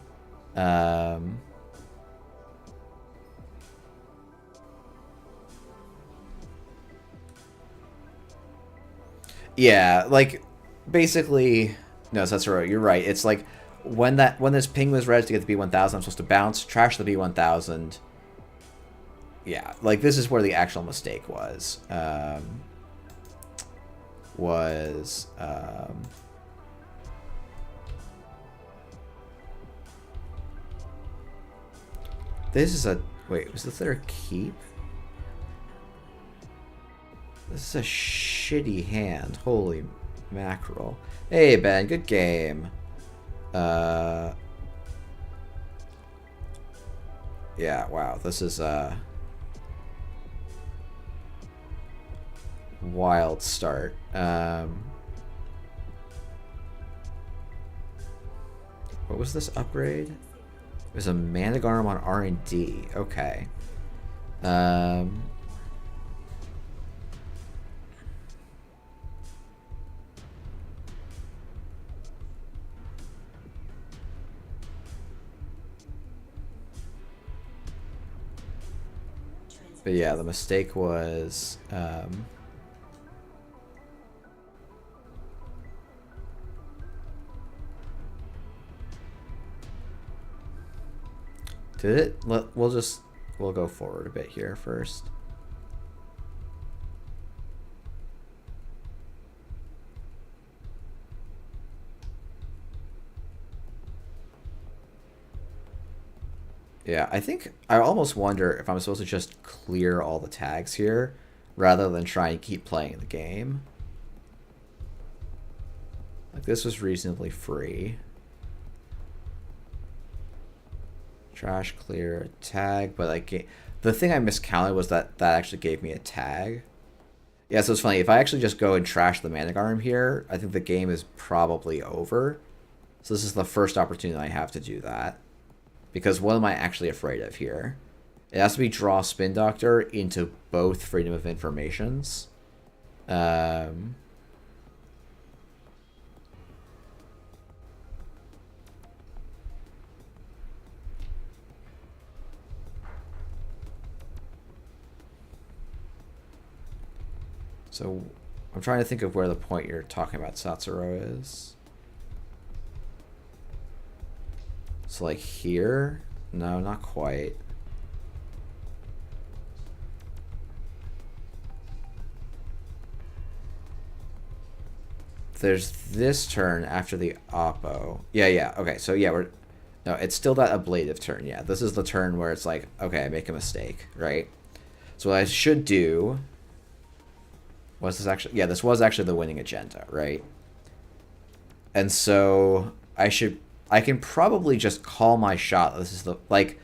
Yeah, like, basically... No, so that's right. You're right. It's like, when this ping was res to get the B1000, I'm supposed to bounce, trash the B1000. Yeah, like, this is where the actual mistake was. This is a... Wait, was this their keep? This is a shitty hand. Holy mackerel. Hey, Ben, good game. Yeah, wow, this is wild start. What was this upgrade? It was a Managarm on R&D. Okay. But yeah, the mistake was... Did it? We'll go forward a bit here first. Yeah, I think I almost wonder if I'm supposed to just clear all the tags here rather than try and keep playing the game. Like, this was reasonably free. Trash, clear, tag, but the thing I miscounted was that actually gave me a tag. Yeah, so it's funny. If I actually just go and trash the Managarm here, I think the game is probably over. So this is the first opportunity I have to do that. Because what am I actually afraid of here? It has to be draw Spin Doctor into both Freedom of Informations. So I'm trying to think of where the point you're talking about Satsuro is. So like here? No, not quite. There's this turn after the Oppo. Yeah, okay, so yeah, no, it's still that ablative turn, yeah. This is the turn where it's like, okay, I make a mistake, right? So what I should do... Was this actually... Yeah, this was actually the winning agenda, right? And so I can probably just call my shot. This is the... Like...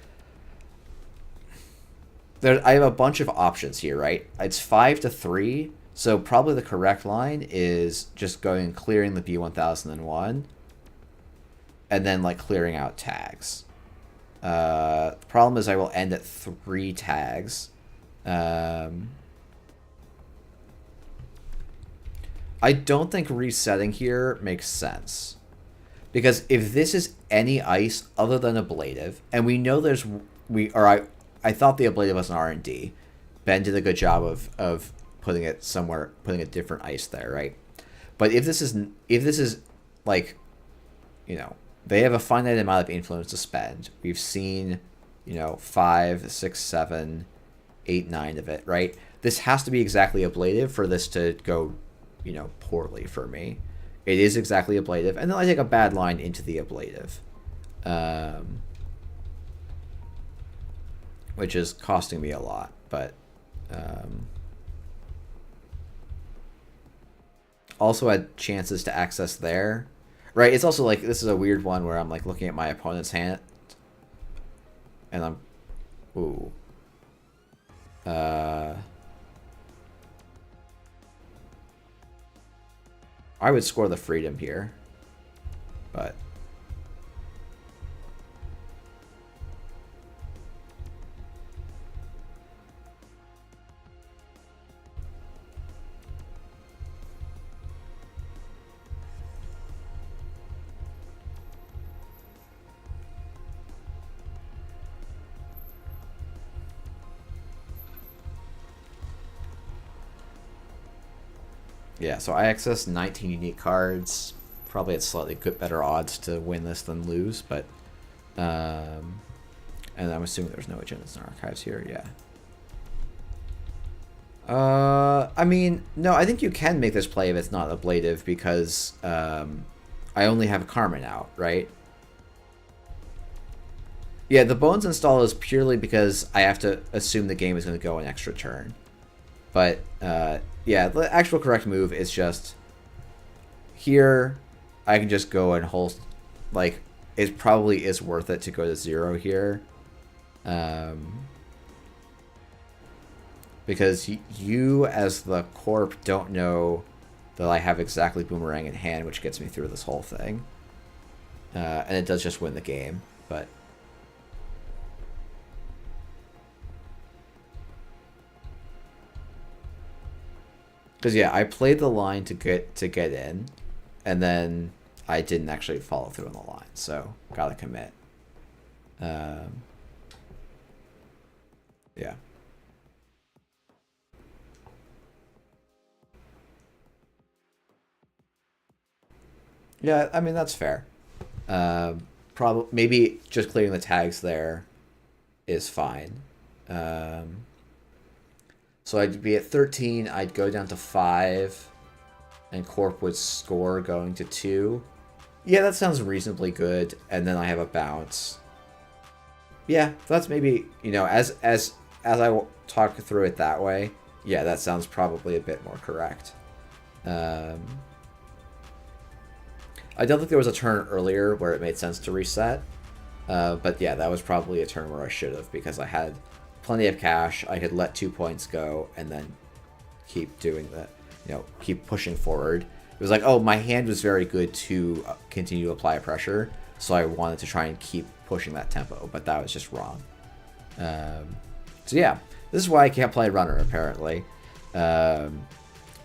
I have a bunch of options here, right? It's 5-3, so probably the correct line is just going and clearing the B1001. and then like clearing out tags. The problem is I will end at 3 tags. I don't think resetting here makes sense. Because if this is any ice other than ablative, and we know I thought the ablative was an R&D. Ben did a good job of putting it somewhere, putting a different ice there, right? But if this is like, you know, they have a finite amount of influence to spend. We've seen, you know, 5, 6, 7, 8, 9 of it, right? This has to be exactly ablative for this to go, you know, poorly for me. It is exactly ablative, and then I take a bad line into the ablative, which is costing me a lot, but also had chances to access there. Right, it's also like, this is a weird one where I'm like looking at my opponent's hand, and I'm, ooh. I would score the freedom here, but yeah, so I access 19 unique cards. Probably at slightly better odds to win this than lose, but and I'm assuming there's no agendas in archives here. Yeah. I mean, no, I think you can make this play if it's not ablative because I only have Carmen out, right? Yeah, the Bones install is purely because I have to assume the game is going to go an extra turn. But yeah, the actual correct move is just here. I can just go and hold, like, it probably is worth it to go to 0 here. Because you, as the corp, don't know that I have exactly Boomerang in hand, which gets me through this whole thing. And it does just win the game, but... Because yeah, I played the line to get in, and then I didn't actually follow through on the line, so gotta commit. Yeah. Yeah, I mean that's fair. Probably maybe just clearing the tags there is fine. So I'd be at 13, I'd go down to 5, and Corp would score going to 2. Yeah, that sounds reasonably good, and then I have a bounce. Yeah, that's maybe, you know, as I talk through it that way, yeah, that sounds probably a bit more correct. I don't think there was a turn earlier where it made sense to reset, but yeah, that was probably a turn where I should have, because I had plenty of cash. I could let 2 points go and then keep doing that, you know, keep pushing forward. It was like, oh, my hand was very good to continue to apply pressure, so I wanted to try and keep pushing that tempo, but that was just wrong. So yeah, this is why I can't play runner, apparently. But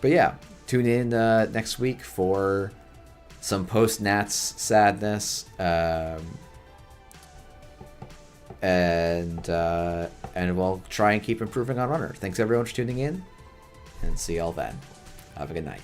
yeah, tune in next week for some post-Nats sadness. And we'll try and keep improving on runner. Thanks everyone for tuning in, and see y'all then. Have a good night.